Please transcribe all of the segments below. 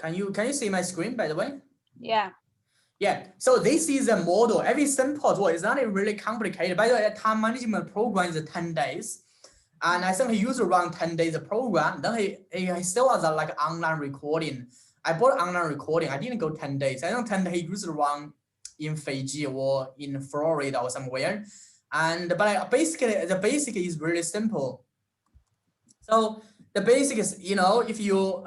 Can you see my screen, by the way? Yeah. Yeah, so this is a model, very simple as well. It's not really complicated. By the way, a time management program is 10 days. And I think he used around 10 days of program. Then he still has a like online recording. I bought online recording. I didn't go 10 days. I know 10 days he used around in Fiji or in Florida or somewhere. But basically the basic is really simple. So the basic is, you know, if you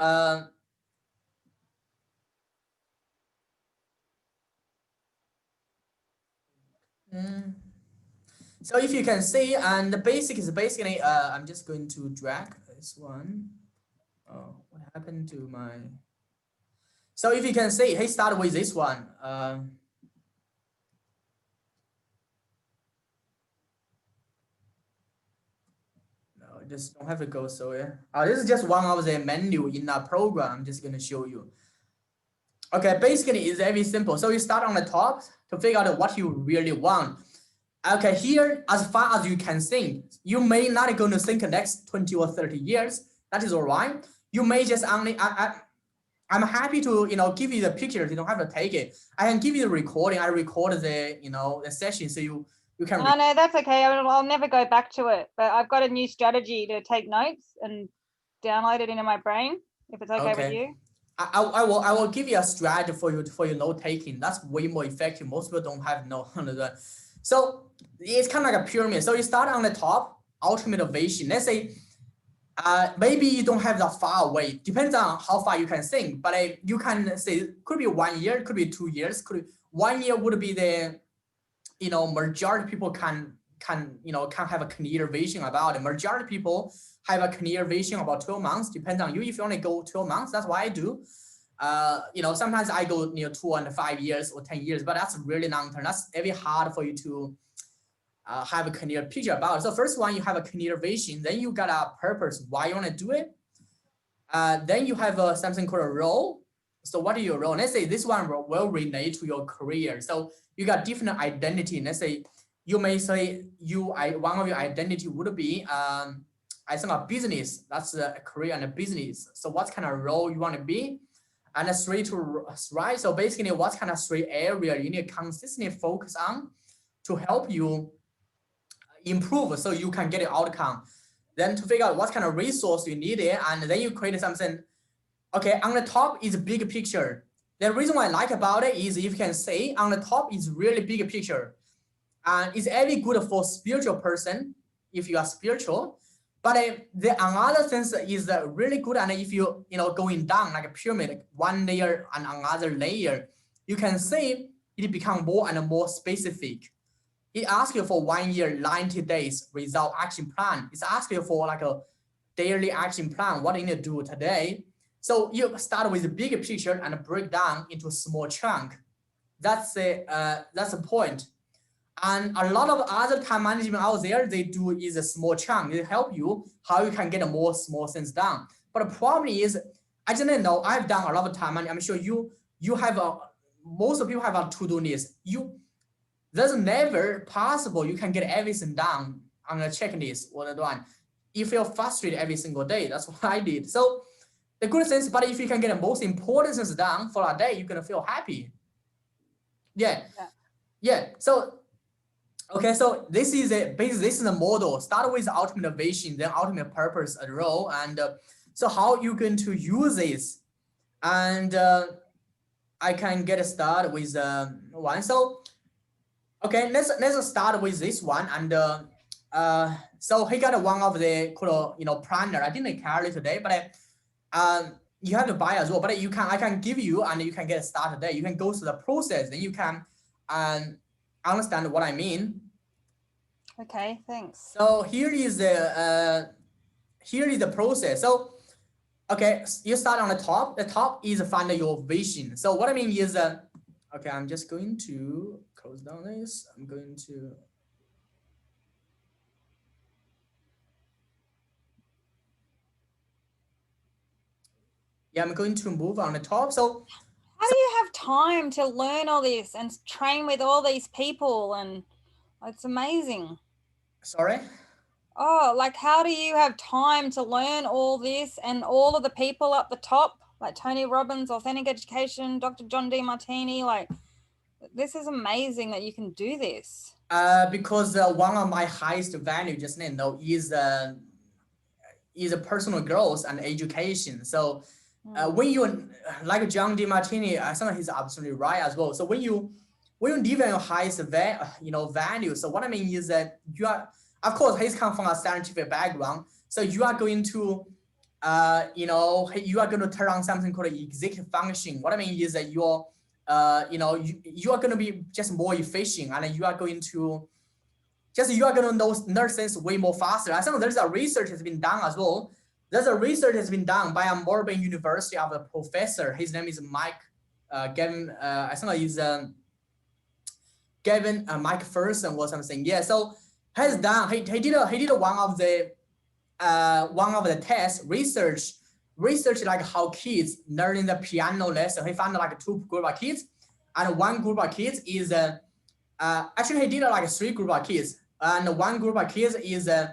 so if you can see, and the basic is basically, I'm just going to drag this one. Oh, what happened to my? So if you can see, he started with this one. No, I just don't have to go so yeah. This is just one of the menu in that program. I'm just going to show you. Okay, basically it's very simple. So you start on the top to figure out what you really want. Okay, here, as far as you can think, you may not going to think the next 20 or 30 years. That is all right. You may just only, I'm happy to, you know, give you the pictures. You don't have to take it. I can give you the recording. I record the, you know, the session. So you can. Oh, no, that's okay. I'll never go back to it. But I've got a new strategy to take notes and download it into my brain, if it's okay with you. I will give you a strategy for your note taking. That's way more effective. Most people don't have no. So it's kind of like a pyramid. So you start on the top, ultimate vision. Let's say maybe you don't have that far away. Depends on how far you can think. But you can say could be 1 year, could be 2 years, could be 1 year would be the, you know, majority of people can have a clear vision about it. Majority of people have a clear vision about 12 months. Depends on you. If you only go 12 months, that's what I do. You know, sometimes I go 2 and 5 years or 10 years, but that's really long term. That's very hard for you to have a clear picture about it. So first one, you have a clear vision. Then you got a purpose, why you want to do it. Then you have something called a role. So what is your role? Let's say this one will relate to your career. So you got different identity. Let's say you may say one of your identity would be I think a business. That's a career and a business. So what kind of role you want to be? And a three to right. So basically, what kind of three area you need to consistently focus on to help you improve, so you can get an outcome. Then to figure out what kind of resource you need it, and then you create something. Okay, on the top is a big picture. The reason why I like about it is if you can say on the top is really big picture, and it's very good for spiritual person if you are spiritual. But the another thing is really good, and if you going down like a pyramid, one layer and another layer, you can see it become more and more specific. It asks you for 1 year, 90 days result action plan. It's asking you for like a daily action plan. What you need to do today. So you start with the bigger picture and break down into a small chunk. That's the point. And a lot of other time management out there, they do is a small chunk. They help you how you can get more small things done. But the problem is, I didn't know. I've done a lot of time management. I'm sure you have most of you have a to-do list. There's never possible you can get everything done on a checklist or the one. You feel frustrated every single day. That's what I did. So the good thing is, but if you can get the most important things done for a day, you're gonna feel happy. Yeah. So okay, so this is a model. Start with ultimate vision, then ultimate purpose, a role, and so how you going to use this? And I can get started with one. So okay, let's start with this one. And so he got one of the planner. I didn't carry today, but you have to buy as well. But I can give you, and you can get started there. You can go through the process, then you can understand what I mean. Okay, thanks. So here is the process. So okay, you start on the top. The top is find your vision. So what I mean is okay, I'm just going to close down this. I'm going to I'm going to move on the top. So how do you have time to learn all this and train with all these people? And it's amazing. Sorry? Oh, like how do you have time to learn all this and all of the people up the top? like Tony Robbins, Authentic Education, Dr. John D. Martini. Like, this is amazing that you can do this. Because one of my highest value, just is a personal growth and education. So when you like John D. Martini, I think he's absolutely right as well. So when you live in your highest value, so what I mean is that you are, of course, he's come from a scientific background. So you are going to you are going to turn on something called executive function. What I mean is that you're you are going to be just more efficient, and you are going to know things way more faster. I think there's a research has been done as well. There's a research has been done by a Melbourne University of a professor. His name is Mike Gavin. I think he's Gavin Mike Ferguson or something. Yeah. So has done. He did one of the tests research like how kids learning the piano lesson. He found like two group of kids, and one group of kids is actually he did like three group of kids, and one group of kids is they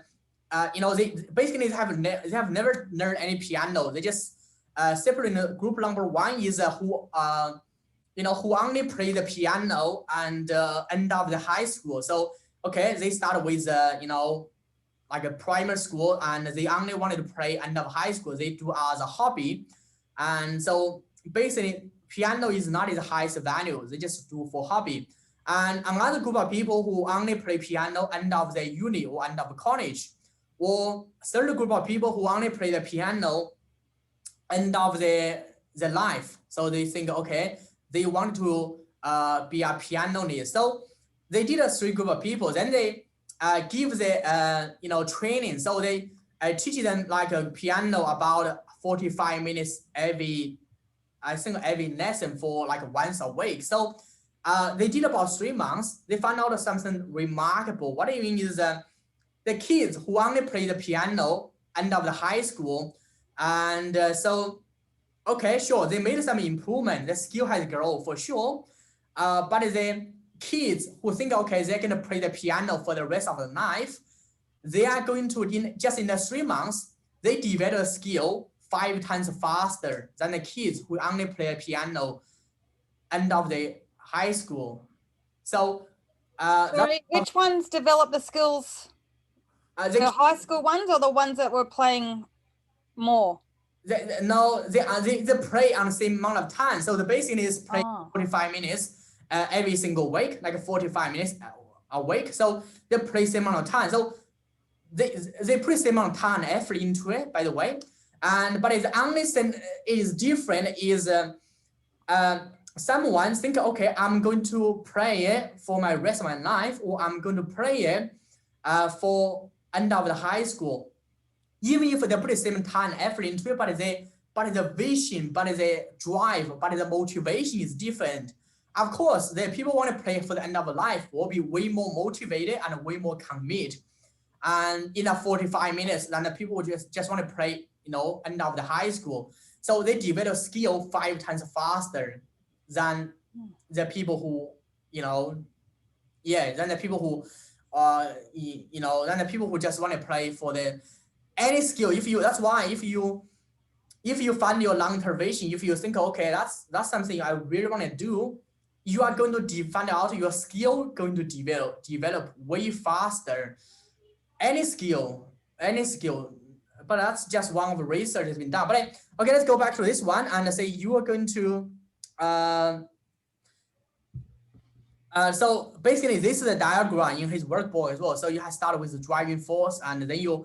basically have never learned any piano. They just separate in group number one is who only play the piano and end of the high school. So okay, they start with like a primary school, and they only wanted to play end of high school. They do as a hobby, and so basically piano is not his highest value. They just do for hobby. And another group of people who only play piano end of the uni or end of college, or third group of people who only play the piano end of the life. So they think, okay, they want to be a pianist. So they did a three group of people. Then they give the training. So they teach them like a piano about 45 minutes every lesson for like once a week. So they did about 3 months. They found out something remarkable. What I mean is the kids who only play the piano end of the high school, and so okay, sure, they made some improvement. The skill has grown for sure, but the kids who think, okay, they're going to play the piano for the rest of their life, they are going to, in the 3 months, they develop a skill 5 times faster than the kids who only play piano end of the high school. So sorry, which ones develop the skills? The high school ones or the ones that were playing more? They play on the same amount of time. So the basic is play 45 minutes every single week, like 45 minutes a week. So they play same amount of time. So they put same amount of time and effort into it, by the way. But the only thing is different is someone think, okay, I'm going to play it for my rest of my life, or I'm going to play it for end of the high school. Even if they put the same time and effort into it, but the vision, but the drive, but the motivation is different. Of course, the people want to play for the end of life will be way more motivated and way more commit. And in a 45 minutes, then the people will just want to play, end of the high school. So they develop skill 5 times faster than the people who, than the people who, than the people who just want to play for the any skill. That's why if you find your long-term vision, if you think, okay, that's something I really want to do, you are going to find out your skill going to develop way faster. Any skill, but that's just one of the research has been done. But okay, let's go back to this one and say you are going to so basically this is a diagram in his workbook as well. So you have started with the driving force, and then you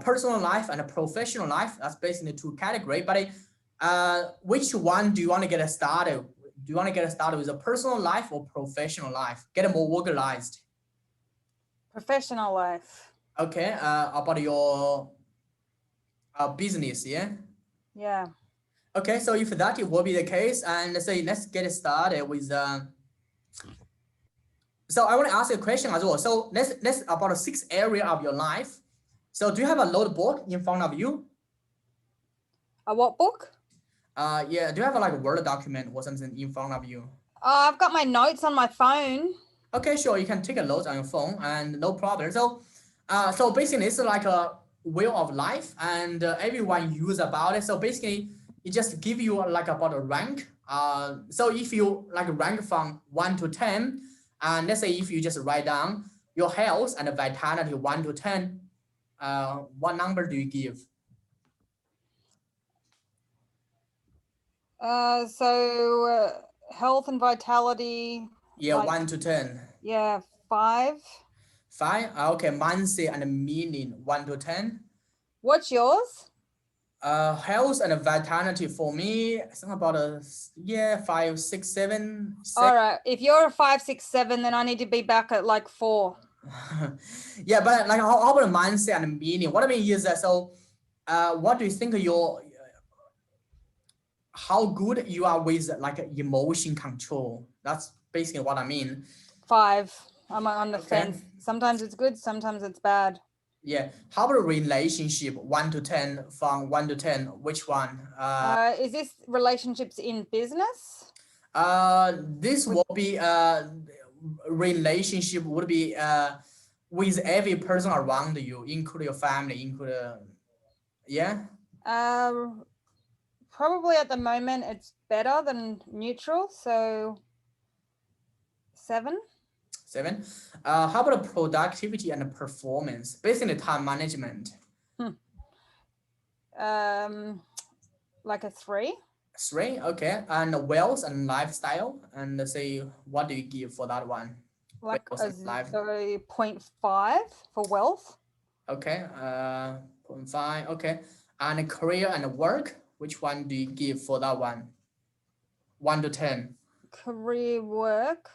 personal life and a professional life. That's basically 2 categories. But which one do you want to get started? Do you want to get started with a personal life or professional life? Get more organized. Professional life. Okay. About your business, yeah? Yeah. Okay, so if that will be the case, and let's get started with so I want to ask you a question as well. So let's about 6 area of your life. So do you have a notebook in front of you? A what book? Yeah, do you have a Word document or something in front of you? I've got my notes on my phone. Okay, sure, you can take a note on your phone and no problem. So basically it's like a wheel of life, and everyone use about it. So basically it just give you like about a rank. So if you like rank from 1 to 10, and let's say if you just write down your health and vitality 1 to 10, what number do you give? Health and vitality. Yeah, like, 1 to 10. Yeah, 5. 5. Okay, mindset and meaning 1 to 10. What's yours? Health and vitality for me, something about 5, 6, 7. All right. If you're a 5, 6, 7, then I need to be back at like 4. Yeah, but like how about mindset and meaning? What I mean is that what do you think how good you are with like emotion control? That's basically what I mean. 5. I'm on the fence. Sometimes it's good, sometimes it's bad. Yeah. How about relationship 1 to 10? From 1 to 10, which one? Is this relationships in business? This will be relationship would be with every person around you, include your family, include yeah. Probably at the moment it's better than neutral, so 7. 7. How about productivity and performance? Basically time management. Like a 3. 3, okay. And wealth and lifestyle, and let's say what do you give for that one? Like a 0.5 for wealth. Okay, 0.5, okay. And career and work, which one do you give for that one? 1 to 10. Career work.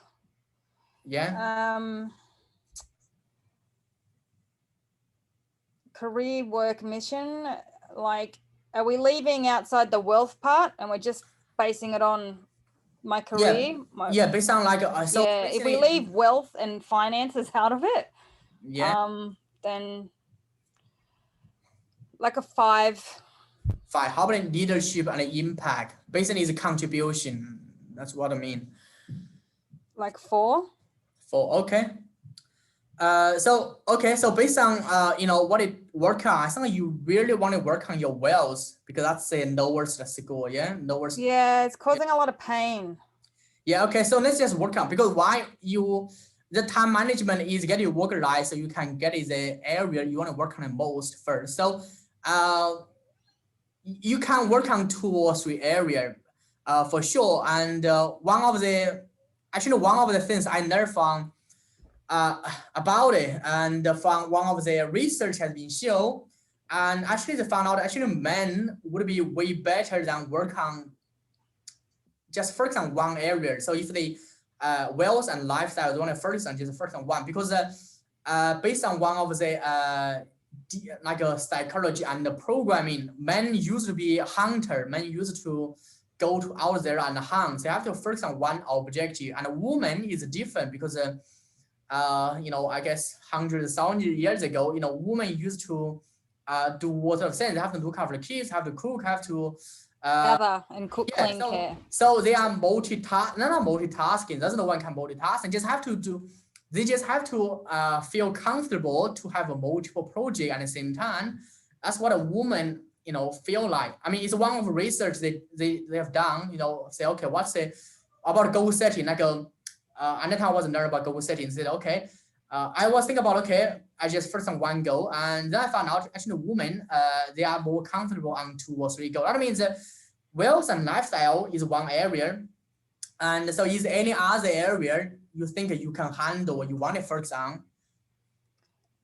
Yeah. Career work mission, like, are we leaving outside the wealth part and we're just basing it on my career? Yeah, based on like if we leave wealth and finances out of it, then like a 5. 5. How about leadership and impact? Basically is a contribution. That's what I mean. Like 4. 4, okay. So based on what it work on, I think you really want to work on your wealth, because that's a lowers the score. Yeah, it's causing a lot of pain. Yeah, okay, so let's just work on, because the time management is get you organized so you can get the area you want to work on the most first. So you can work on 2 or 3 areas for sure. And one of the things I learned from about it, and from one of the research has been shown, and actually they found out men would be way better than work on just focus on one area. So if they wealth and lifestyle, they want to focus on just focus on one, because based on one of the like a psychology and the programming, men used to be a hunter, men used to go out there and hunt. They have to focus on one objective, and a woman is different, because I guess hundreds, thousands of years ago, women used to do what of sense. They have to look after the kids, have to cook, have to gather and cook, clean, care. So they are not multitasking. That's no one can multitask, and just have to do. They just have to feel comfortable to have a multiple project at the same time. That's what a woman feel like. I mean, it's one of the research they have done. Say, okay, what's the about goal setting? Like and that time I wasn't there about goal setting. Said, okay, I was thinking about, okay, I just first on one goal, and then I found out actually women they are more comfortable on 2 or 3 goals. That means wealth and lifestyle is one area, and so is any other area you think you can handle or you want to focus on?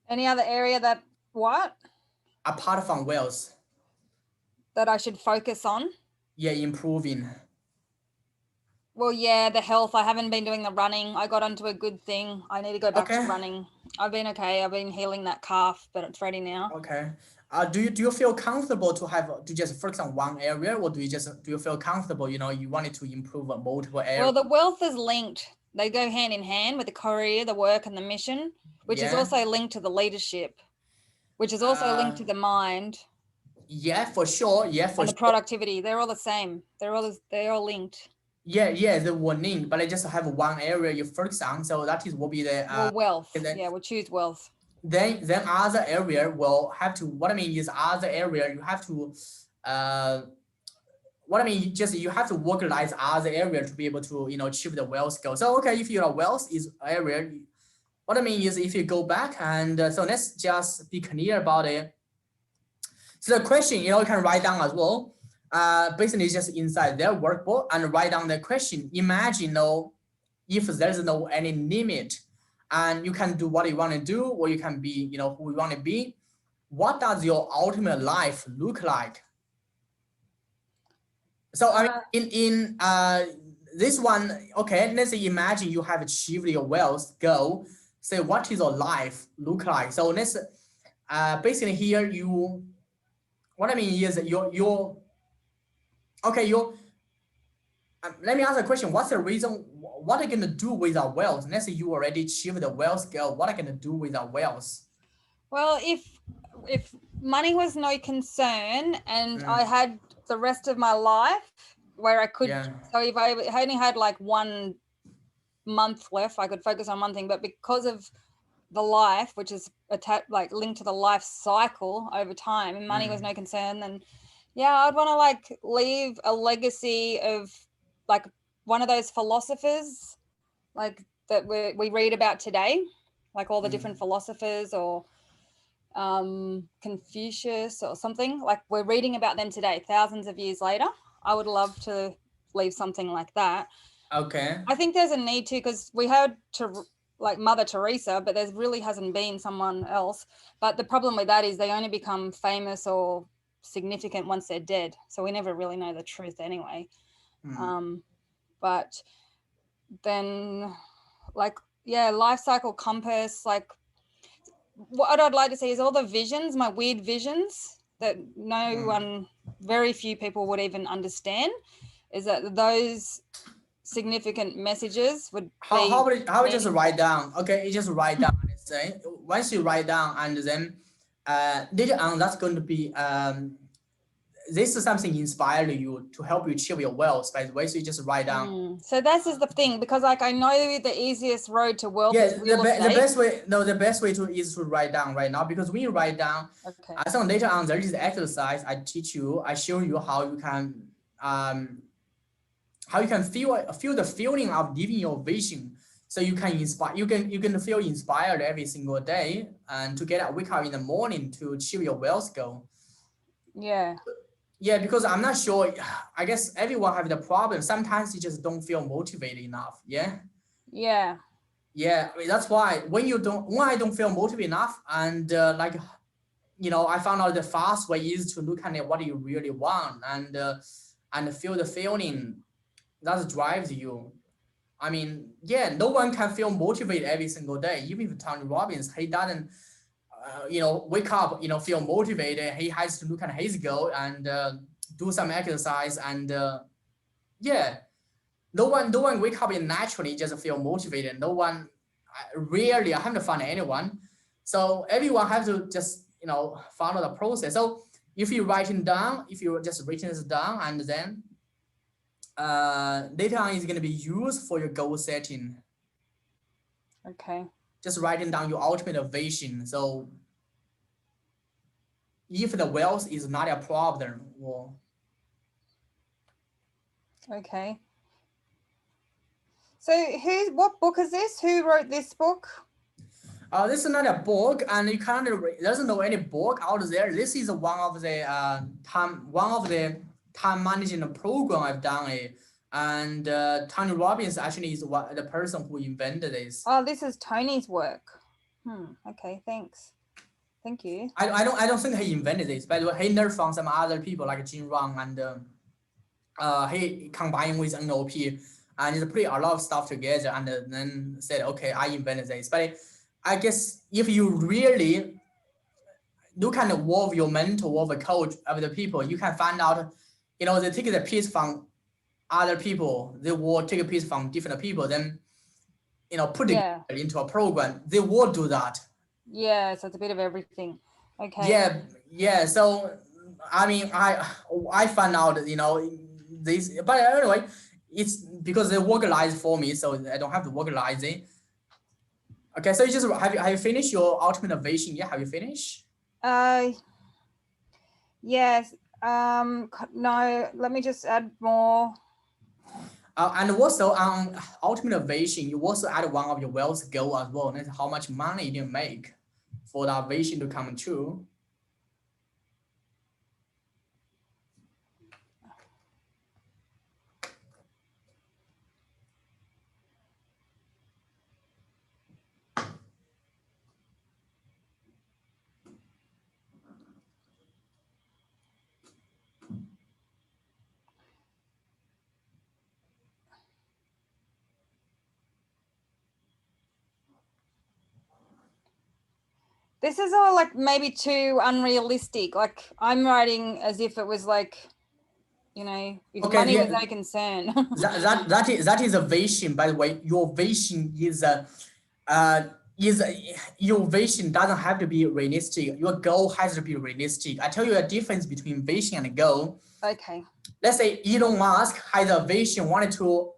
Any other area that what? Apart from wealth. That I should focus on? Yeah, improving. Well, yeah, the health. I haven't been doing the running. I got onto a good thing. I need to go back to running. I've been okay. I've been healing that calf, but it's ready now. Okay. Do you feel comfortable to just focus on one area, or do you feel comfortable? You wanted to improve multiple areas. Well, the wealth is linked. They go hand in hand with the career, the work, and the mission, which is also linked to the leadership, which is also linked to the mind. Yeah, for sure. Yeah, for sure. And the productivity. They're all the same. They're all linked. Yeah, they were linked, but I just have one area you focus on, so that will be the wealth. We'll choose wealth. Then other area will have to. What I mean is other area you have to what I mean, just you have to vocalize other area to be able to, you know, achieve the wealth goal. So, okay, if your wealth is area, what I mean is if you go back and so let's just be clear about it. So the question, you know, you can write down as well. Basically just inside their workbook and write down the question. Imagine, you know, if there's no any limit and you can do what you want to do, or you can be, you know, who you want to be. What does your ultimate life look like? So I mean, in this one, okay, let's say imagine you have achieved your wealth goal. Say what is your life look like? So let's basically here you, what I mean is your okay, your let me ask a question. What's the reason? What are you gonna do with our wealth? Let's say you already achieved the wealth goal. What are you gonna do with our wealth? Well, if money was no concern and I had the rest of my life where I could, so if I only had like 1 month left, I could focus on one thing. But because of the life, which is like linked to the life cycle over time, and money was no concern, then yeah, I'd want to like leave a legacy of like one of those philosophers like that we read about today, like all the different philosophers, or Confucius or something, like we're reading about them today, thousands of years later. I would love to leave something like that. Okay. I think there's a need to, because we heard to like Mother Teresa, but there really hasn't been someone else. But the problem with that is they only become famous or significant once they're dead. So we never really know the truth anyway. But then like, yeah, life cycle compass, like what I'd like to see is all the visions, my weird visions that no one, very few people would even understand, is that those significant messages would how about just write down? Okay, you just write down. Say once you write down, and then later on that's going to be this is something inspired you to help you achieve your wealth, by the way. So you just write down. So this is the thing, because like I know the easiest road to wealth is real estate. The best way is to write down right now, because when you write down, so later on there is exercise I teach you. I show you how you can feel the feeling of living your vision. So you can inspire, you can feel inspired every single day, and to wake up in the morning to achieve your wealth goal. Yeah, because I'm not sure. I guess everyone have the problem. Sometimes you just don't feel motivated enough. Yeah. That's why when I don't feel motivated enough, and like, you know, I found out the fast way is to look at what you really want and feel the feeling that drives you. I mean, yeah, no one can feel motivated every single day. Even if Tony Robbins, he doesn't. You know, wake up, you know, feel motivated. He has to look at his goal and do some exercise, and yeah, no one wake up and naturally just feel motivated. No one, rarely, I haven't found anyone. So everyone has to just, you know, follow the process. So if you writing down, if you just written this down, and then later on is going to be used for your goal setting. Just writing down your ultimate vision. So if the wealth is not a problem, well, so what book is this? Who wrote this book? This is not a book, and you can't. There's no any book out there. This is one of the time management program I've done it. And Tony Robbins actually is the person who invented this. Oh, this is Tony's work. Okay, thanks. Thank you. I don't think he invented this. By the way, he learned from some other people like Jim Rohn, and he combined with NLP and he put a lot of stuff together, and then said, okay, I invented this. But I guess if you really look at the work of your mentor, of a coach, of the people, you can find out, you know, they take the piece from other people, they will take a piece from different people, then, you know, put it into a program. They will do that. Yeah, so it's a bit of everything. Okay. Yeah. So I mean, I found out, you know, this, but anyway, it's because they vocalize for me, so I don't have to vocalize it. Okay, so you just have you finished your ultimate vision? Yeah, have you finished? Yes. No, let me just add more. And also on ultimate vision, you also add one of your wealth goal as well. That's how much money you can make for that vision to come true. This is all like maybe too unrealistic. Like I'm writing as if it was like, you know, if money was no concern. that is a vision. By the way, your vision is your vision doesn't have to be realistic. Your goal has to be realistic. I tell you a difference between vision and goal. Okay. Let's say Elon Musk has a vision, wanted to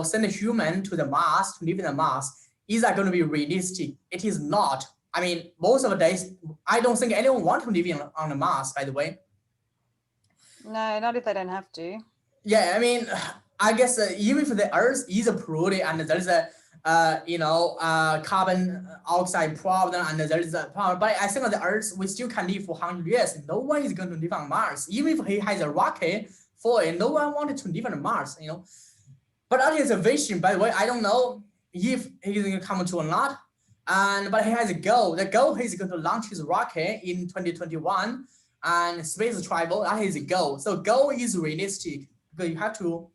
send a human to the Mars, to live in the Mars. Is that going to be realistic? It is not. I mean, most of the days, I don't think anyone wants to live on the Mars, by the way. No, not if they don't have to. Yeah, I mean, I guess even if the Earth is polluted and there's a carbon oxide problem and there's a problem, but I think the Earth we still can live for 100 years. No one is going to live on Mars. Even if he has a rocket for it, no one wanted to live on Mars, you know. But that is a vision, by the way. I don't know if he's going to come to or not. But he has a goal. The goal is going to launch his rocket in 2021 and space travel. That is a goal. So goal is realistic because you have to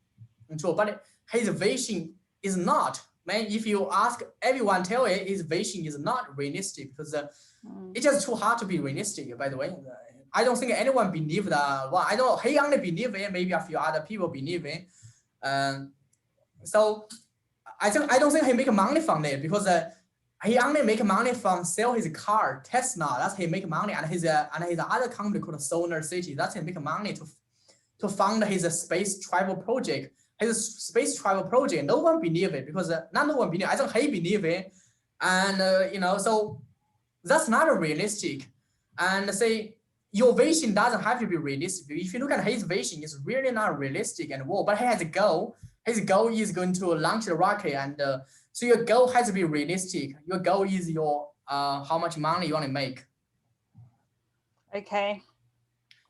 control. But his vision is not. Man, if you ask everyone, tell it his vision is not realistic because it's just too hard to be realistic. By the way, I don't think anyone believe that. Well, I don't. He only believe it. Maybe a few other people believe it. So I don't think he make money from it because. He only make money from sell his car, Tesla. That's he make money, and his other company called Solar City. That's he make money to fund his space travel project. His space travel project, no one believe it because not no one believe. I think he believe it, and so that's not realistic. And say your vision doesn't have to be realistic. If you look at his vision, it's really not realistic and well. But he has a goal. His goal is going to launch the rocket and. So your goal has to be realistic. Your goal is your how much money you want to make. Okay.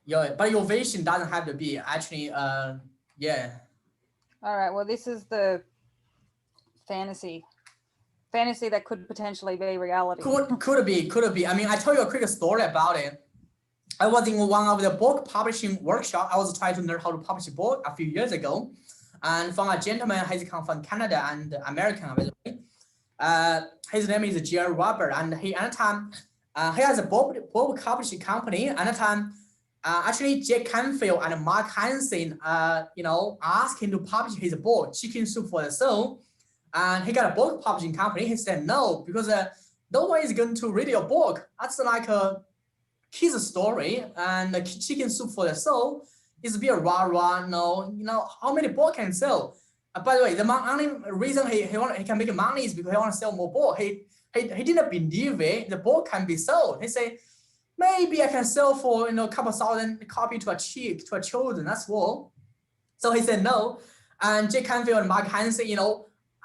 Yeah, but your vision doesn't have to be actually yeah. All right. Well, this is the fantasy that could potentially be reality. Could be. I mean, I tell you a quick story about it. I was in one of the book publishing workshop. I was trying to learn how to publish a book a few years ago. And from a gentleman, he's come from Canada and American, by the way. His name is Jerry Robert, and he has a book publishing company. Actually, Jack Canfield and Mark Hansen, asked him to publish his book, Chicken Soup for the Soul. And he got a book publishing company. He said no, because no one is going to read your book. That's like a kid's story, and the Chicken Soup for the Soul. Is be a rah-rah, how many books can sell? By the way, the only reason he can make money is because he want to sell more books. He didn't believe it. The book can be sold. He say, maybe I can sell for a couple thousand copies to a children. That's all. So he said no. And Jay Canfield and Mark Hansen,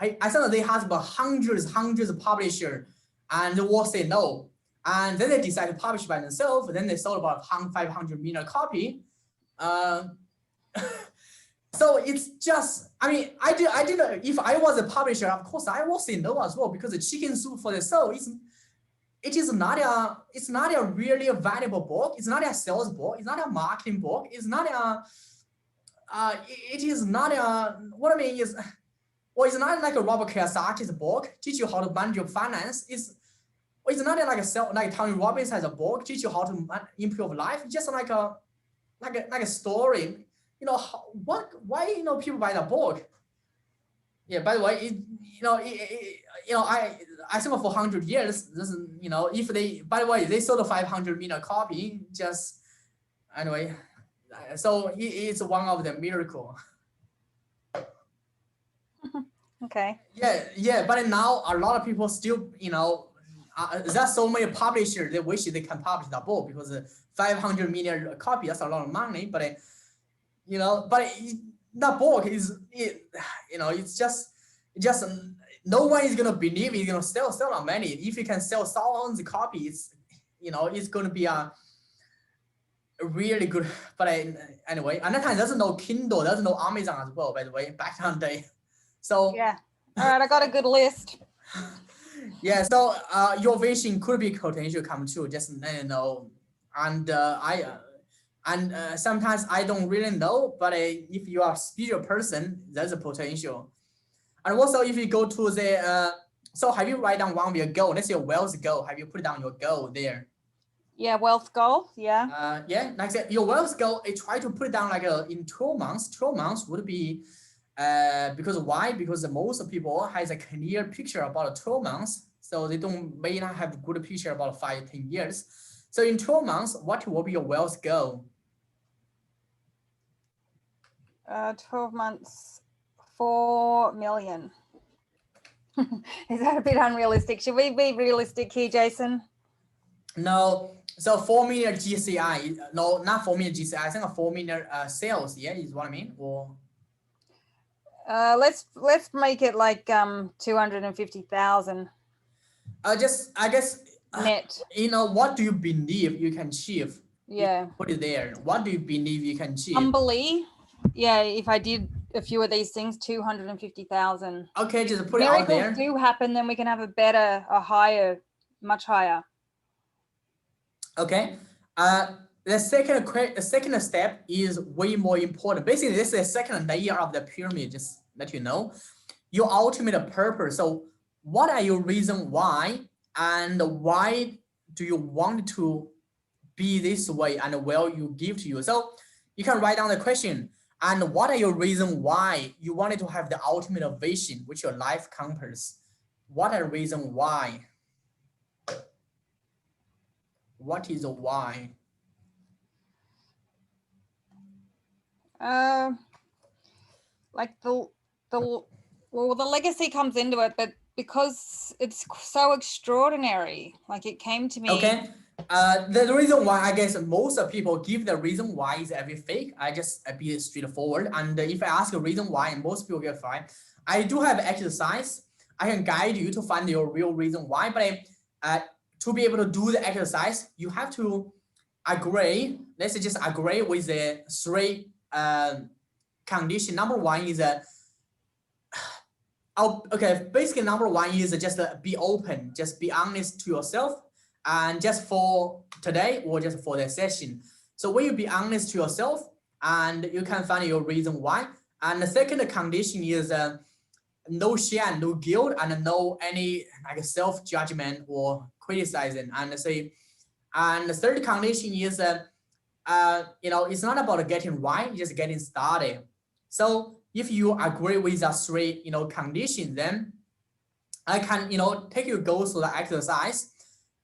I think they have about hundreds of publishers, and they all say no. And then they decided to publish by themselves. Then they sold about 500 million copies. So it's just, I mean, I didn't, if I was a publisher, of course I will say no as well, because the Chicken Soup for the Soul it's not a really valuable book. It's not a sales book. It's not a marketing book. It's not what I mean is, well, it's not like a Robert Kiyosaki's book, teach you how to manage your finance. It's not like Tony Robbins has a book, teach you how to improve life. It's just like a story, why people buy the book? Yeah. By the way, I think for 100 years, this is, if they, by the way, they sold 500 million copy. Just anyway, so it's one of the miracle. Okay. Yeah. But now a lot of people still, there's so many publishers, they wish they can publish the book because 500 million copy, that's a lot of money. But you know, that book is, you know, it's just no one is gonna believe it's gonna sell that many. If you can sell thousands of copies, you know, it's gonna be a really good. But anyway, and that time there's no Kindle, there's no Amazon as well, by the way, back in the day. So yeah, all right, I got a good list. Yeah, so your vision could be potential come true, just let you know. And sometimes I don't really know, but if you are a spiritual person, there's a potential. And also if you go to the so have you write down one of your goal? Let's say your wealth goal. Have you put down your goal there? Yeah, wealth goal. Yeah. Yeah, like I said, your wealth goal, I try to put it down like in 12 months. 12 months would be because why? Because most people has a clear picture about 12 months. So they may not have a good picture about 5-10 years. So in 12 months, what will be your wealth goal? 12 months, 4 million. Is that a bit unrealistic? Should we be realistic here, Jason? No. So 4 million GCI. No, not 4 million GCI. I think 4 million sales. Yeah, is what I mean. Or let's make it like 250,000. I guess net. You know, what do you believe you can achieve? Yeah. Put it there. What do you believe you can achieve? Humbly, yeah, if I did a few of these things, 250,000. Okay, just put it Miracles out there. Miracles do happen, then we can have a higher, much higher. Okay. The second step is way more important. Basically, this is the second layer of the pyramid, just let you know. Your ultimate purpose. So what are your reasons why, and why do you want to be this way, and will you give to you? So you can write down the question, and what are your reasons why you wanted to have the ultimate vision, which your life compass? What are the reasons why? What is the why? Like the legacy comes into it, but because it's so extraordinary, like it came to me. Okay. The reason why, I guess most people give the reason why is every fake. I just be straightforward. And if I ask a reason why, most people get fine. I do have exercise. I can guide you to find your real reason why. But to be able to do the exercise, you have to agree. Let's just agree with the 3 condition. Number 1 is okay. Basically, number 1 is just be open, just be honest to yourself. And just for today or just for the session. So when you be honest to yourself, and you can find your reason why. And the second condition is no shame, no guilt, and no any like self-judgment or criticizing. And the third condition is you know, it's not about getting right, just getting started. So if you agree with the 3 conditions, then I can take you go through the exercise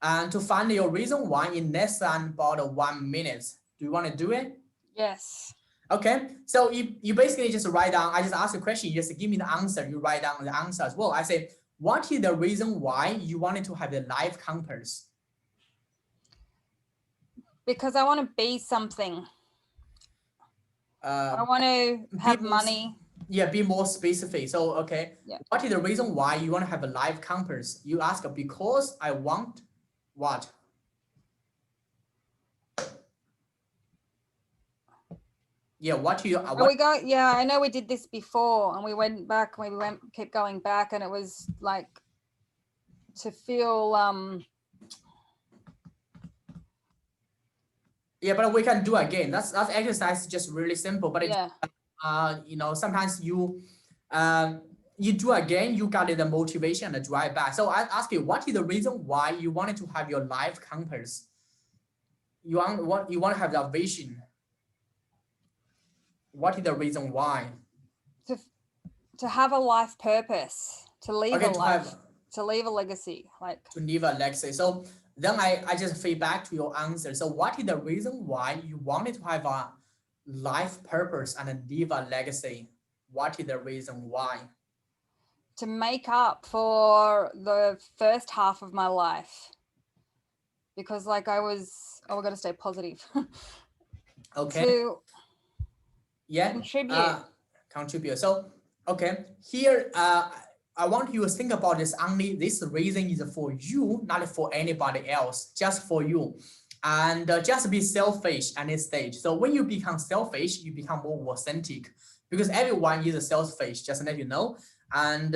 and to find your reason why in less than about 1 minute. Do you want to do it? Yes. Okay. So you basically just write down, I just ask a question, you just give me the answer. You write down the answer as well. I say, what is the reason why you wanted to have the life compass? Because I want to be something. I want to have money. Yeah, be more specific. So, okay. Yeah. What is the reason why you want to have a life compass? You ask, because I want what? Yeah, what do you yeah, I know we did this before, and we went back, kept going back, and it was like to feel yeah, but we can do again. That's exercise, just really simple, but yeah. Sometimes you do again, you got the motivation and the drive back. So I ask you, what is the reason why you wanted to have your life compass? You want to have that vision. What is the reason why? To have a life purpose, to leave a life, to leave a legacy, like to leave a legacy. So then I just feedback to your answer. So what is the reason why you wanted to have a life purpose and leave a legacy? What is the reason why? to make up for the first half of my life, because like I was, we've got to stay positive. Okay. To contribute. So, okay, here, I want you to think about this. Only this reason is for you, not for anybody else, just for you. And just be selfish at this stage. So when you become selfish, you become more authentic, because everyone is selfish, just to let you know. And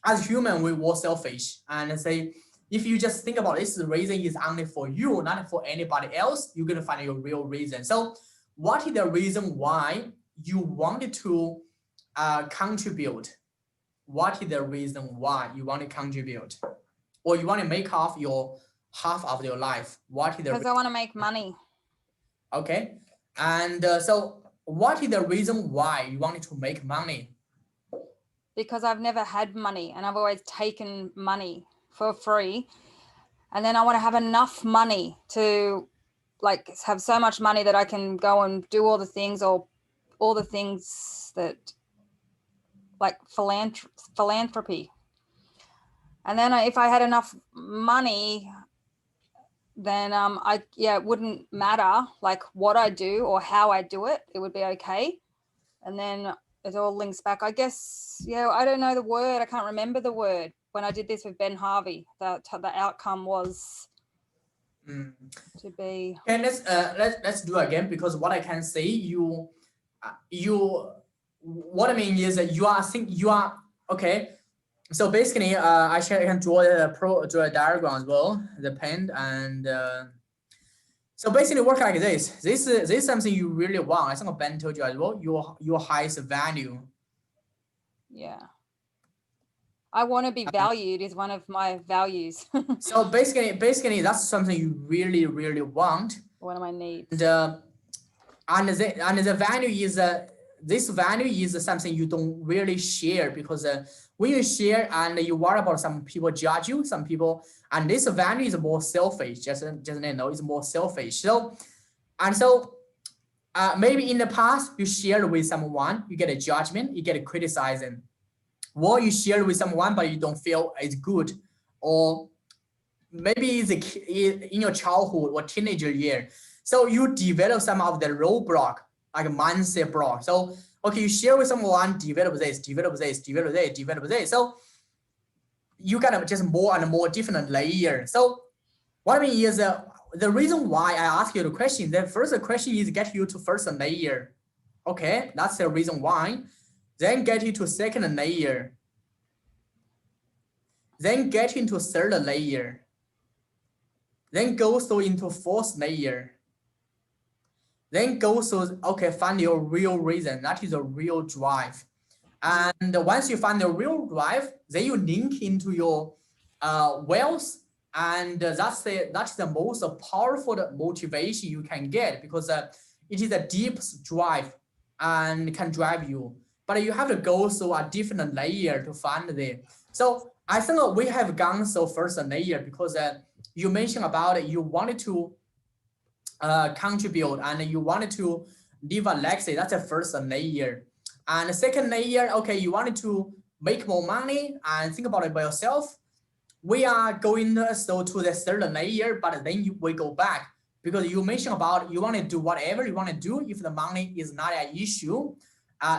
as human, we were selfish. And say, if you just think about this, the reason is only for you, not for anybody else, you're going to find your real reason. So what is the reason why you wanted to contribute? What is the reason why you want to contribute, or you want to make off your half of your life? What is the because I want to make money. Okay. And so what is the reason why you wanted to make money? Because I've never had money, and I've always taken money for free. And then I want to have enough money to like have so much money that I can go and do all the things, or all the things that like philanthropy. And then if I had enough money, then it wouldn't matter like what I do or how I do it. It would be okay. And then it all links back, I guess. Yeah, I don't know the word. I can't remember the word. When I did this with Ben Harvey, the outcome was to be. And let's do it again, because what I can say, what I mean is that you are okay. So basically, I can draw a diagram as well, the pen, and so basically work like this. This is something you really want. I think Ben told you as well. Your highest value. Yeah. I want to be valued is one of my values. So basically, that's something you really, really want. One of my needs. And the value is this value is something you don't really share, because when you share and you worry about some people judge you, some people, and this value is more selfish. Just it's more selfish. So maybe in the past you shared with someone, you get a judgment, you get a criticizing. Or you share with someone but you don't feel it's good, or maybe it's in your childhood or teenager year. So you develop some of the roadblock, like a mindset block. So okay, you share with someone, develop this. So you got just more and more different layers. So what I mean is the reason why I ask you the question, the first question is get you to first layer. Okay, that's the reason why. Then get into second layer. Then get into third layer. Then go through into fourth layer. Then go through, okay, find your real reason. That is a real drive. And once you find the real drive, then you link into your wealth. And that's the most powerful motivation you can get, because it is a deep drive and can drive you. But you have to go through a different layer to find it. So I think we have gone through first layer, because you mentioned about it, you wanted to contribute and you wanted to live a legacy. That's the first layer. And the second layer, okay, you wanted to make more money and think about it by yourself. We are going so to the third layer, but then we go back, because you mentioned about you want to do whatever you want to do if the money is not an issue.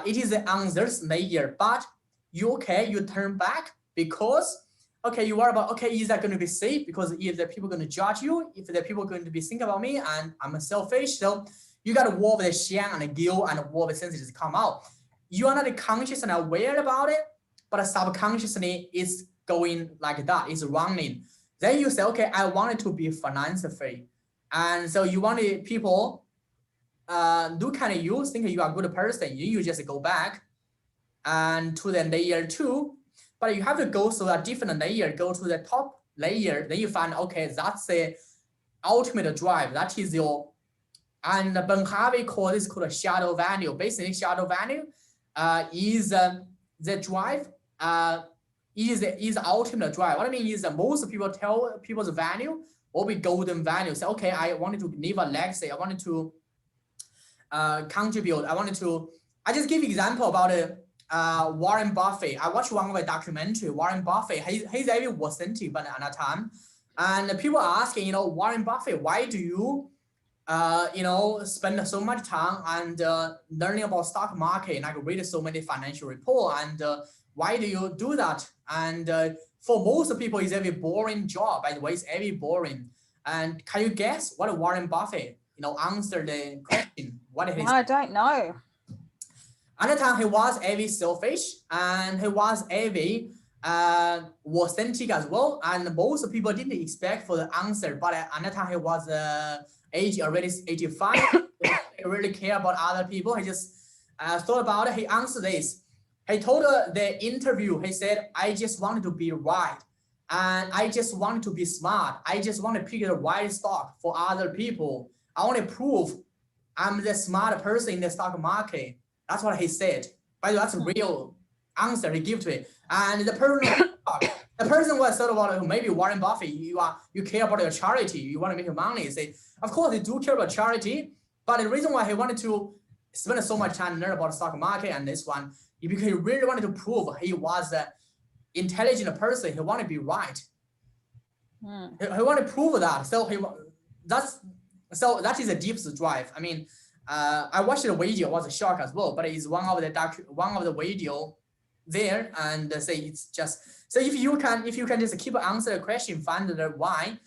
It is on this layer, but you turn back, because okay, you worry about, okay, is that going to be safe? Because if the people are going to judge you, if the people are going to be think about me and I'm selfish, so you got to war with the shame and the guilt and war with senses come out. You are not conscious and aware about it, but subconsciously it's going like that, it's running. Then you say, okay, I wanted to be finance free. And so you wanted people look at you, think you are a good person, you just go back and to the layer 2, but you have to go through a different layer, go to the top layer, then you find, okay, that's the ultimate drive. That is your, and Ben Harvey called this called a shadow value. Basically, shadow value is the drive, is ultimate drive. What I mean is that most people tell people's value will be golden value. Say, okay, I wanted to live a legacy. I wanted to contribute. I just give example about Warren Buffett. I watched one of the documentary. Warren Buffett, he's very authentic, but at that time, and people are asking, Warren Buffett, why do you, spend so much time and learning about stock market, like read so many financial report, and why do you do that? And for most people, it's a very boring job. By the way, it's very boring. And can you guess what Warren Buffett, answered the question? What is? I don't know. At the time, he was very selfish and he was very authentic as well. And most people didn't expect for the answer, but at the time, he was age already 85. He really care about other people. He just thought about it. He answered this. He told the interview, he said, I just wanted to be right. And I just want to be smart. I just want to pick the right stock for other people. I want to prove I'm the smart person in the stock market. That's what he said. By the way, that's a real answer he gave to it. And the person was sort of maybe Warren Buffett. You care about your charity. You want to make money. Say, of course, they do care about charity. But the reason why he wanted to spend so much time learn about the stock market and this one, because he really wanted to prove he was an intelligent person. He wanted to be right. He wanted to prove that. So that is a deep drive. I mean, I watched the video, was a shock as well, but it's one of the video there, and say it's just so if you can just keep answer the question, find the why,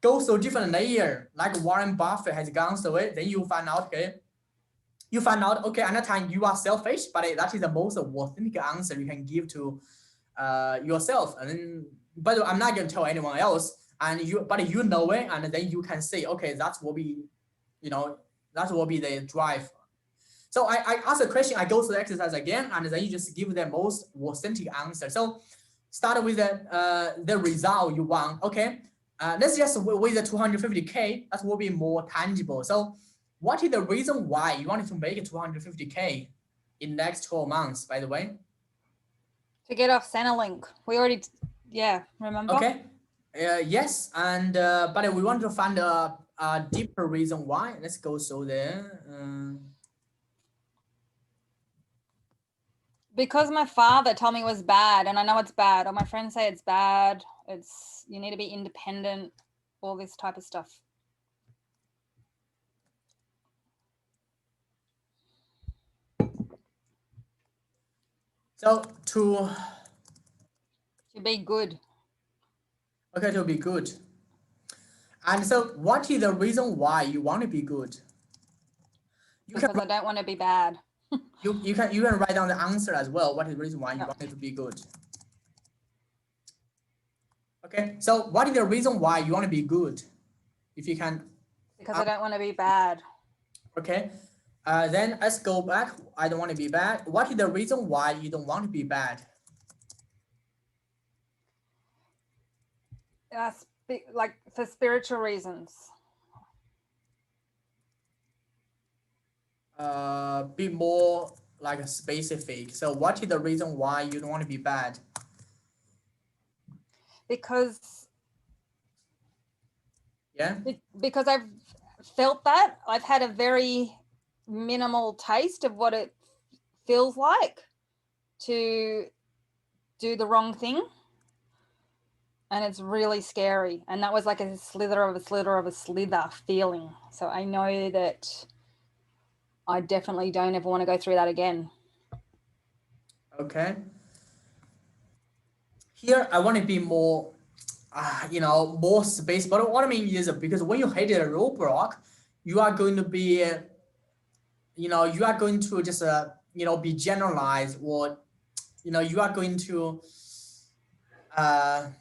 go through different layer like Warren Buffett has gone through it, then you find out okay, at that time you are selfish, but that is the most authentic answer you can give to yourself. And then, but I'm not going to tell anyone else, and you know it, and then you can say, okay, that will be the drive. So I ask a question, I go through the exercise again, and then you just give the most authentic answer. So start with the result you want. Okay, let's just with the 250K, that will be more tangible. So what is the reason why you wanted to make it 250K in next 12 months, by the way? To get off Centrelink. We already, remember? Okay, yes, and but we want to find a deeper reason why. Let's go through there. Because my father told me it was bad, and I know it's bad, or my friends say it's bad. You need to be independent, all this type of stuff. So to be good. Okay, to be good. And so what is the reason why you want to be good? Because I don't want to be bad. You can write down the answer as well. What is the reason why you want it to be good? Okay, so what is the reason why you want to be good? If you can. Because I don't want to be bad. Okay, then let's go back. I don't want to be bad. What is the reason why you don't want to be bad? Like for spiritual reasons. Be more like specific. So what is the reason why you don't want to be bad? Because I've felt that. I've had a very minimal taste of what it feels like to do the wrong thing. And it's really scary. And that was like a slither of a slither of a slither feeling. So I know that I definitely don't ever want to go through that again. Okay. Here, I want to be more, more space. But what I mean is because when you hit a roadblock, you are going to be, you are going to just, be generalized, or, you are going to, I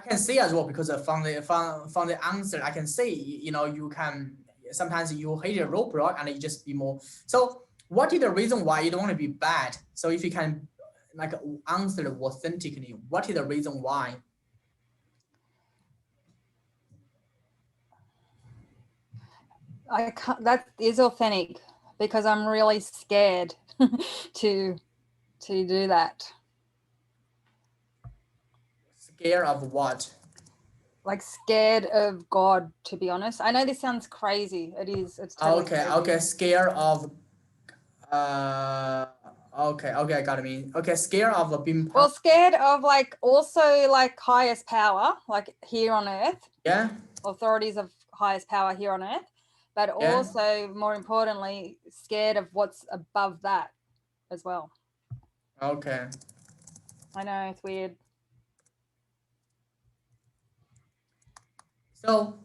can say as well, because from the answer, I can say, you can, sometimes you hit a roadblock and you just be more. So what is the reason why you don't want to be bad? So if you can like answer authentically, what is the reason why? That is authentic, because I'm really scared to do that. Scared of what? Like scared of God, to be honest. I know this sounds crazy. It is. It's totally okay. crazy. Okay. Scared of Okay, I got it. Mean, okay, scared of being. Well, scared of like also like highest power, like here on earth. Yeah. Authorities of highest power here on earth, but also more importantly, scared of what's above that as well. Okay. I know, it's weird. So,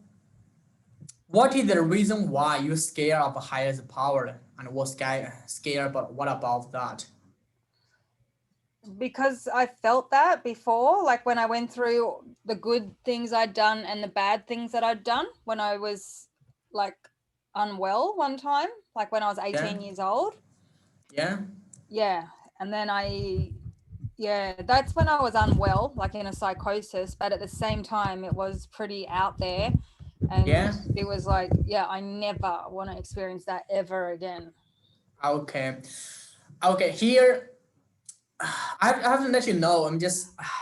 what is the reason why you're scared of highest power, and what's scared about what about that? Because I felt that before, like when I went through the good things I'd done and the bad things that I'd done when I was like unwell one time, like when I was 18 years old. Yeah. Yeah. And then that's when I was unwell, like in a psychosis, but at the same time, it was pretty out there. And it was like, I never want to experience that ever again. Okay. Here, I have to let you know.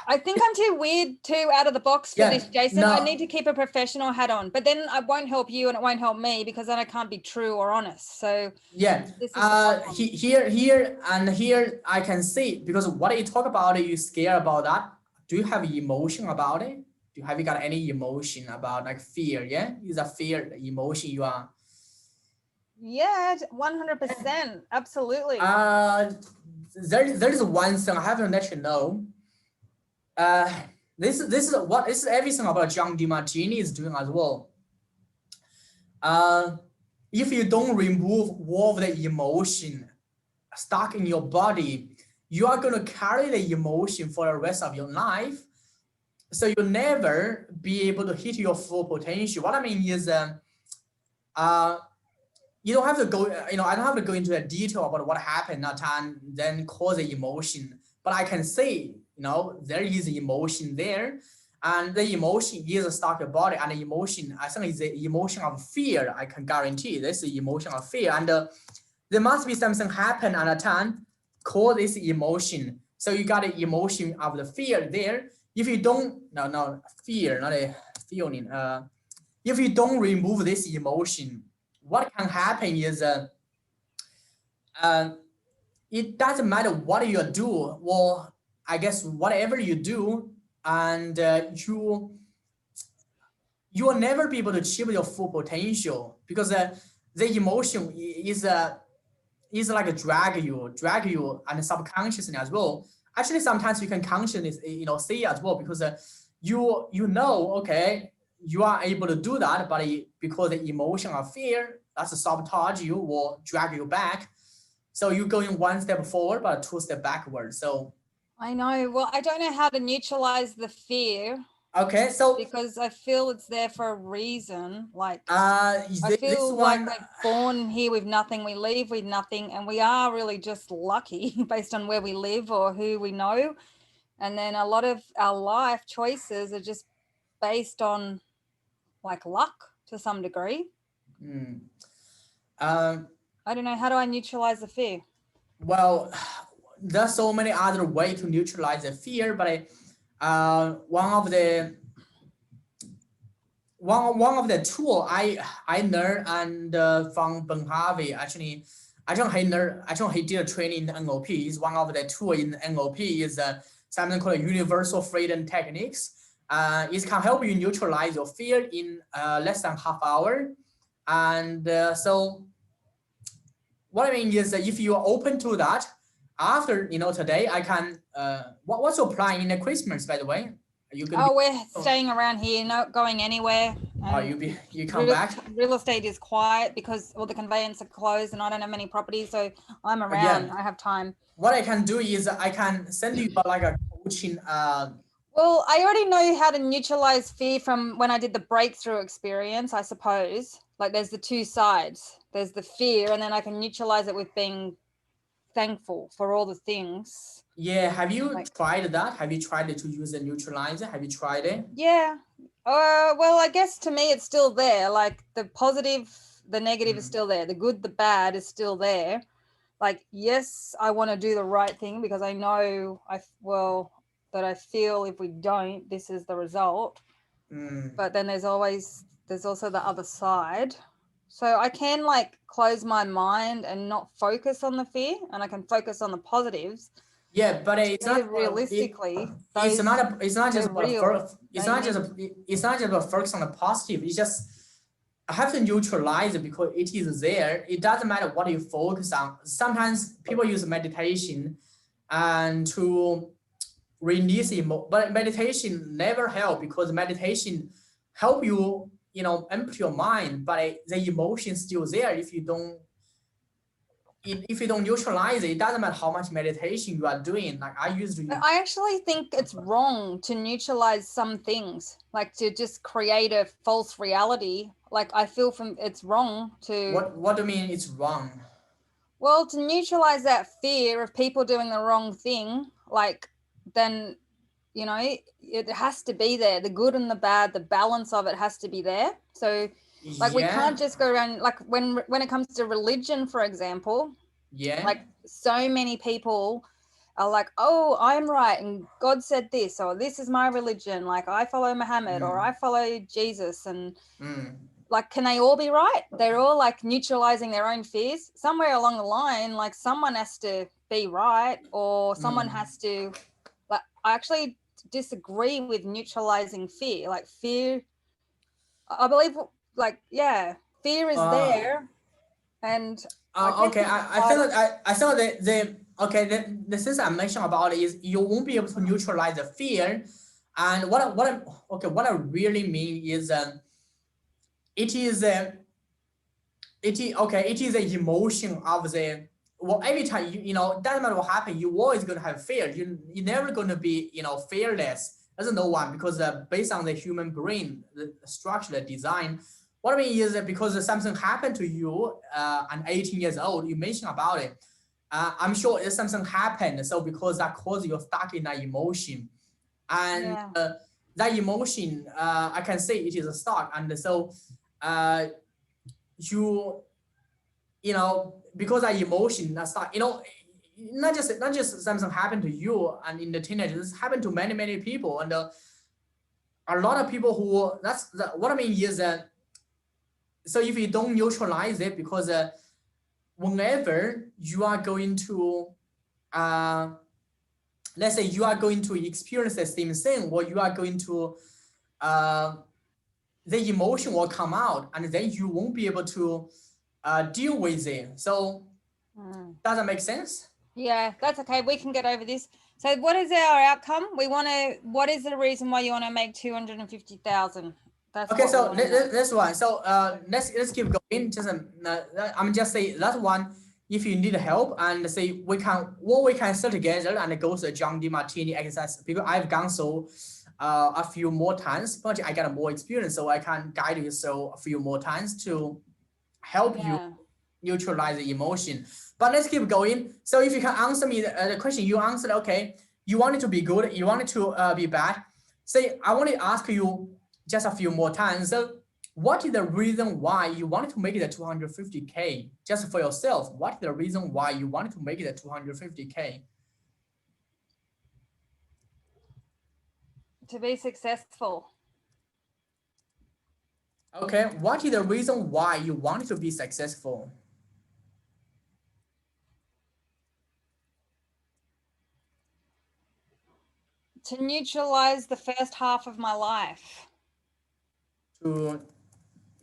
I think I'm too weird, too out of the box for this, Jason. No. I need to keep a professional hat on, but then I won't help you and it won't help me because then I can't be true or honest. So this is here I can see, because what you talk about, you scared about that. Do you have emotion about it? Have you got any emotion about like fear? Yeah, is a fear the emotion you are? Yeah, 100%, absolutely. There is one thing I have to let you know. This is everything about John DiMartini is doing as well. If you don't remove all of the emotion stuck in your body, you are going to carry the emotion for the rest of your life. So you'll never be able to hit your full potential. What I mean is, you don't have to go, I don't have to go into the detail about what happened that time, then cause the emotion. But I can say, there is emotion there. And the emotion is stuck in your body. And the emotion, I think, is the emotion of fear. I can guarantee this is the emotion of fear. And there must be something happen at a time, cause this emotion. So you got the emotion of the fear there. If you don't, no, fear, not a feeling. If you don't remove this emotion, what can happen is it doesn't matter what you do. Well, I guess whatever you do, and you will never be able to achieve your full potential, because the emotion is like a drag you and subconsciously as well. Actually, sometimes you can consciously see as well, because okay, you are able to do that, but because the emotion of fear, that's a sabotage you or drag you back. So you're going one step forward but two steps backward. So I know. Well, I don't know how to neutralize the fear. Okay, so because I feel it's there for a reason. Like I feel like we're born here with nothing, we leave with nothing, and we are really just lucky based on where we live or who we know. And then a lot of our life choices are just based on like luck to some degree. I don't know. How do I neutralize the fear? Well, there's so many other ways to neutralize the fear, but one of the tool I learned and from Ben Harvey, actually he did a training in NLP. Is one of the tool in NLP is something called universal freedom techniques. It can help you neutralize your fear in less than half hour. And so what I mean is that if you are open to that, after today, I can what's your plan in the Christmas, by the way? Are you gonna we're staying around here, not going anywhere. You come back? Real estate is quiet because all the conveyance are closed and I don't have many properties, so I'm around. I have time. What I can do is I can send you like a coaching. Well, I already know how to neutralize fear from when I did the breakthrough experience, I suppose. Like there's the two sides. There's the fear, and then I can neutralize it with being thankful for all the things. Yeah, have you tried that? Have you tried to use a neutralizer? Have you tried it? Yeah. Well, I guess to me it's still there. Like the positive, the negative is still there. The good, the bad is still there. Like, yes, I want to do the right thing because I know that I feel if we don't, this is the result. But then there's also the other side. So I can like close my mind and not focus on the fear, and I can focus on the positives. Yeah, but it's not realistically. It's not just about it's not just about focus on the positive. It's just I have to neutralize it because it is there. It doesn't matter what you focus on. Sometimes people use meditation and to release but meditation never help because meditation help you, you know, empty your mind, but the emotion is still there if you don't neutralize it. It doesn't matter how much meditation you are doing. Like I actually think it's wrong to neutralize some things, like to just create a false reality. Like I feel it's wrong to. What do you mean it's wrong? Well, to neutralize that fear of people doing the wrong thing, like then, you know, it has to be there. The good and the bad, the balance of it has to be there. So like we can't just go around, like when it comes to religion, for example, like so many people are like, oh, I'm right and God said this, or this is my religion, like I follow Muhammad or I follow Jesus, and like, can they all be right? They're all like neutralizing their own fears. Somewhere along the line, like someone has to be right, or someone has to, like, I actually disagree with neutralizing fear. Like fear, I believe, like, yeah, fear is there. And okay, I thought that the things I mentioned about it is you won't be able to neutralize the fear. And what I really mean is it is the emotion of the, well, every time you know, doesn't matter what happens, you're always gonna have fear. You're never gonna be, you know, fearless. There's no one, because based on the human brain, the structure, the design. What I mean is that because something happened to you at 18 years old, you mentioned about it. I'm sure if something happened, so because that caused you stuck in that emotion, and that emotion, I can say it is stuck, and so you know, because that emotion that's stuck, you know, not just something happened to you and in the teenagers, this happened to many people, and a lot of people who what I mean is that. So if you don't neutralize it, because whenever you are going to, let's say you are going to experience the same thing, or you are going to, the emotion will come out, and then you won't be able to deal with it. So does that make sense? Yeah, that's okay. We can get over this. So what is our outcome? What is the reason why you want to make 250,000? Okay, so this one. So let's keep going. Just I'm just say that one. If you need help, and say we can sit together and go through John DeMartini exercise, because I've gone so a few more times, but I got more experience, so I can guide you so a few more times to help you neutralize the emotion. But let's keep going. So if you can answer me the question, you answered, okay, you want it to be good, you want it to be bad. Say, I want to ask you just a few more times. So what is the reason why you wanted to make it a 250K just for yourself? What is the reason why you wanted to make it a 250K? To be successful. Okay, what is the reason why you wanted to be successful? To neutralize the first half of my life. To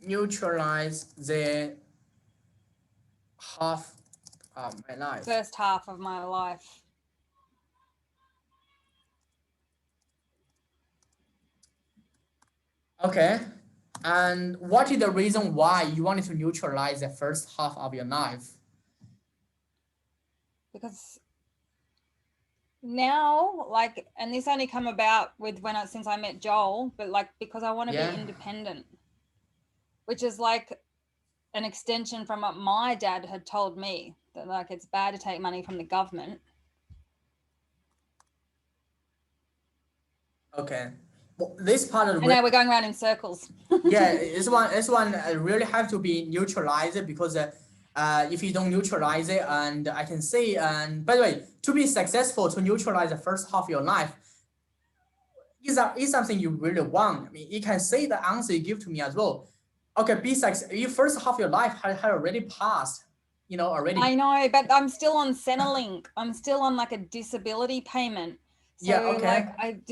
neutralize the half of my life. First half of my life. Okay. And what is the reason why you wanted to neutralize the first half of your life? Because now, like, and this only come about with since I met Joel, but like, because I want to be independent, which is like an extension from what my dad had told me, that like it's bad to take money from the government. Okay. Well, this part of I know we're going around in circles. Yeah, this one really have to be neutralized, because if you don't neutralize it, and I can say, and by the way, to be successful, to neutralize the first half of your life is something you really want. I mean, you can say the answer you give to me as well. Okay, besides, you first half of your life had already passed, you know, already. I know, but I'm still on Centrelink. I'm still on like a disability payment. So yeah, okay. like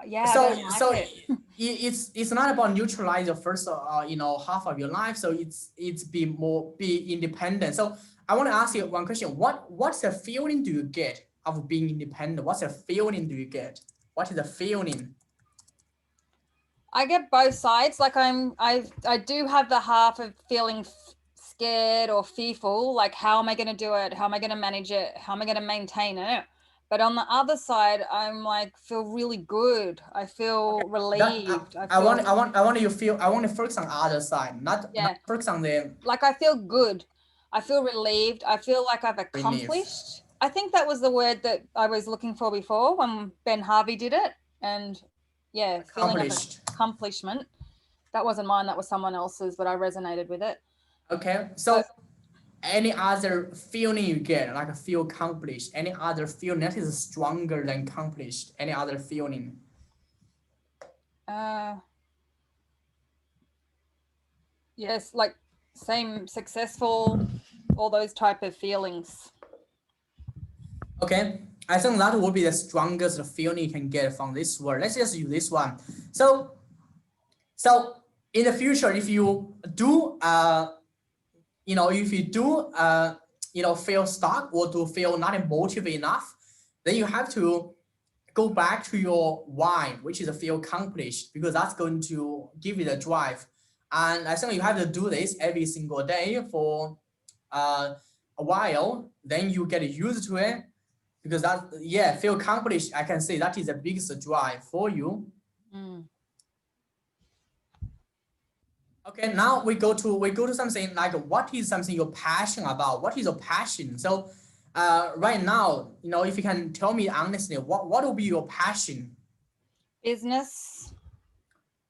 yeah, so, I don't like it. It's not about neutralize your first you know, half of your life. So it's be independent. So I want to ask you one question. What's the feeling do you get of being independent? What's the feeling do you get? What is the feeling? I get both sides. Like I do have the half of feeling scared or fearful, like how am I going to do it? How am I going to manage it? How am I going to maintain it? But on the other side, I'm like feel really good. I feel relieved. I want to focus on other side, not focus on the. Like I feel good. I feel relieved. I feel like I've accomplished. I think that was the word that I was looking for before when Ben Harvey did it. And yeah, feeling of accomplishment. That wasn't mine, that was someone else's, but I resonated with it. Okay, so any other feeling you get, like feel accomplished, any other feeling that is stronger than accomplished, any other feeling? Yes, like same, successful, all those type of feelings. Okay, I think that would be the strongest feeling you can get from this word. Let's just use this one. So in the future, if you do you know, if you do you know, feel stuck or do feel not motivated enough, then you have to go back to your why, which is feel accomplished, because that's going to give you the drive. And I think you have to do this every single day for a while, then you get used to it, because that, yeah, feel accomplished, I can say that is the biggest drive for you. Okay, now we go to something like, what is something you're passionate about? What is your passion? So right now, you know, if you can tell me honestly, what will be your passion? Business.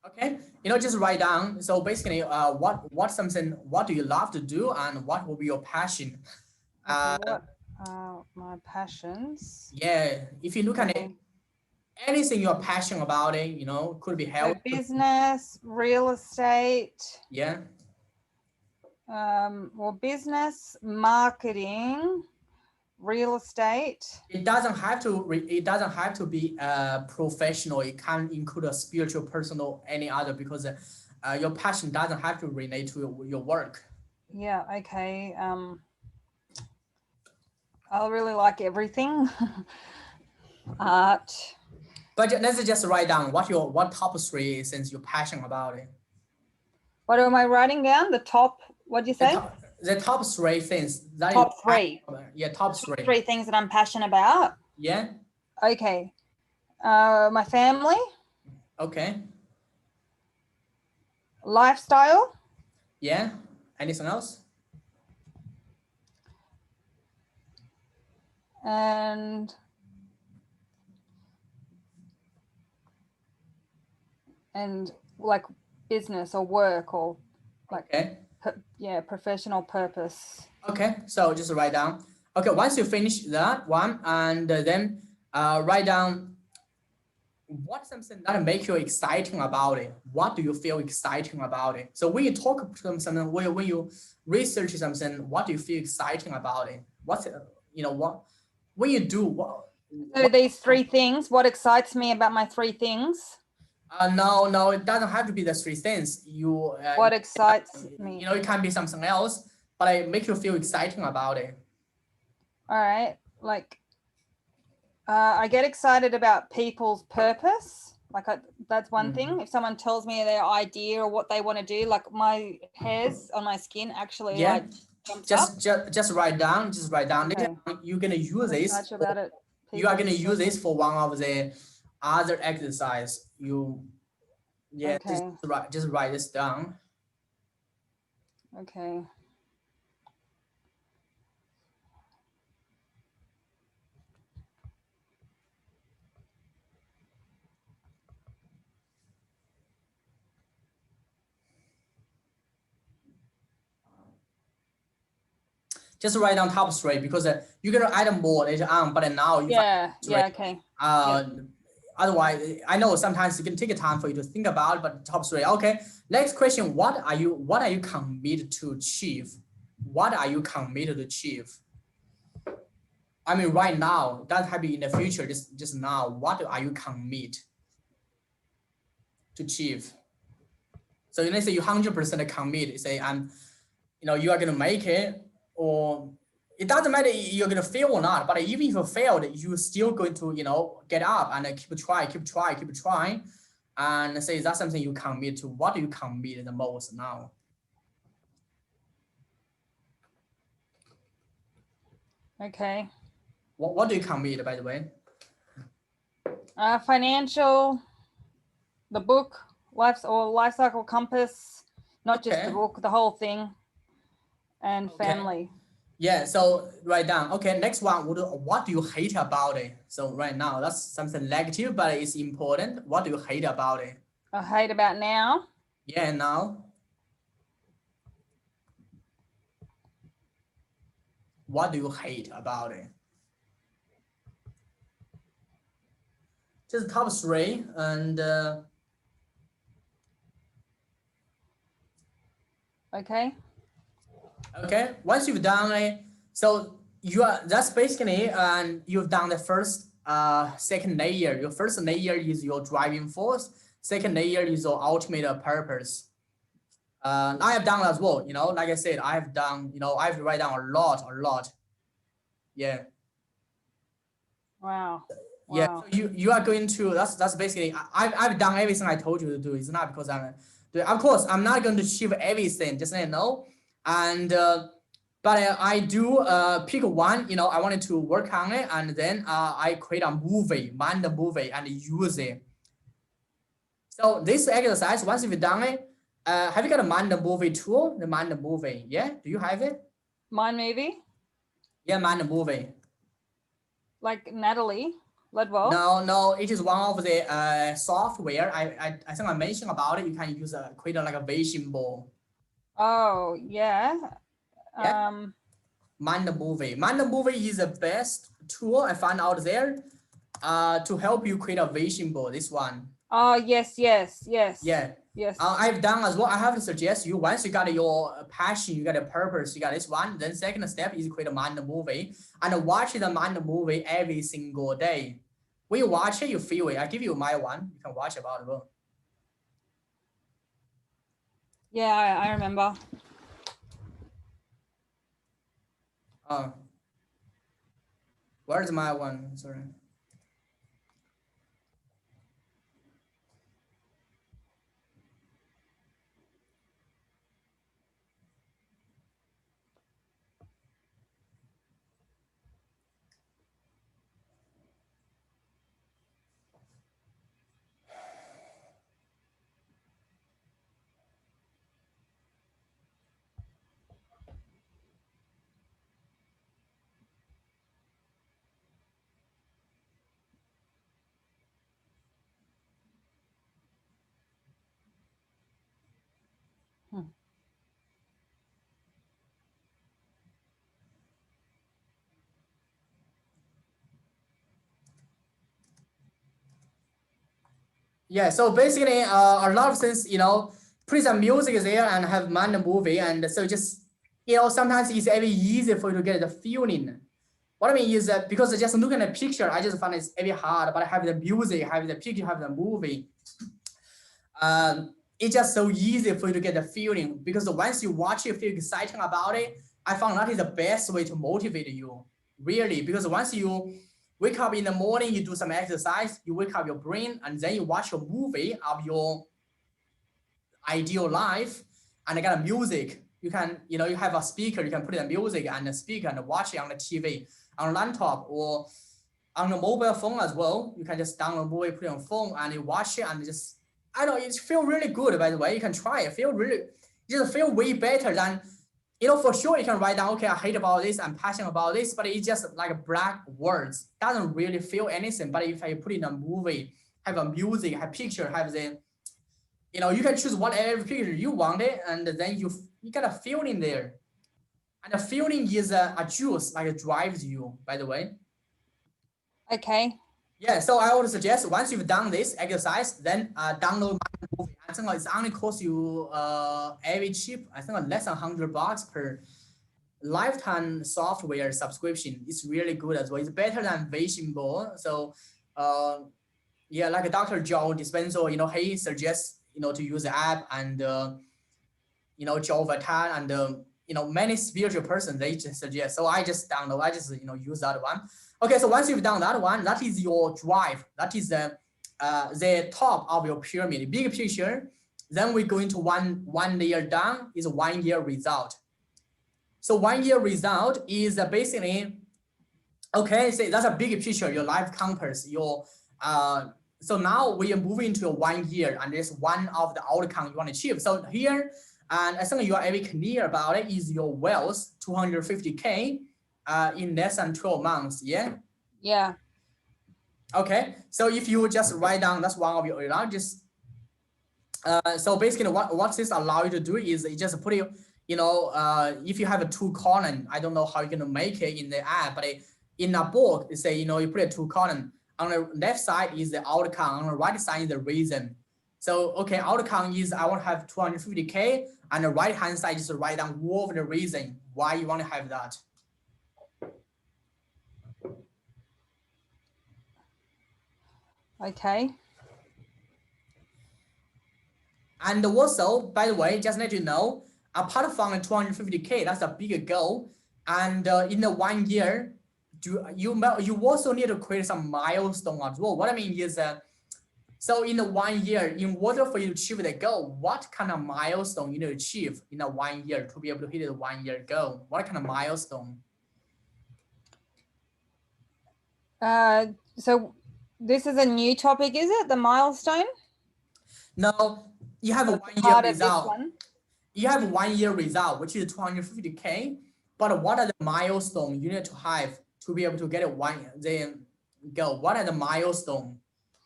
Okay, you know, just write down. So basically, what do you love to do, and what will be your passion? What are my passions? Yeah, if you look at it, anything you're passionate about it, you know, could be health. So business, real estate. Yeah. Well, business, marketing, real estate. It doesn't have to be professional. It can include a spiritual, personal, any other, because your passion doesn't have to relate to your work. Yeah, okay. I really like everything. Art. But let's just write down what top 3 things you're passionate about it. What am I writing down? The top, what do you say? The top 3 things. Top 3. Yeah, top 3. 3 things that I'm passionate about. Yeah. Okay. My family. Okay. Lifestyle. Yeah. Anything else? And like business or work or like, okay. Yeah, professional purpose. Okay, so just write down. Okay, once you finish that one, and then write down what's something that makes you exciting about it. What do you feel exciting about it? So when you talk to someone, when you research something, what do you feel exciting about it? What's, you know, what when you do what? So these 3 things, what excites me about my 3 things? No, it doesn't have to be the 3 things. You what excites me? You know, it can be something else, but it makes you feel exciting about it. All right, like I get excited about people's purpose. Like that's one thing. If someone tells me their idea or what they want to do, like my hairs on my skin actually like jumps up. Just write down. Just write down. Okay. You're gonna use this. You are gonna use this for one of the other exercise. Just write this down. Okay. Just write down top 3, because you're gonna add more later on. But now, okay. Otherwise, I know sometimes it can take a time for you to think about, but top 3. Okay. Next question. What are you committed to achieve? What are you committed to achieve? I mean, right now, that have be in the future, just now, what are you committed to achieve? So let's say you 100% commit, say you are gonna make it, or it doesn't matter if you're gonna fail or not, but even if you failed, you're still going to get up and keep trying, and say that's something you commit to. What do you commit the most now? Okay. What do you commit, by the way? Financial, the book, life cycle compass, not just the book, the whole thing, and family. Yeah, so write down. Okay, next one. What do you hate about it? So right now, that's something negative, but it's important. What do you hate about it? I hate about now. Yeah, now. What do you hate about it? Just top 3 and. Okay. Okay, once you've done it, so that's basically you've done the first second layer. Your first layer is your driving force. Second layer is your ultimate purpose. I have done as well. Like I said, I've done. I've write down a lot. Yeah. Wow. Yeah. So you are going to that's basically I've done everything I told you to do. It's not because I'm doing. Of course, I'm not going to achieve everything. Just say no. And but I do pick one. I wanted to work on it, and then I create a movie, mind the movie, and use it. So this exercise, once you've done it, have you got a mind the movie tool? The mind the movie, yeah? Do you have it? Mind movie? Yeah, mind the movie. Like Natalie Ledwell? No, it is one of the software. I think I mentioned about it. You can use create like a vision board. Oh yeah. Mind the movie. Mind the movie is the best tool I found out there to help you create a vision board. This one. Oh yes. Yeah. Yes. I've done as well. I have to suggest you, once you got your passion, you got a purpose, you got this one, then second step is create a mind the movie and watch the mind the movie every single day. When you watch it, you feel it. I give you my one. You can watch about it. Well. Yeah, I remember. Where's my one? Sorry. Yeah, so basically a lot of things, put some music there and have mind the movie, and so just sometimes it's very easy for you to get the feeling. What I mean is that because just looking at the picture, I just find it's very hard, but I have the music, have the picture, have the movie. It's just so easy for you to get the feeling, because once you watch it, feel exciting about it. I found that is the best way to motivate you, really, because once you wake up in the morning, you do some exercise, you wake up your brain, and then you watch a movie of your ideal life, and you got a music. You can, you have a speaker, you can put in music and a speaker and watch it on the TV, on laptop, or on the mobile phone as well. You can just download a movie, put it on phone, and you watch it, and just, I know, it feels really good, by the way. You can try it. Just feel way better than, for sure you can write down, okay, I hate about this, I'm passionate about this, but it's just like black words. Doesn't really feel anything. But if I put in a movie, have a music, have picture, have the, you can choose whatever picture you want it, and then you got a feeling there. And the feeling is a juice, like it drives you, by the way. Okay. Yeah, so I would suggest once you've done this exercise, then download my movie. I think it's only cost you very cheap. I think less than $100 per lifetime software subscription. It's really good as well. It's better than Weibo. So yeah, like Dr. Joe Dispenza, he suggests to use the app, and Joe Vatan and many spiritual persons, they just suggest. So I just download, I just use that one. Okay, so once you've done that one, that is your drive. That is the top of your pyramid, big picture. Then we go into one layer down is 1 year result. So 1 year result is basically, okay, say that's a big picture, your life compass, your so now we are moving to 1 year, and there's one of the outcome you want to achieve. So here, and I think you are very clear about it, is your wealth 250K in less than 12 months. Yeah. Yeah. Okay. So if you just write down, that's one of your largest. So basically, what this allow you to do is it just put you, if you have a 2 column, I don't know how you're gonna make it in the app, but in a book, it say you put a 2 column. On the left side is the outcome, on the right side is the reason. So okay, outcome is I want to have 250K, and the right hand side just write down all of the reason why you want to have that. Okay. And also, by the way, just let you know, apart from the 250K, that's a bigger goal. And in the 1 year, you also need to create some milestone as well. What I mean is, so in the 1 year, in order for you to achieve the goal, what kind of milestone you need to achieve in a 1 year to be able to hit the 1 year goal? What kind of milestone? So this is a new topic, is it? The milestone? No, you have a 1 year result. One? You have 1 year result, which is 250K. But what are the milestones you need to have to be able to get the goal? What are the milestones?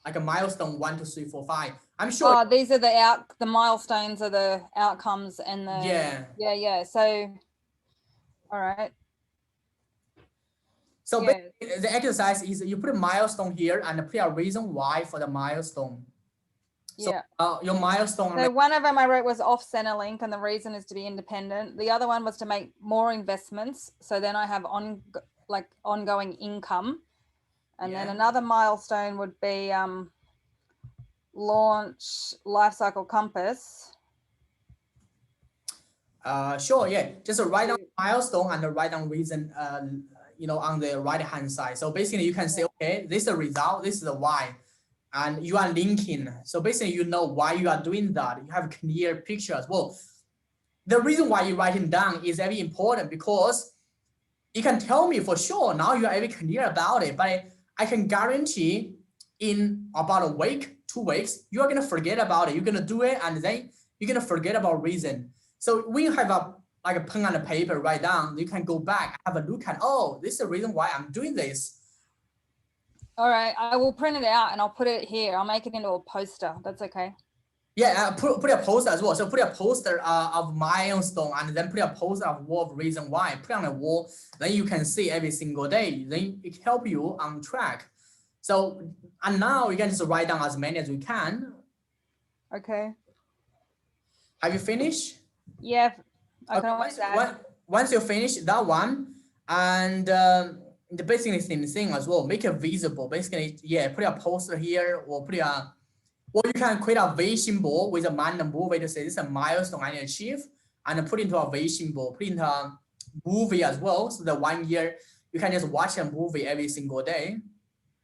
Like a milestone 1, 2, 3, 4, 5. I'm sure. Oh, these are the milestones are the outcomes and the yeah. So, all right. So the exercise is you put a milestone here and put a reason why for the milestone. So your milestone. So one of them I wrote was off Centrelink, and the reason is to be independent. The other one was to make more investments, so then I have ongoing income. And then another milestone would be launch Lifecycle Compass. Sure, yeah. Just write down milestone and write down reason, on the right hand side. So basically you can say, okay, this is the result, this is the why, and you are linking. So basically you know why you are doing that. You have a clear picture as well. The reason why you're writing down is very important, because you can tell me for sure now you are very clear about it, but I can guarantee in about a week, 2 weeks, you're going to forget about it. You're going to do it, and then you're going to forget about reason. So when you have a pen and a paper, write down, you can go back, have a look at, oh, this is the reason why I'm doing this. All right, I will print it out and I'll put it here. I'll make it into a poster. That's okay. Yeah, put a poster as well. So put a poster of milestone, and then put a poster of reason why. Put on the wall, then you can see every single day. Then it help you on track. So, and now you can just write down as many as you can. Okay. Have you finished? Yeah. Once you finish that one, and the basically same thing as well, make it visible. Basically, put a poster here, or or you can create a vision board with a man and movie to say this is a milestone I achieve, and put into a vision board, put into a movie as well. So the 1 year you can just watch a movie every single day.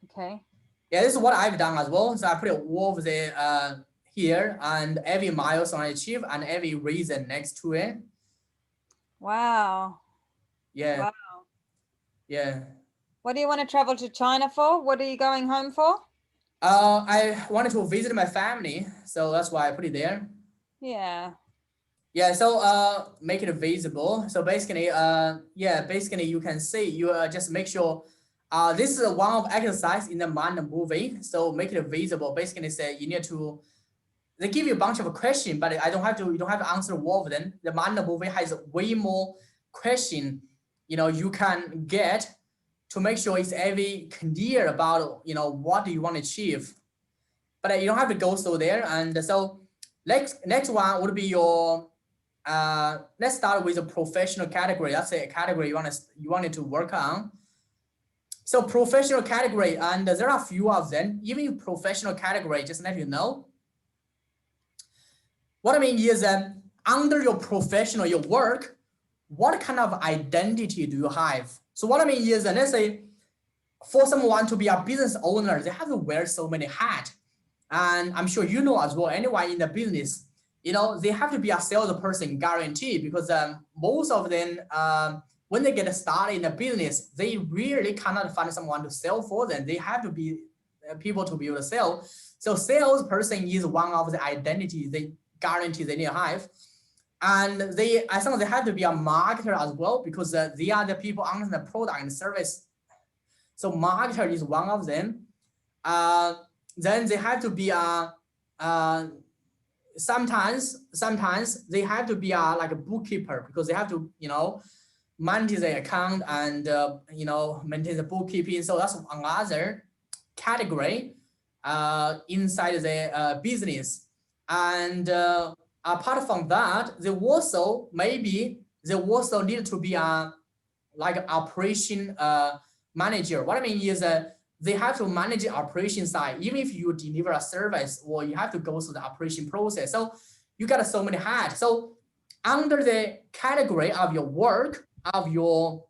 Okay. Yeah, this is what I've done as well. So I put all of the here, and every milestone I achieve and every reason next to it. Wow. Yeah. Wow. Yeah. What do you want to travel to China for? What are you going home for? I wanted to visit my family, so that's why I put it there. Yeah. Yeah, so make it visible. So basically, basically you can see, you just make sure this is one of exercise in the mind movie. So make it visible. Basically say you need to, they give you a bunch of questions, but you don't have to answer all of them. The mind movie has way more question, you can get to make sure it's very clear about, you know, what do you want to achieve. But you don't have to go through there. And so next one would be your, let's start with a professional category. That's a category you wanted to work on. So professional category, and there are a few of them. Even professional category, just let you know. What I mean is that under your professional, your work, what kind of identity do you have? So what I mean is that, let's say, for someone to be a business owner, they have to wear so many hats. And I'm sure you know as well, anyone in the business, you know, they have to be a salesperson guaranteed, because most of them, when they get started in the business, they really cannot find someone to sell for them. They have to be people to be able to sell. So salesperson is one of the identities they guarantee they need to have. And I think they have to be a marketer as well, because they are the people under the product and service. So marketer is one of them. Then they have to be sometimes they have to be like a bookkeeper, because they have to, you know, manage the account and you know, maintain the bookkeeping. So that's another category inside the business. And apart from that, they also need to be a like operation manager. What I mean is they have to manage the operation side. Even if you deliver a service, or you have to go through the operation process. So you got so many hats. So under the category of your work, of your,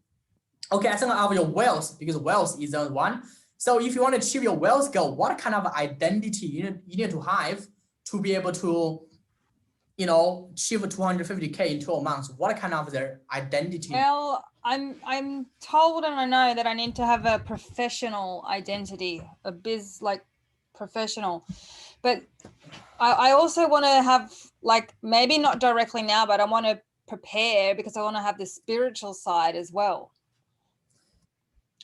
okay, I think of your wealth, because wealth is the one. So if you want to achieve your wealth goal, what kind of identity you need to have to be able to, you know, achieve 250K in 12 months? What kind of their identity? Well, I'm told, and I know that I need to have a professional identity, a professional. But I also want to have, like, maybe not directly now, but I want to prepare, because I want to have the spiritual side as well.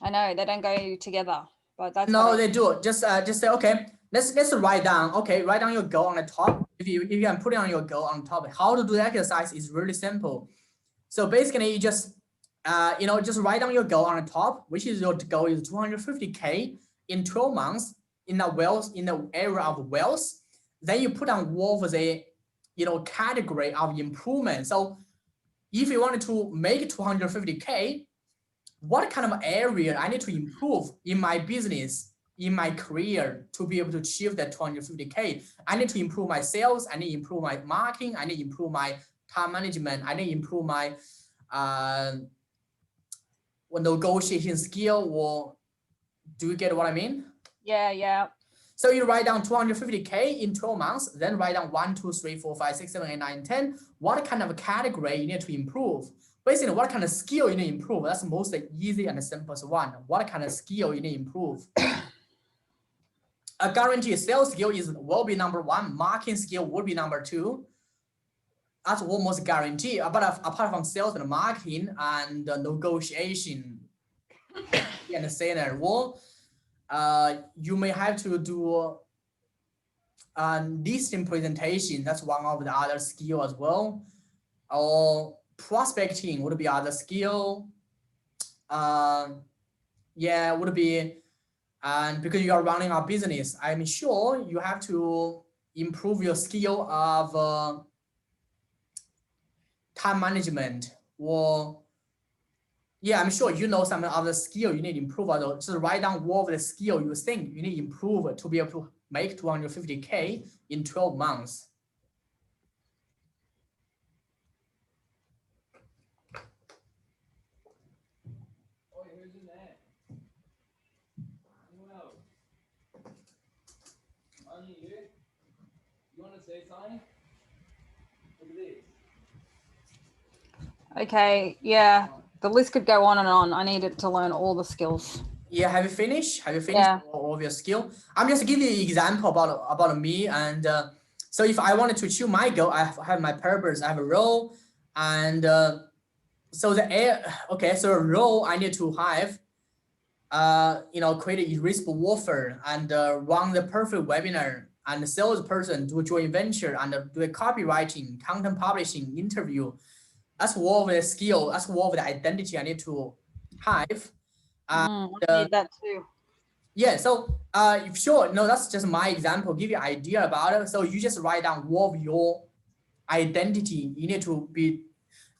I know they don't go together, but that's no, they do. Just say, okay, let's write down. Okay, write down your goal on the top. If you can put it on your goal on top, how to do the exercise is really simple. So basically, you just you know, just write down your goal on the top, which is your goal is 250K in 12 months in the area of wealth. Then you put on all of the, you know, category of improvement. So if you wanted to make 250K, what kind of area I need to improve in my business, in my career, to be able to achieve that 250K? I need to improve my sales. I need to improve my marketing. I need to improve my time management. I need to improve my negotiation skill. Or do you get what I mean? Yeah. So you write down 250K in 12 months, then write down 1, 2, 3, 4, 5, 6, 7, 8, 9, 10. What kind of category you need to improve? Basically, what kind of skill you need to improve? That's the most easy and the simplest one. What kind of skill you need to improve? A guaranteed sales skill will be number 1. Marketing skill will be number 2. That's almost guaranteed. But apart from sales and marketing and negotiation and the well, you may have to do listing presentation. That's one of the other skill as well. Or prospecting would be other skill. Yeah, would be, and because you are running a business, I'm sure you have to improve your skill of time management. Or yeah, I'm sure you know some other skill you need to improve. Just write down all of the skill you think you need to improve to be able to make 250K in 12 months. Okay, yeah. The list could go on and on. I needed to learn all the skills. Yeah, have you finished? All of your skill? I'm just giving you an example about me. And so if I wanted to achieve my goal, I have my purpose, I have a role. And so so a role I need to have, you know, create a irresistible offer and run the perfect webinar, and the salesperson do a joint venture and do a copywriting, content publishing, interview. That's all of the skill. That's all of the identity I need to have. I need that too. Yeah, so sure, no, that's just my example, give you an idea about it. So you just write down what your identity, you need to be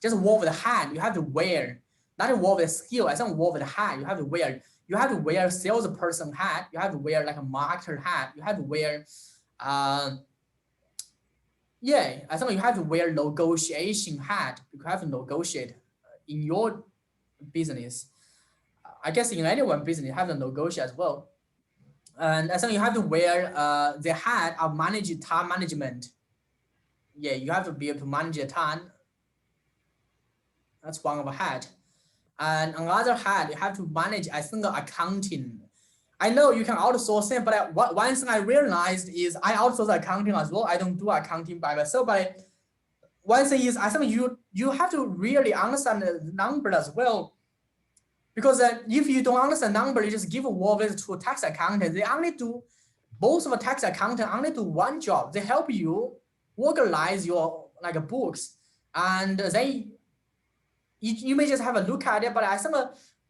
just what the hat you have to wear, not what the skill, I think what the hat you have to wear. You have to wear a salesperson hat, you have to wear like a marketer hat, you have to wear yeah, I think you have to wear negotiation hat. You have to negotiate in your business. I guess in anyone business, you have to negotiate as well. And I think you have to wear the hat of time management. Yeah, you have to be able to manage your time. That's one of a hat. And another hat, you have to manage, I think, accounting. I know you can outsource it, but one thing I realized is I outsource accounting as well. I don't do accounting by myself, but one thing is I think you have to really understand the number as well. Because if you don't understand number, you just give a word to a tax accountant. They only do, most of the tax accountant only do one job. They help you organize your like books, and you may just have a look at it. But I think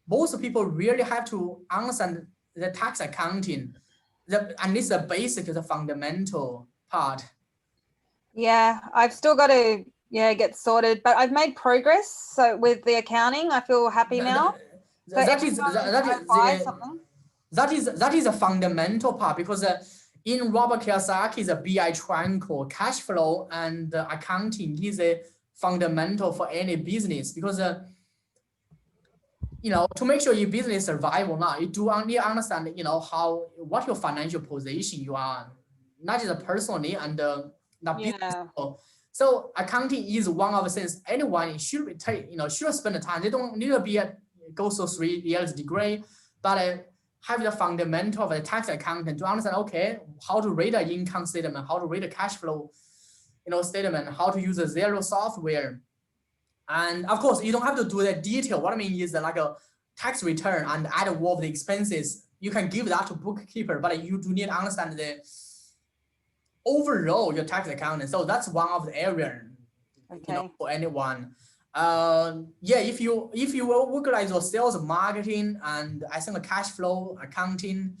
most people really have to understand the tax accounting, and it's the basic, the fundamental part. Yeah, I've still got to get sorted, but I've made progress. So with the accounting, I feel happy now. That is a fundamental part, because in Robert Kiyosaki's BI triangle, cash flow and accounting is a fundamental for any business, because to make sure your business survive or not, you do only understand what your financial position you are, not just personally and not business. So accounting is one of the things anyone should take, should spend the time. They don't need to go through 3 years degree, but have the fundamental of the tax accountant to understand, okay, how to read an income statement, how to read a cash flow, statement, how to use a zero software. And of course, you don't have to do the detail. What I mean is like a tax return and add all of the expenses. You can give that to bookkeeper, but you do need to understand the overall your tax accountant. So that's one of the area, for anyone. If you will organize your sales, marketing, and I think the cash flow accounting,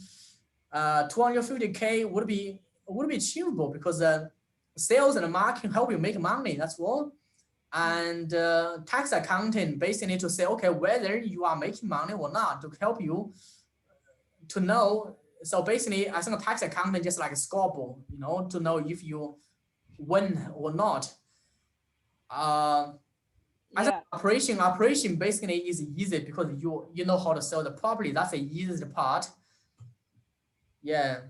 250K would be achievable, because sales and marketing help you make money. That's all. And tax accounting basically need to say, okay, whether you are making money or not, to help you to know. So basically, I think a tax accountant just like a scoreboard, to know if you win or not. I think operation basically is easy, because you know how to sell the property. That's the easiest part. Yeah.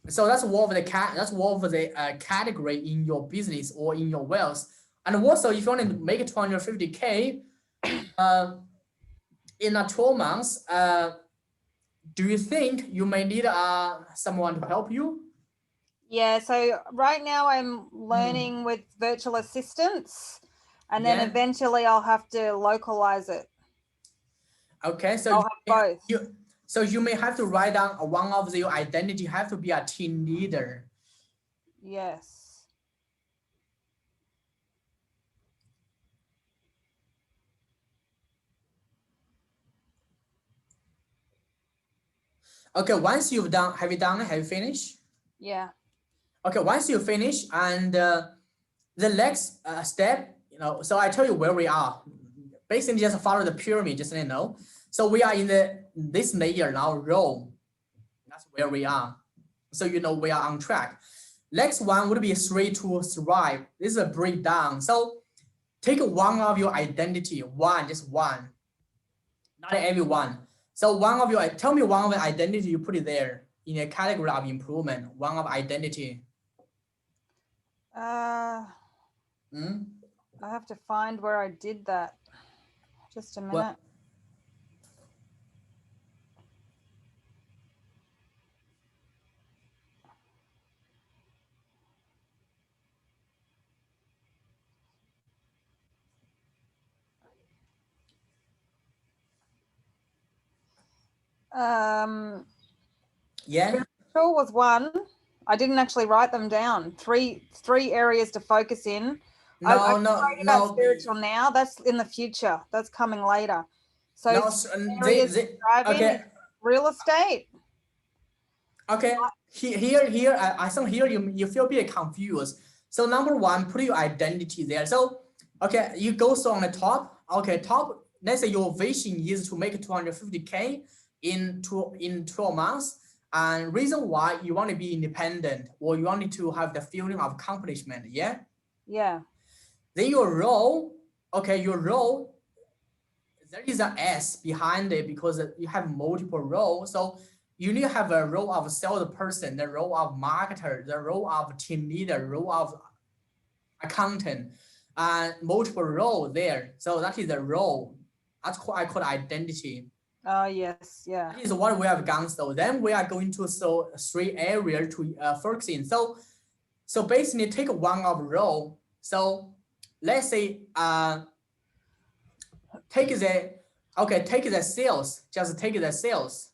So that's one of the category in your business or in your wealth. And also, if you want to make 250K in 12 months, do you think you may need someone to help you? Yeah, so right now I'm learning with virtual assistants, and then eventually I'll have to localize it. Okay, so you may have to write down one of your identity. You have to be a team leader. Yes. Okay, once you've done, have you finished? Yeah. Okay, once you finish, and the next step, so I tell you where we are. Basically, just follow the pyramid, just so So we are in this layer now, row. That's where we are. So we are on track. Next one would be 3 to thrive. This is a breakdown. So take one of your identity, just one, not everyone. So tell me one of the identity you put it there in a category of improvement, one of identity. I have to find where I did that. Just a minute. Spiritual was one. I didn't actually write them down. Three areas to focus in. No. Spiritual now. That's in the future. That's coming later. So now areas driving okay. real estate. Okay, here I think here you feel a bit confused. So number one, put your identity there. So okay, you go so on the top. Okay, top. Let's say your vision is to make 250K in 12 months. And reason why you want to be independent or you want to have the feeling of accomplishment. Yeah. Yeah. Then your role. Okay, your role. There is an S behind it because you have multiple roles. So you need to have a role of salesperson, the role of marketer, the role of team leader, role of accountant, and multiple role there. So that is the role. That's what I call identity. Oh yes, yeah. That is what we have gone through. Then we are going to show 3 areas to focus in. So basically take one of role. So let's say take the sales. Just take the sales.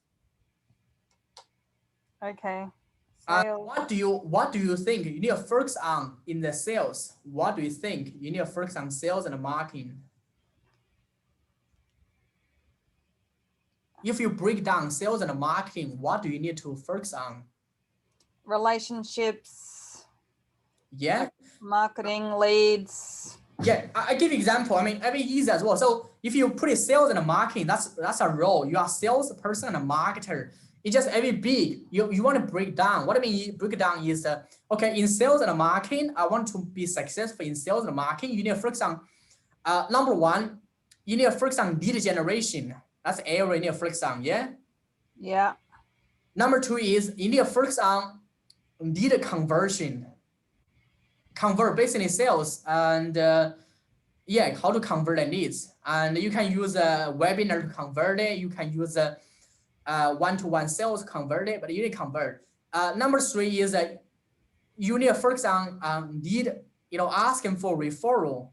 Okay. Sales. What do you think you need to focus on in the sales? What do you think you need to focus on sales and marketing? If you break down sales and marketing, what do you need to focus on? Relationships. Yeah. Marketing, leads. Yeah, I give you example. I mean, very easy as well. So if you put sales and marketing, that's a role. You are salesperson and a marketer. It's just very big. You want to break down. What I mean break down is okay, in sales and marketing, I want to be successful in sales and marketing. You need to focus on number one, you need to focus on lead generation. That's the area you need to focus on. Yeah. Yeah. Number two is you need to focus on lead conversion. Convert basically sales and yeah, how to convert the leads. And you can use a webinar to convert it. You can use a one-to-one sales to convert it, but you need to convert. Number three is that you need to focus on lead, asking for referral.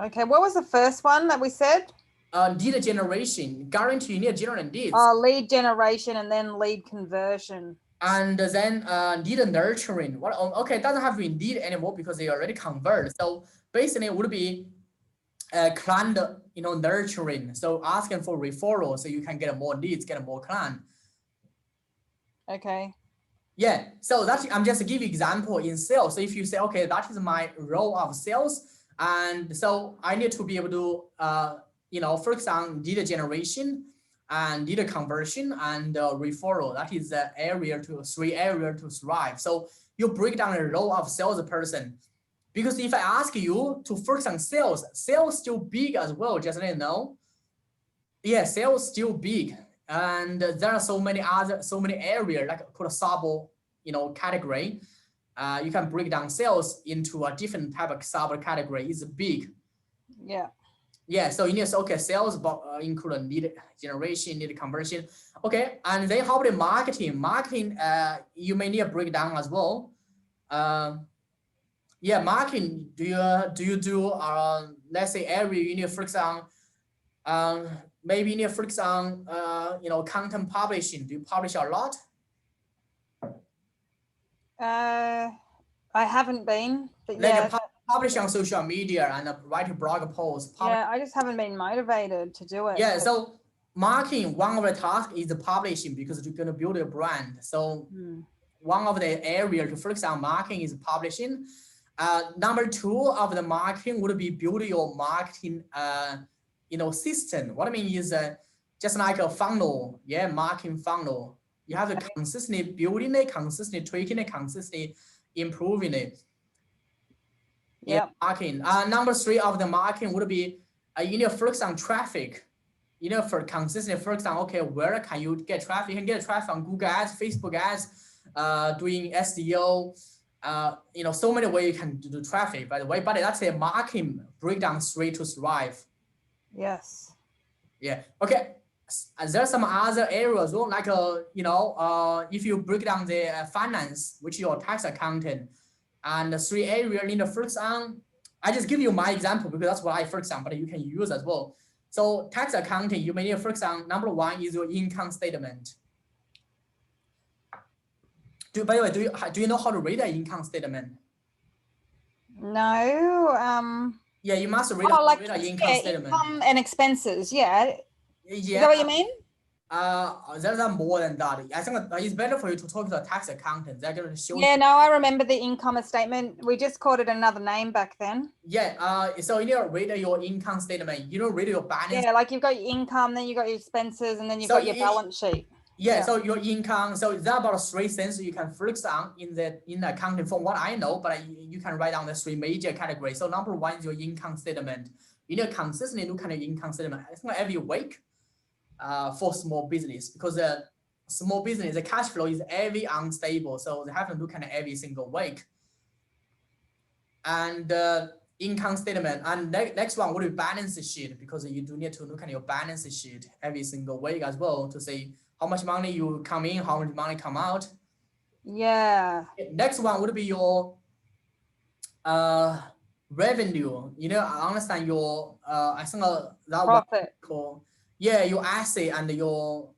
Okay, what was the first one that we said? Lead generation, guarantee you need to generate leads. Lead generation and then lead conversion. And then lead nurturing. Well, okay, it doesn't have to be lead anymore because they already convert. So basically it would be client, nurturing. So asking for referral so you can get more leads, get more client. Okay. Yeah, so that's, I'm just give you example in sales. So if you say, okay, that is my role of sales. And so I need to be able to, focus on lead generation and lead conversion and referral. That is the three areas to thrive. So you break down the role of salesperson. Because if I ask you to focus on sales still big as well, just let you know. Yeah, sales still big. And there are so many areas like called a sub, category. You can break down sales into a different type of sub category. It's big. Yeah. Yeah, so you need to say, okay, sales include lead generation, lead conversion. Okay, and then how about marketing? Marketing, you may need to break down as well. Yeah, marketing. Do you do let's say area you need to focus on? Maybe you need to focus on content publishing. Do you publish a lot? I haven't been, but like publish on social media and write a blog post. Yeah, I just haven't been motivated to do it. Yeah, so marketing, one of the tasks is the publishing because you're going to build a brand. So one of the areas to focus on marketing is publishing. Number two of the marketing would be build your marketing system. What I mean is just like a funnel, marketing funnel. You have to consistently building it, consistently tweaking it, consistently improving it. Yeah, marketing. Number three of the marketing would be you need to focus on traffic. For consistently focus on, okay, where can you get traffic? You can get traffic on Google Ads, Facebook Ads, doing SEO. So many ways you can do traffic, by the way, but that's a marketing breakdown 3 to thrive. Yes. Yeah. Okay. There's some other areas, like if you break down the finance, which is your tax accountant, and the 3 areas you need to focus on. I just give you my example because that's what I focus on, but you can use as well. So tax accounting, you may need to focus on number 1 is your income statement. By the way, do you know how to read an income statement? No. Yeah, you must read, like read an income statement. Income and expenses. Yeah. Yeah. Is that what you mean? There's more than that. I think it's better for you to talk to the tax accountant. They're going to show Yeah, you. no, I remember the income statement. We just called it another name back then. Yeah. So you need to read your income statement. You don't read your balance. Yeah, like you've got your income, then you've got your expenses, and then you've got your balance sheet. Yeah, so your income, so there are about 3 things you can focus on in the accounting from what I know, but you can write down the 3 major categories. So number 1 is your income statement. You need to consistently look at your income statement. I think every week for small business, because small business, the cash flow is very unstable. So they have to look at it every single week. And income statement. And next one would be balance sheet, because you do need to look at your balance sheet every single week as well to see how much money you come in, how much money come out. Yeah. Next one would be your revenue. You know, I understand your I think that profit. One yeah, your asset and your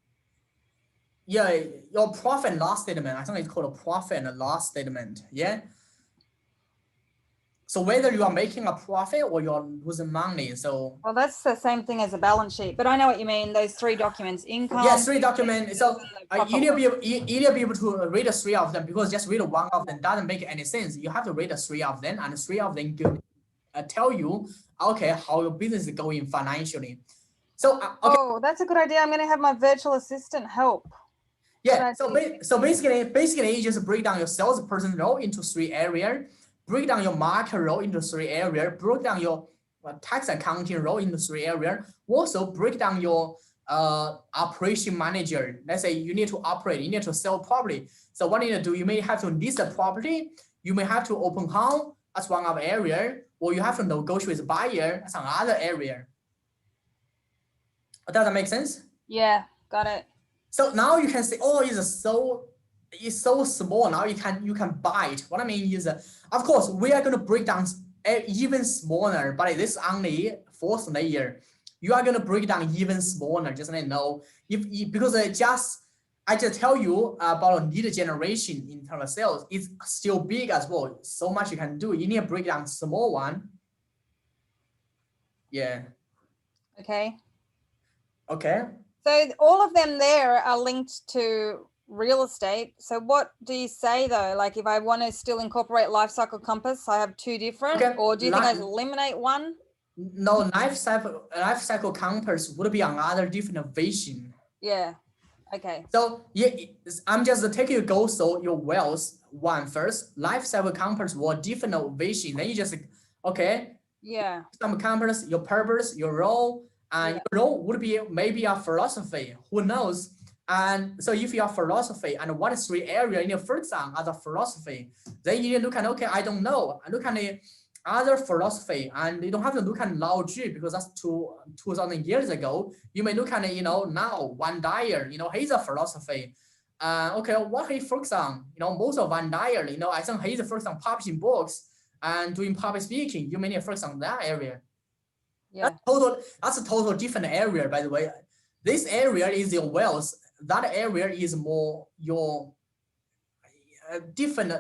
profit and loss statement. I think it's called a profit and loss statement. Yeah. So whether you are making a profit or you're losing money, so well, that's the same thing as a balance sheet. But I know what you mean. Those 3 documents: income. Yeah, 3 documents. So you need to be able to read the 3 of them, because just read one of them doesn't make any sense. You have to read the 3 of them, and the 3 of them tell you okay how your business is going financially. So okay. Oh, that's a good idea. I'm going to have my virtual assistant help. Yeah. So basically, you just break down your salesperson role into 3 areas. Break down your market role into 3 areas, break down your tax accounting role into 3 areas. Also break down your operation manager. Let's say you need to operate, you need to sell property. So what you need to do, you may have to list a property, you may have to open house, that's one of the area, or you have to negotiate with buyer, that's another area. Does that make sense? Yeah, got it. So now you can say, oh, it's so small. Now you can buy it. What I mean is, of course, we are going to break down even smaller, but this is only 4th layer. You are going to break down even smaller. Just let you know, because I just tell you about lead generation in terms of sales. It's still big as well. So much you can do. You need to break down small one. Yeah. Okay. Okay. So all of them there are linked to real estate. So what do you say though? Like if I want to still incorporate life cycle compass, I have 2 different, okay. Or do you think I eliminate one? No, life cycle compass would be another different vision. Yeah. Okay. So yeah, I'm just taking you go so your wealth one first. Life cycle compass was different vision. Then you just okay. Yeah. Some compass, your purpose, your role, and your role would be maybe a philosophy. Who knows? And so if you are philosophy and what 3 areas in your first on as a philosophy, then you look at okay, I don't know. I look at the other philosophy, and you don't have to look at Lao Tzu because that's 2,000 years ago. You may look at now Van Dyer, he's a philosophy. Okay, what he focus on, most of Van Dyer, I think he's focused on publishing books and doing public speaking. You may need to focus on that area. Yeah. That's a total different area, by the way. This area is your wealth. That area is more your different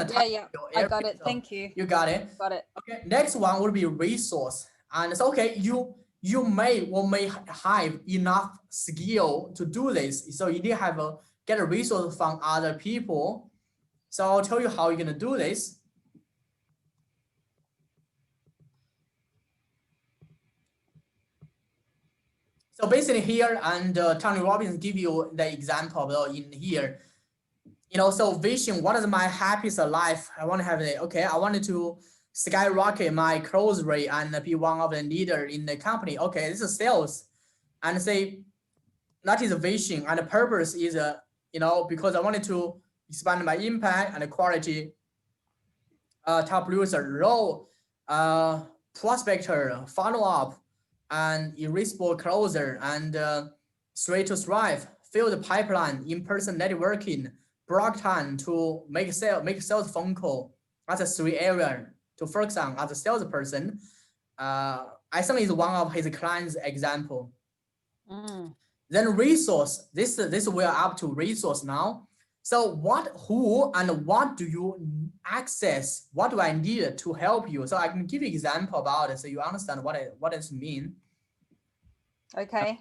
type. Yeah. I got it. Thank you. You got it. Got it. Okay. Next one would be resource, and it's okay. You may have enough skill to do this, so you need to have get a resource from other people. So I'll tell you how you're gonna do this. So basically here, and Tony Robbins give you the example in here. So vision, what is my happiest life? I want to have it. Okay, I wanted to skyrocket my close rate and be one of the leader in the company. Okay, this is sales. And say that is a vision, and the purpose is because I wanted to expand my impact and the quality, top producer, role, prospector, follow-up, and irreplaceable closer, and straight to thrive, field pipeline, in-person networking, block time to make sales phone call. That's a 3 areas to focus on as a salesperson. I think is one of his clients' example. Then resource, this we are up to resource now. So who, and what do you access? What do I need to help you? So I can give you an example about it so you understand what does it mean. Okay.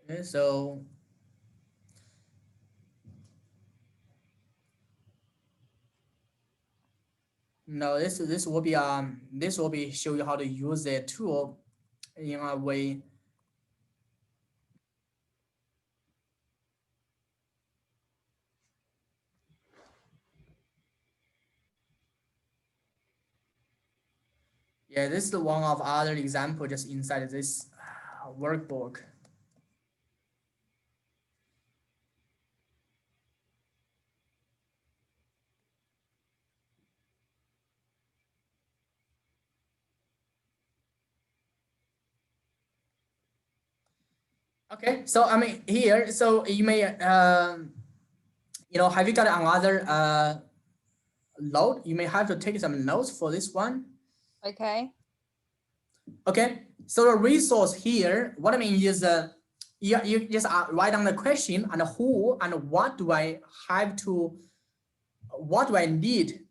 Okay, so no, this will be show you how to use the tool in a way. Yeah, this is one of other example just inside this workbook. Okay, so I mean here, so you may you know, have you got another load? You may have to take some notes for this one. Okay. Okay, so the resource here, what I mean is you just write down the question and who and what do I have to, what do I need,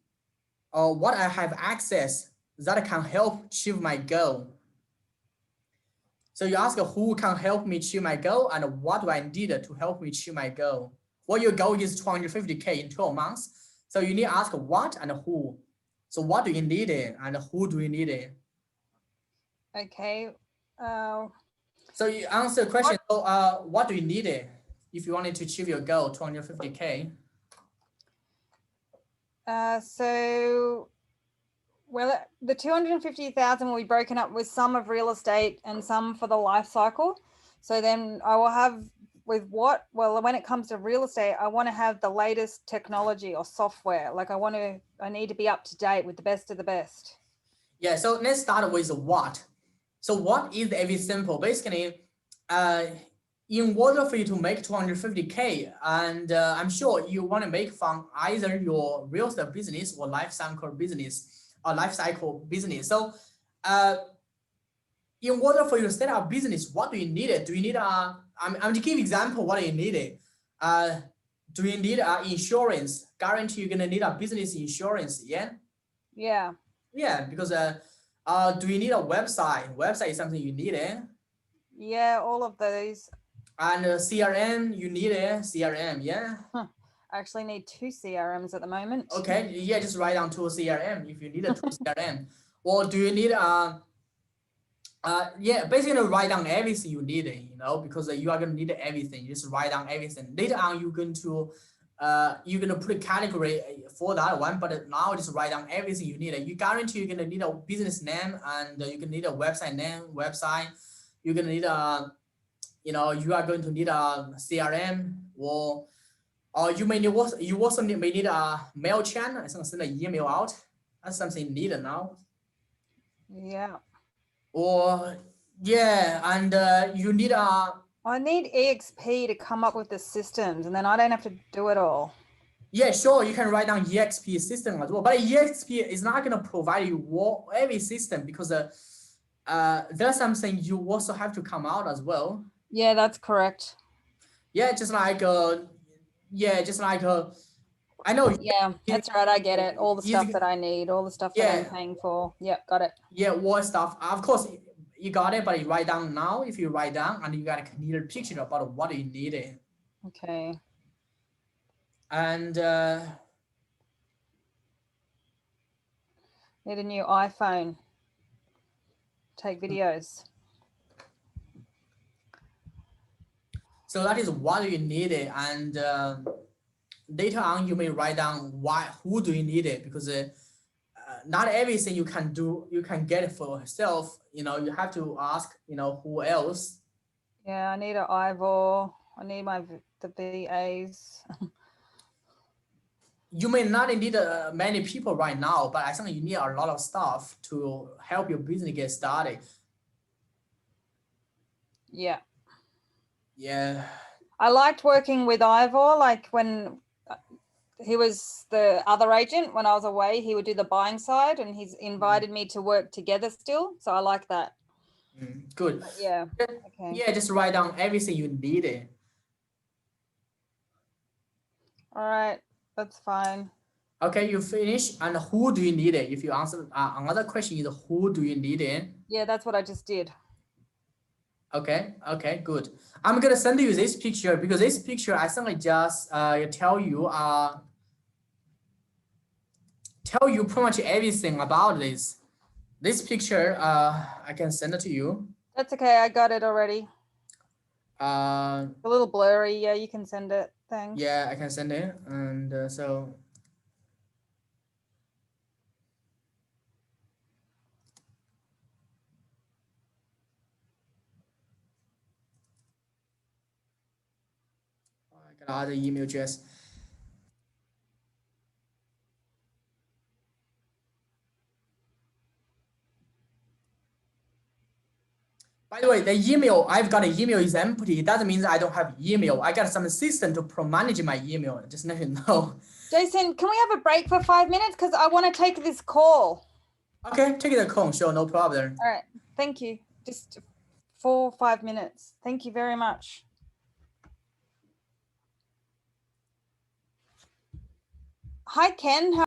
or what I have access that can help achieve my goal. So you ask who can help me achieve my goal and what do I need to help me achieve my goal. Well, your goal is 250K in 12 months. So you need to ask what and who. So what do you need and who do you need it? Okay. So you answer the question. So what do you need if you wanted to achieve your goal, 250K? So, well, the 250,000 will be broken up with some of real estate and some for the life cycle. So then I will have with what? Well, when it comes to real estate, I want to have the latest technology or software. Like I need to be up to date with the best of the best. Yeah, so let's start with what. So what is very simple. Basically, in order for you to make 250K, and I'm sure you want to make from either your real estate business or life cycle business or life cycle business. So in order for you to set up business, what do you need it? Do you need I'm to give example what you need it. Do you need insurance? Guarantee you're gonna need a business insurance, yeah? Yeah. Yeah, because do you need a website? Website is something you need it. Yeah, all of those. And CRM, you need a CRM, yeah? I actually need 2 CRMs at the moment. Okay, yeah, just write down 2 CRM if you need a 2 CRM. Or do you need yeah, basically write down everything you need, you know, because you are gonna need everything. You just write down everything. Later on, you're gonna put a category for that one, but now just write down everything you need. You guarantee you're gonna need a business name and you're gonna need a website name, You're gonna need you know, you are going to need a CRM or you may need may need a mail chain. I send an email out. That's something needed now. Yeah. Or yeah, and you need I need EXP to come up with the systems, and then I don't have to do it all. Yeah, sure, you can write down EXP system as well, but EXP is not going to provide you every system because there's something you also have to come out as well. Yeah, that's correct. Yeah, just like I know. Yeah, that's right. I get it. All the stuff that I need, all the stuff that I'm paying for. Yep, got it. Yeah, what stuff? Of course, you got it, but you write down now. If you write down, and you got a clear picture about what you need. Okay. And need a new iPhone. Take videos. So that is what you need it, and later on you may write down who do you need it, because not everything you can get it for yourself. You know, you have to ask, you know, who else. Yeah, I need an Ivor. I need the VAs. You may not need many people right now, but I think you need a lot of stuff to help your business get started. Yeah. Yeah. I liked working with Ivor, like when he was the other agent, when I was away, he would do the buying side and he's invited me to work together still. So I like that. Good. Yeah. Okay. Yeah, just write down everything you needed. All right. That's fine. Okay, you finish. And who do you need it? If you answer another question is who do you need it? Yeah, that's what I just did. Okay, good. I'm gonna send you this picture because this picture I think I just tell you pretty much everything about this. This picture I can send it to you. That's okay. I got it already. A little blurry. Yeah, you can send it. Thanks. Yeah, I can send it. And so I got other email address. By the way, the email, I've got an email is empty. That means I don't have email. I got some assistant to manage my email. Just let you know. Jason, can we have a break for 5 minutes? Because I want to take this call. Okay, take the call. Sure, no problem. All right. Thank you. Just 4 or 5 minutes. Thank you very much. Hi, Ken. How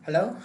Hello?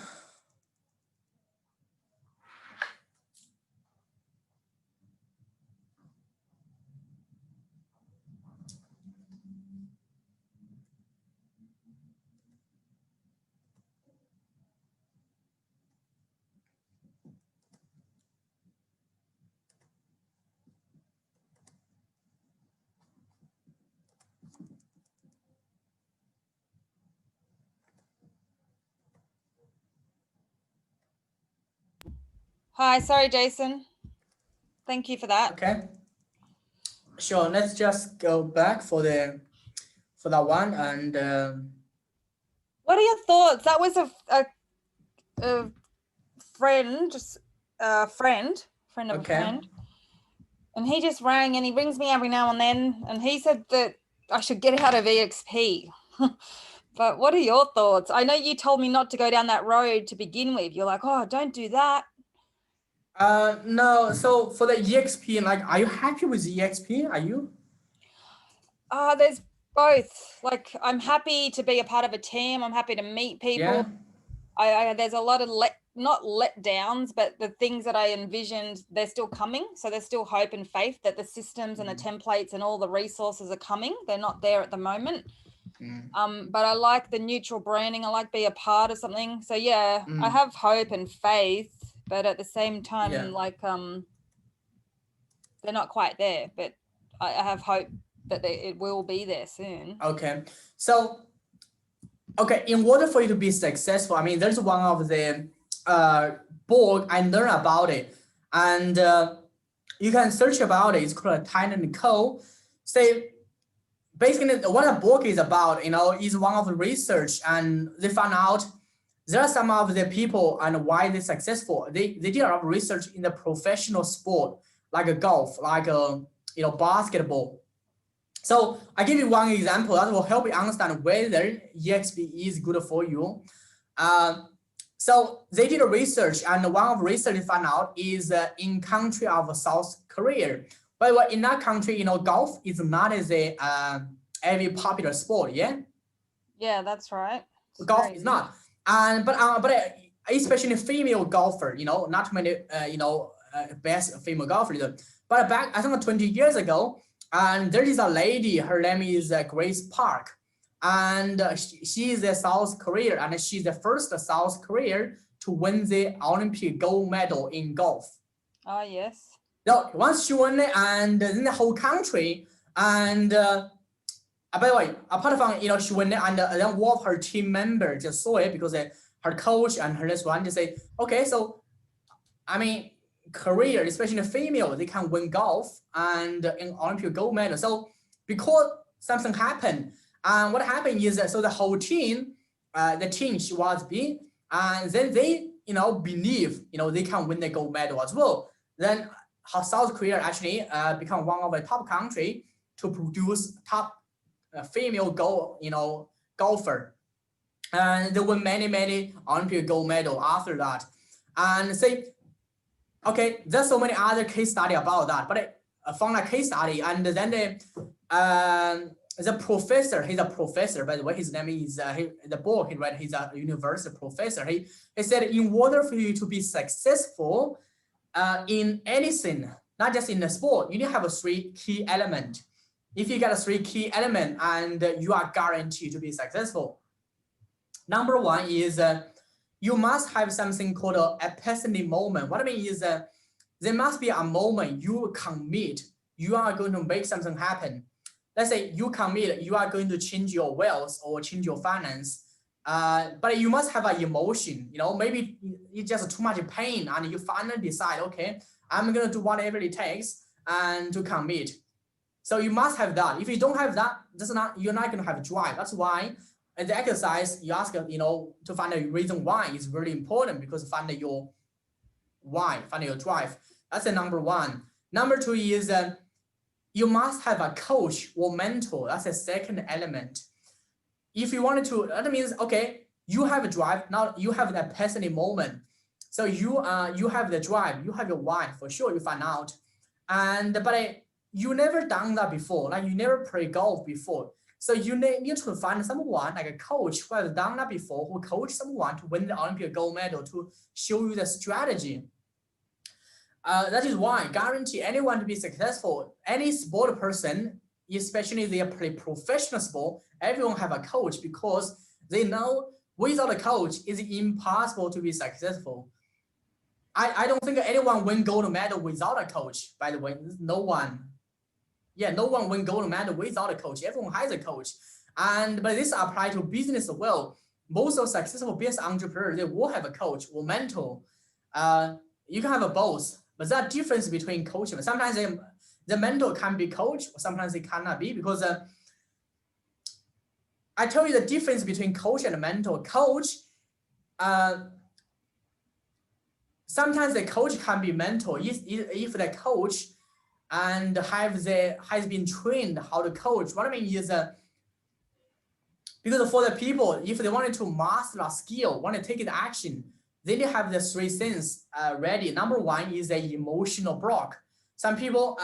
Hi, sorry, Jason. Thank you for that. Okay. Sure. Let's just go back for that one. And what are your thoughts? That was a friend, just a friend of a friend, and he just rang, and he rings me every now and then, and he said that I should get out of EXP. But what are your thoughts? I know you told me not to go down that road to begin with. You're like, oh, don't do that. No. So for the EXP, like, are you happy with EXP? Are you? There's both. Like, I'm happy to be a part of a team. I'm happy to meet people. Yeah. There's a lot of not letdowns, but the things that I envisioned, they're still coming. So there's still hope and faith that the systems and the templates and all the resources are coming. They're not there at the moment. But I like the neutral branding. I like be a part of something. So yeah, I have hope and faith, but at the same time, like they're not quite there. But I have hope that it will be there soon. Okay. So, okay, in order for you to be successful, I mean, there's one of the book I learned about it, and you can search about it. It's called Titan Code. Say, basically, what the book is about, is one of the research, and they found out there are some of the people and why they're successful. They did a lot of research in the professional sport, like a golf, like basketball. So I give you one example that will help you understand whether EXP is good for you. So they did a research, and one of the research they found out is in country of South Korea. But in that country, golf is not as a very popular sport. Yeah. Yeah, that's right. Golf is not, and but especially female golfer, not many best female golfers. But back, I think 20 years ago, and there is a lady, her name is Grace Park, and she is a South Korean, and she's the first South Korean to win the Olympic gold medal in golf. Oh yes. No, once she won it, and then the whole country, and by the way, apart from she won it, and then one of her team members just saw it because her coach and her next one just say, okay, so I mean, Korea, especially female, they can win golf and in Olympic gold medal. So because something happened, and what happened is that so the whole team, the team she was being, and then they believe they can win the gold medal as well. Then South Korea actually become one of the top country to produce top female golfer, and they win many Olympic gold medal after that. And say, okay, there's so many other case study about that, but I found a case study, and then the professor, he's a professor, by the way, his name is the book he read, he's a university professor. He said, in order for you to be successful in anything, not just in the sport, you need to have a 3 key element. If you get a 3 key element, and you are guaranteed to be successful. Number one is you must have something called a epiphany moment. What I mean is there must be a moment you commit, you are going to make something happen. Let's say you commit, you are going to change your wealth or change your finance, but you must have an emotion. Maybe it's just too much pain, and you finally decide, okay, I'm going to do whatever it takes and to commit. So you must have that. If you don't have that, you're not going to have drive. That's why in the exercise you ask, to find a reason why is very important, because find your why, find your drive. That's the number one. Number two is you must have a coach or mentor. That's the second element. If you wanted to, that means, okay, you have a drive. Now you have that personal moment. So you have the drive, you have your why, for sure you find out. But you never done that before, like you never play golf before. So you need to find someone like a coach who has done that before, who coached someone to win the Olympic gold medal, to show you the strategy. That is why I guarantee anyone to be successful, any sport person, especially they play professional sport, everyone have a coach because they know without a coach it's impossible to be successful. I don't think anyone win gold medal without a coach, by the way. No one. Yeah, no one win gold medal without a coach. Everyone has a coach. But this applies to business as well. Most of successful business entrepreneurs, they will have a coach or mentor. You can have a both, but that difference between coaching. Sometimes the mentor can be coach, or sometimes it cannot be, because I tell you the difference between coach and mentor. Coach, sometimes the coach can be mentor if the coach and has been trained how to coach. What I mean is because for the people, if they wanted to master a skill, want to take it action, they need to have the three things ready. Number one is the emotional block. Some people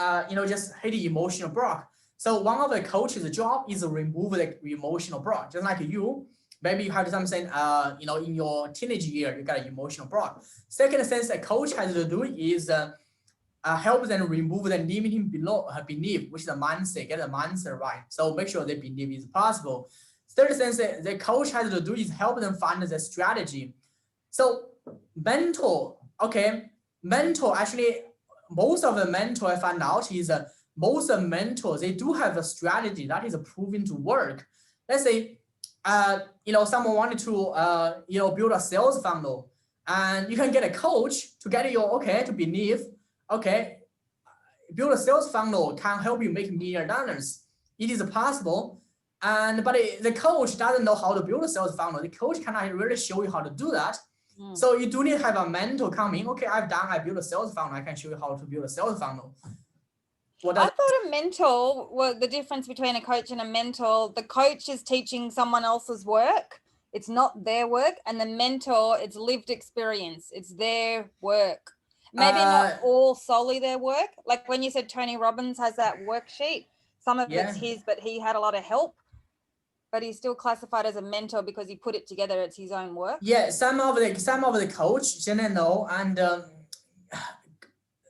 just hate the emotional block. So one of the coach's job is to remove the emotional block. Just like you, maybe you have something in your teenage year, you got an emotional block. Second thing a coach has to do is help them remove the limiting belief, which is the mindset, get the mindset right. So make sure they believe is possible. Third thing the coach has to do is help them find the strategy. So mentor, actually, most of the mentor I found out is most of mentors, they do have a strategy that is proven to work. Let's say, someone wanted to, build a sales funnel, and you can get a coach to get you, to believe, build a sales funnel can help you make $1 million. It is possible. But the coach doesn't know how to build a sales funnel. The coach cannot really show you how to do that. So you do need to have a mentor come in. I built a sales funnel. I can show you how to build a sales funnel. I thought a mentor, well, the difference between a coach and a mentor, the coach is teaching someone else's work. It's not their work. And the mentor, it's lived experience. It's their work. Maybe not all solely their work. Like when you said Tony Robbins has that worksheet, some of it's his, but he had a lot of help. But he's still classified as a mentor because he put it together. It's his own work. Yeah, some of the coach know, and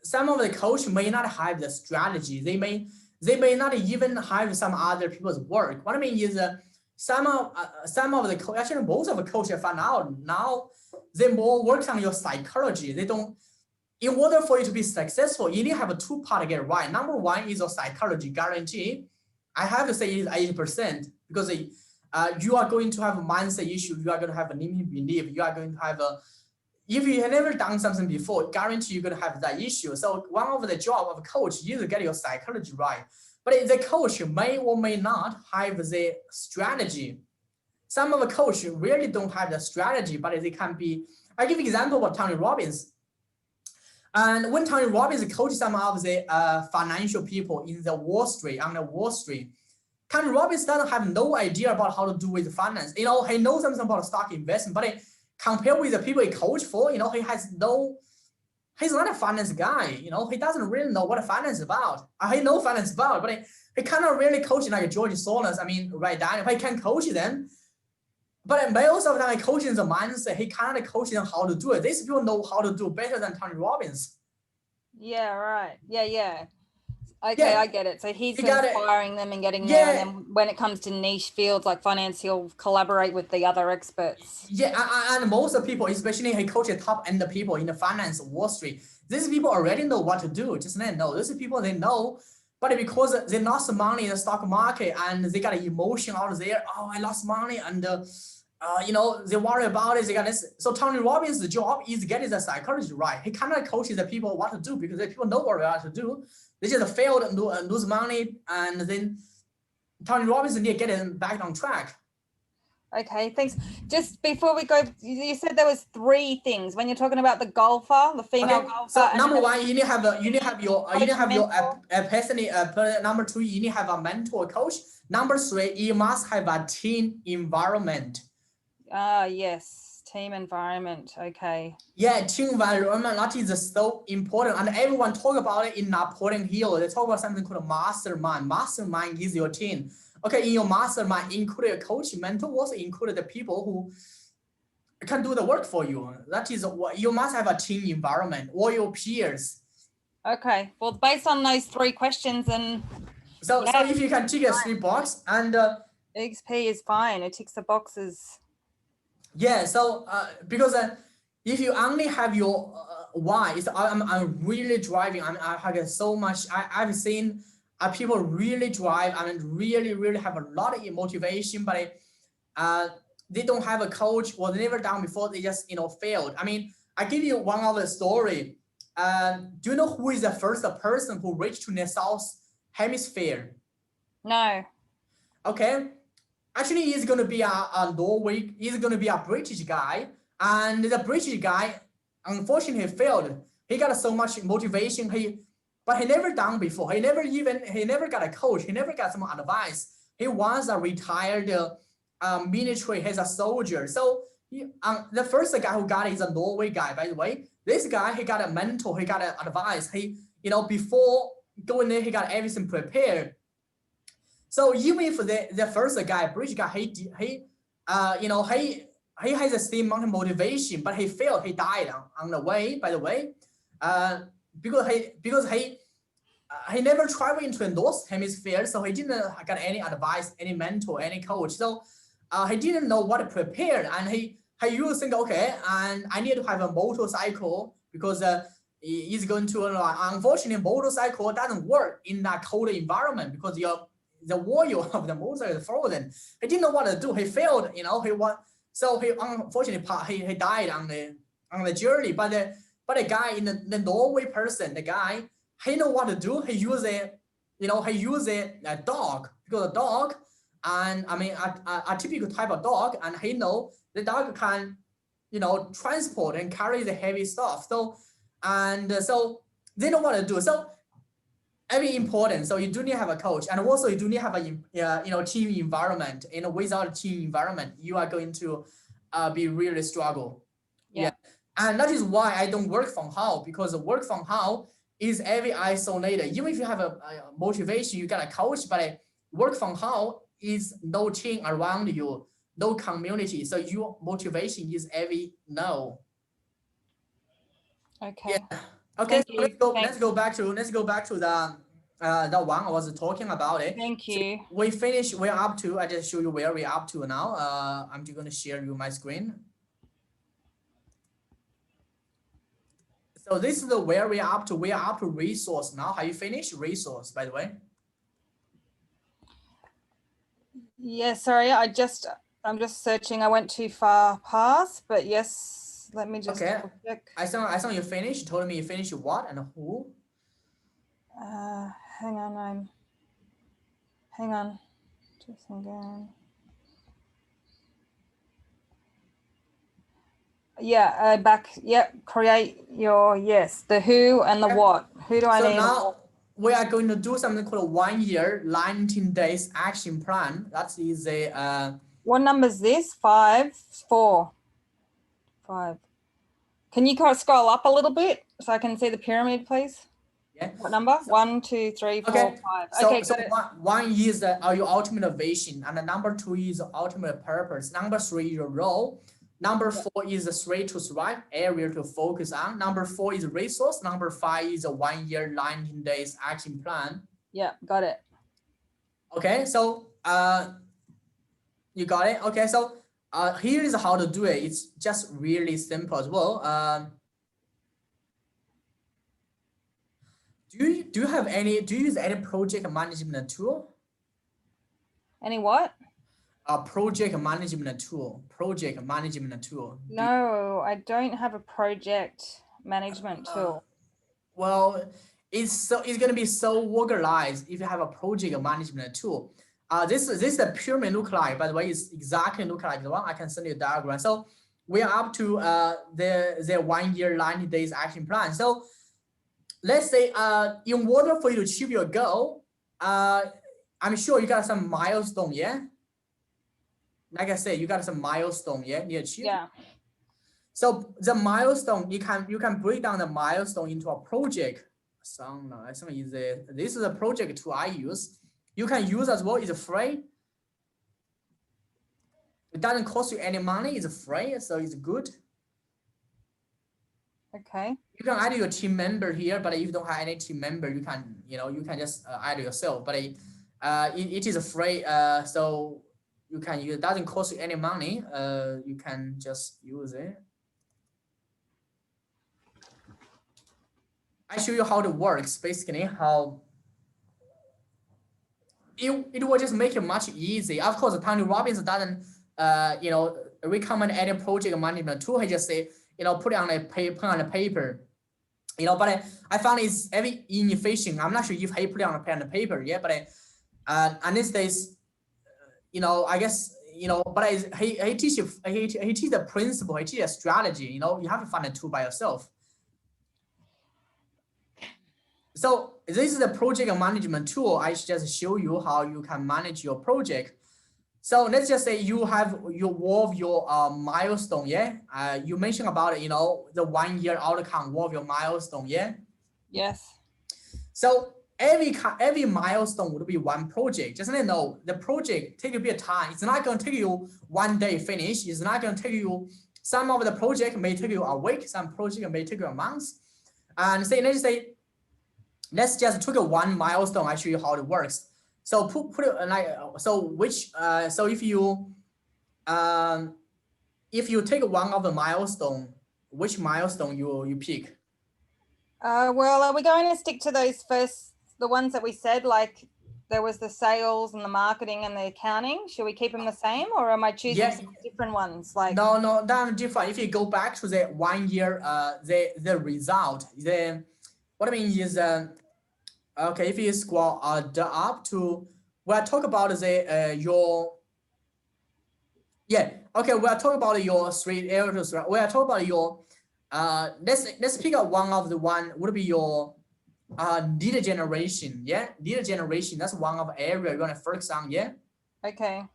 some of the coach may not have the strategy. They may not even have some other people's work. What I mean is some of the coach, actually most of the coaches found out now they more work on your psychology. They don't. In order for you to be successful, you need to have a two-part to get right. Number one is your psychology guarantee. I have to say it's 80% because you are going to have a mindset issue. You are going to have a limiting belief. You are going to have if you have never done something before, guarantee you're going to have that issue. So one of the job of a coach is to get your psychology right. But the coach may or may not have the strategy. Some of the coaches really don't have the strategy, but they can be. I give an example of Tony Robbins. And when Tony Robbins coached some of the financial people in the Wall Street, Tony Robbins doesn't have no idea about how to do with finance. He knows something about stock investment, but compared with the people he coached for, he's not a finance guy. He doesn't really know what finance is about. He knows finance about, but he cannot really coach like George Soros. Right down. He can coach them, but most of the time coaching the mindset, he cannot coach them how to do it. These people know how to do better than Tony Robbins. Yeah, right. Yeah. Okay, I get it. So he's inspiring them and getting there. And then when it comes to niche fields like finance, he'll collaborate with the other experts. Yeah, and most of the people, especially he coaches top end people in the finance Wall Street, these people already know what to do. Just they know. These people they know, but because they lost money in the stock market and they got an emotion out there. Oh, I lost money, and they worry about it. They got this. So Tony Robbins' job is getting the psychology right. He cannot coach the people what to do because the people know what to do. They just failed and lose money, and then Tony Robbins need to get them back on track. Okay, thanks. Just before we go, you said there was 3 things when you're talking about the golfer, the female golfer. So number one, you need to have your personally. Number 2, you need to have a mentor coach. Number 3, you must have a team environment. Yes. Team environment. Okay. Yeah, team environment, that is so important. And everyone talk about it in Napoleon Hill. They talk about something called mastermind. Mastermind is your team. okay, in your mastermind, included coach, mentor, also included the people who can do the work for you. That is what you must have a team environment or your peers. Okay, well, based on those 3 questions, and so if you can tick a 3 box and XP is fine, it ticks the boxes. Yeah, so because if you only have your why, I'm really driving. I have so much. I've seen people really drive. I mean, really have a lot of motivation, but they don't have a coach or they never done before. They just failed. I mean, I give you one other story. Do you know who is the first person who reached to the South Hemisphere? No. Okay. Actually, he's going to be a Norway. He's going to be a British guy, and the British guy, unfortunately, failed. He got so much motivation. But he never done before. He never got a coach. He never got some advice. He was a retired military. He's a soldier. So the first guy who got it is a Norway guy. By the way, this guy, he got a mentor. He got an advice. He before going there, he got everything prepared. So even for the first guy, British guy, he has the same amount of motivation, but he failed. He died on the way. By the way, because he never traveled into the North Hemisphere, so he didn't get any advice, any mentor, any coach. So he didn't know what to prepare, and he used to think, okay, and I need to have a motorcycle because he's going to. Unfortunately, motorcycle doesn't work in that cold environment because the wheel of the motorcycle is frozen. He didn't know what to do. He failed. He unfortunately he died on the journey. But the guy in the Norway person, the guy, he know what to do. He use a dog, because a dog, and I mean a typical type of dog, and he know the dog can transport and carry the heavy stuff. So they know what to do. So very important. So you do need to have a coach, and also you do need to have a team environment. Without a team environment, you are going to be really struggle. Yeah. And that is why I don't work from home, because work from home is very isolated. Even if you have a motivation, you got a coach, but work from home is no team around you, no community. So your motivation is very low. Okay. Yeah. Okay. So let's go back to the one I was talking about it. Thank you. So we finished. We're up to. I just show you where we're up to now. I'm just going to share you my screen. So this is where we're up to. We are up to resource now. Have you finished resource, by the way? Yeah, sorry. I'm just searching. I went too far past, but yes. Let me just check. I saw you finished. You told me you finished what and who? Hang on. Just again. Yeah, back. Yep. Create your the who and the what. Who do I need? So now we are going to do something called 1 year, 19 days action plan. That is a. What number is this? 5, 4, 5. Can you scroll up a little bit so I can see the pyramid, please? Yeah. What number? 1, 2, 3, 4, 5. So 1 is your ultimate vision, and the number 2 is ultimate purpose. Number 3 is your role. Number 4 is the 3 to thrive, area to focus on. Number 4 is resource. Number 5 is a 1 year, 19 days action plan. Yeah, got it. Okay, so you got it. Okay, so here is how to do it. It's just really simple as well. Do you use any project management tool? Any what? A project management tool. No, I don't have a project management tool. Well, it's going to be so organized if you have a project management tool. This is the pyramid look like. By the way, it's exactly look like the one. I can send you a diagram. So we are up to the 1 year, 90 days action plan. So let's say in order for you to achieve your goal, I'm sure you got some milestone, yeah? Like I said, you got some milestone, yeah? You achieve. Yeah. So the milestone, you can break down the milestone into a project. This is a project tool I use. You can use as well. It's free. It doesn't cost you any money. It's free, so it's good. Okay. You can add your team member here, but if you don't have any team member, you can, you can just add yourself. But it is free, so you can use. It doesn't cost you any money. You can just use it. I show you how it works. Basically, how it will just make it much easy. Of course, Tony Robbins doesn't, recommend any project management tool. He just say, put it on a paper. But I found it's very inefficient. I'm not sure if he put it on a pen and paper, yeah. But and these days, I guess, but he teach the principle, he teach a strategy. You have to find a tool by yourself. So this is the project management tool. I just show you how you can manage your project. So let's just say you have your milestone, yeah. You mentioned about the 1 year outcome of your milestone, yeah. Yes. So every milestone would be one project. Just know the project take a bit of time. It's not going to take you 1 day finish. It's not going to take you. Some of the project may take you a week. Some project may take you a month. And let's just take one milestone. I show you how it works. So put it like so if you take one of the milestone, which milestone you pick? Well, are we going to stick to the ones that we said, like there was the sales and the marketing and the accounting? Should we keep them the same, or am I choosing some different ones? Like no, that's different. If you go back to the 1 year, the result, what I mean is okay, if you scroll up to, we'll talk about the we'll talk about your 3 areas. We'll talk about your let's pick up one of the one would be your lead generation. Yeah, lead generation, that's one of area you want to focus on. Yeah. Okay.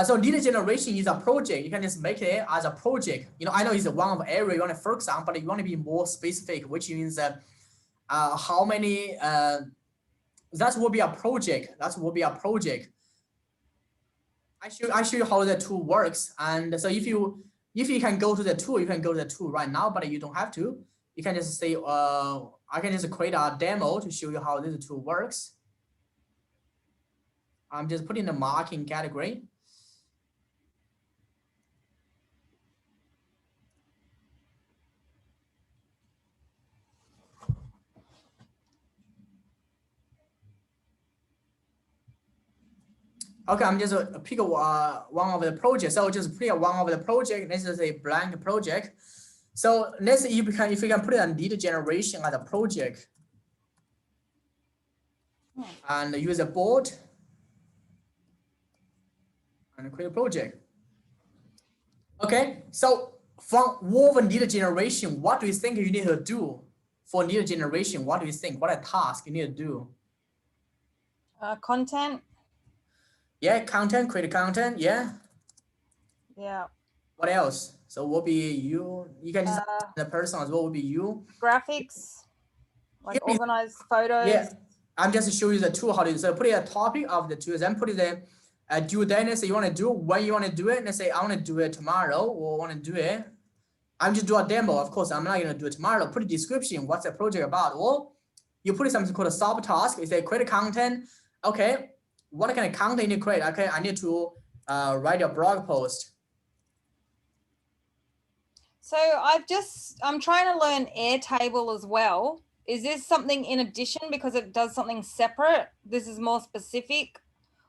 So lead generation is a project. You can just make it as a project. I know it's one of area you want to focus on, but you want to be more specific, which means how many that will be a project. I show you how the tool works. And so if you can go to the tool, you can go to the tool right now, but you don't have to. You can just say I can just create a demo to show you how this tool works. I'm just putting the marking category. Okay, I'm just pick one of the projects. So just pick one of the project. This is a blank project. So let's say if you can put it on lead generation as a project, and use a board and create a project. Okay, so from woven lead generation, what do you think you need to do for lead generation? What do you think? What a task you need to do? Content. Yeah, content, create content. Yeah. Yeah. What else? So what will be you? You can just the person as well will be you. Graphics, like organize photos. Yeah, I'm just showing you the tool how to do. So put a topic of the tool, then put the due date. Let's say you want to do when you want to do it. Let's say I want to do it tomorrow or want to do it. I'm just do a demo. Of course, I'm not going to do it tomorrow. Put a description. What's the project about? Or you put something called a subtask. You say create content. Okay, what kind of content you create? Okay, I need to write a blog post. So I'm trying to learn Airtable as well. Is this something in addition because it does something separate? This is more specific,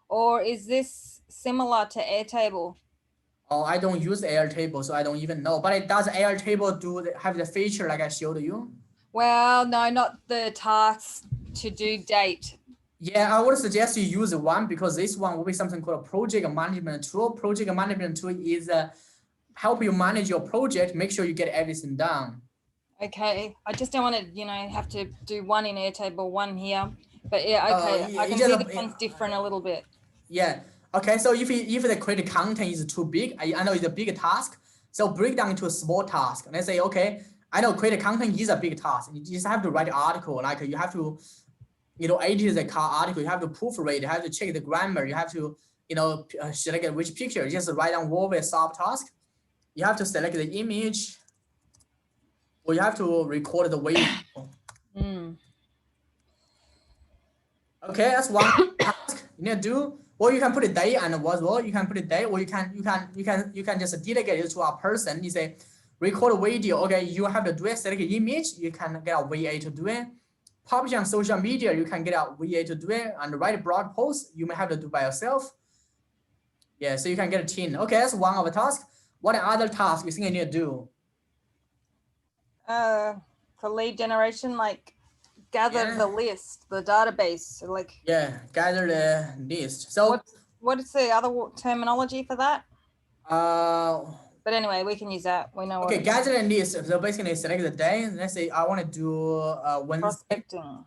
or is this similar to Airtable? Oh, I don't use Airtable, so I don't even know. But it does Airtable have the feature like I showed you? Well, no, not the tasks to do date. Yeah, I would suggest you use one because this one will be something called a project management tool. Project management tool is help you manage your project, make sure you get everything done. Okay, I just don't want to, have to do one in Airtable, one here. But yeah, okay, I can see the one's different a little bit. Yeah. Okay, so if the created content is too big, I know it's a big task. So break down into a small task. Let's say, okay, I know created content is a big task. You just have to write an article. Like you have to edit the article, you have to proofread, you have to check the grammar, you have to, select which picture, just write down all the subtask. You have to select the image, or you have to record the way. Okay, that's one task you need to do. Or you can put a day and what well, you can put a day, or you can just delegate it to a person. You say, record a video. Okay, you have to do it. Select an image, you can get a VA to do it. Publish on social media, you can get a VA to do it. And write a blog post, you may have to do by yourself. Yeah, so you can get a team. Okay, that's one of the tasks. What other tasks you think you need to do? For lead generation, like gather the list, the database, like. Yeah, gather the list. So what is the other terminology for that? But anyway, we can use that. We know. Okay, gather a list. So basically, select the day. Let's say I want to do Wednesday. Prospecting.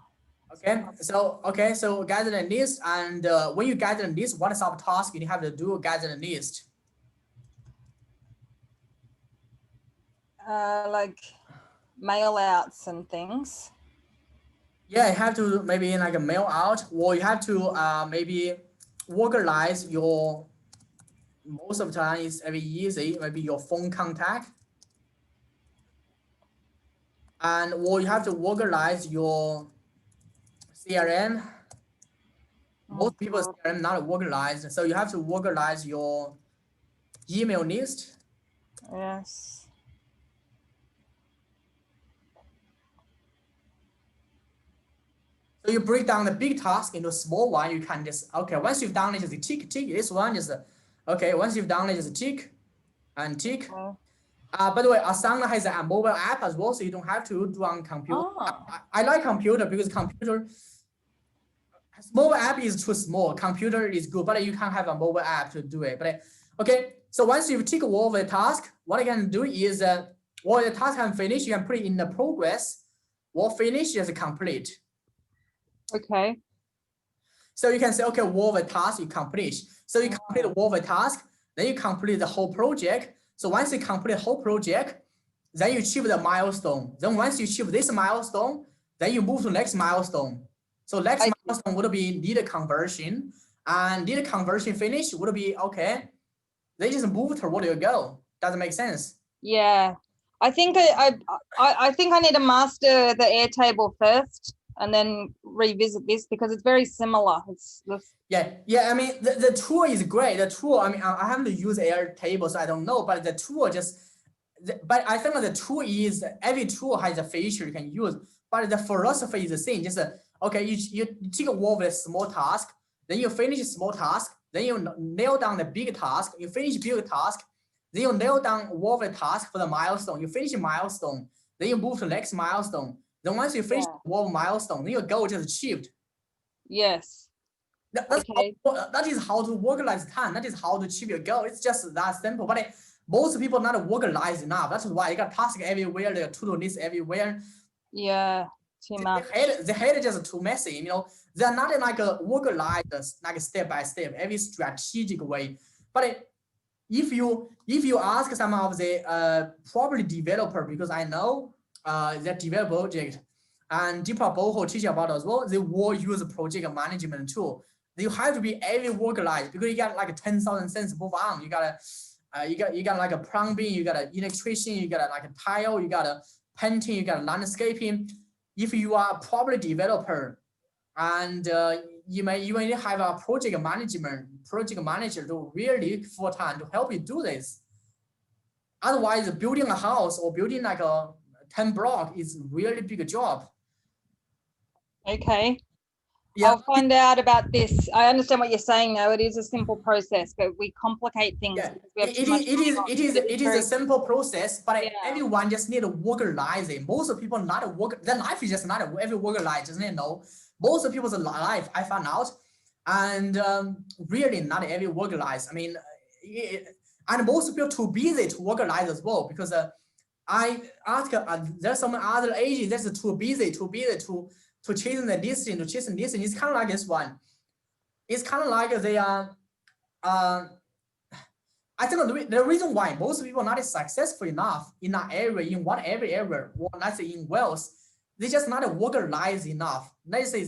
Okay, so gather a list, and when you gather a list, what is our task you have to do? Gather a list. Like mail outs and things. Yeah, you have to maybe like a mail out, or you have to maybe organize your. Most of the time it's very easy, maybe your phone contact. And or you have to organize your CRM. Most people's CRM not organized, so you have to organize your email list. Yes. So you break down the big task into small one. You can just once you've done it, just tick. This one is once you've done it, just tick and tick. By the way, Asana has a mobile app as well, so you don't have to do on computer. I like computer because mobile app is too small. Computer is good, but you can't have a mobile app to do it. But okay, so once you tick all the task, what you can do is all the task can finish, you can put it in the progress, or finish is complete. Okay. So you can say, okay, all the tasks you complete. So you complete all the task, then you complete the whole project. So once you complete the whole project, then you achieve the milestone. Then once you achieve this milestone, then you move to next milestone. So next milestone would be lead conversion, and lead conversion finish would be okay. They just move toward your goal. Does it make sense? Yeah, I think I think I need to master the Airtable first, and then revisit this because it's very similar. Yeah. I mean, the tool is great. The tool, I mean, I haven't used Airtable, so I don't know. But the tool but I think the tool is, every tool has a feature you can use. But the philosophy is the same. Just okay, you take all the small task, then you finish small task, then you nail down the big task. You finish big task, then you nail down all the task for the milestone. You finish a milestone, then you move to the next milestone. Then once you finish one milestone, then your goal is achieved. Yes. That is how to organize time. That is how to achieve your goal. It's just that simple. But most people not organized enough. That's why you got task everywhere, the to-do list everywhere. Yeah, too much. They hate it just too messy. They're not in like a organized, like step by step, every strategic way. But if you ask some of the probably developer, because I know that develop project, and Deepak Boho teach about as well, they will use a project management tool. You have to be every organized because you got like 10,000 cents move on. You got like a plumbing, you got an electrician, you got like a tile, you got a painting, you got a landscaping. If you are a property developer, and you may have a project manager to really full time to help you do this. Otherwise, building a house or building like a 10 block is really big job. Okay. Yeah. I'll find out about this. I understand what you're saying now. It is a simple process, but we complicate things. Yeah. It is a simple process, but everyone just need to organize it. Most people not work. Their life is just not every organized, isn't it? No. Most people's life, I found out, and really not every organized. I mean, and most people too busy to organize as well, because I ask there's some other agents that's too busy to chasing the listing, It's kind of like this one. It's kind of like they are. I think the reason why most people are not successful enough in that area, in whatever area, or let's say in wealth, they just not organized enough. Let's say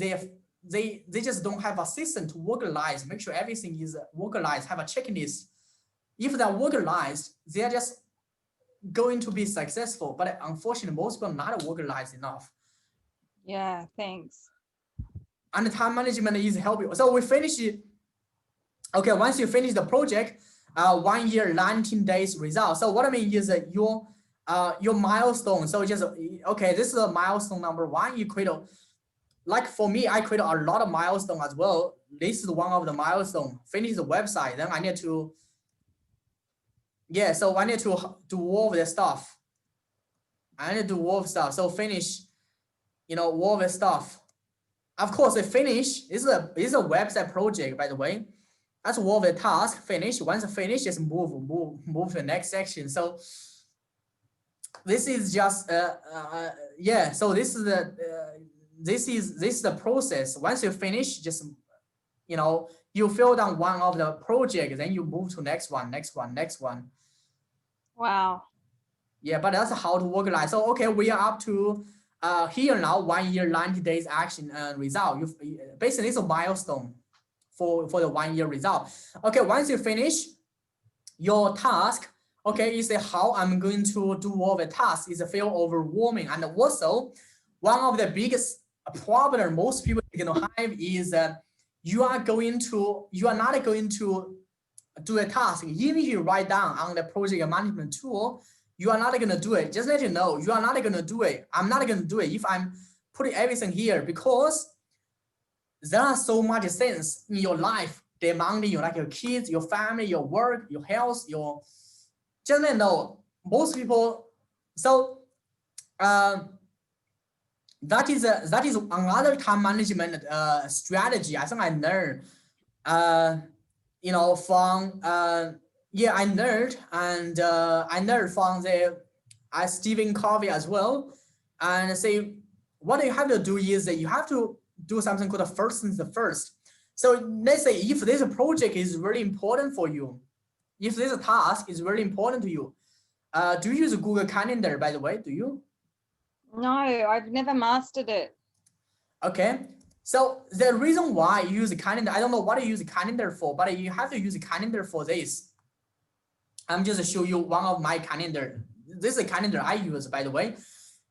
they just don't have a system to organize, make sure everything is organized, have a checklist. If they're organized, they're just going to be successful. But unfortunately, most people are not organized enough. Yeah, thanks. And the time management is helping. So we finish it. Okay, once you finish the project, 1 year, 19 days result. So what I mean is that your milestone. So just, okay, this is a milestone number 1. You create like for me, I create a lot of milestones as well. This is one of the milestone. Finish the website, then I need to, so I need to do all of the stuff. I need to do all of stuff. So finish, all of the stuff. Of course, it finish. This is a website project, by the way. That's all of the task. Finish. Once finished, just move to the next section. So this is just So this is the this is the process. Once you finish, just you fill down one of the project, then you move to next one. Wow. Yeah, but that's how to organize. So okay, we are up to here now, 1 year, 90 days action result. You basically it's a milestone for the 1 year result. Okay, once you finish your task, okay, you say how I'm going to do all the tasks is feel overwhelming. And also one of the biggest problem most people are going to have is you are not going to do a task. Even if you write down on the project management tool, you are not going to do it. Just let you know, you are not going to do it. I'm not going to do it if I'm putting everything here, because there are so much things in your life demanding you, like your kids, your family, your work, your health, just let you know, most people. So that is another time management strategy. I think I learned from I learned, and I learned from the Stephen Covey as well. And say what you have to do is that you have to do something called the first things first. So let's say if this project is really important for you, if this task is really important to you, do you use Google Calendar, by the way? Do you? No, I've never mastered it. Okay. So the reason why you use a calendar, I don't know what you use a calendar for, but you have to use a calendar for this. I'm just show you one of my calendar. This is a calendar I use, by the way.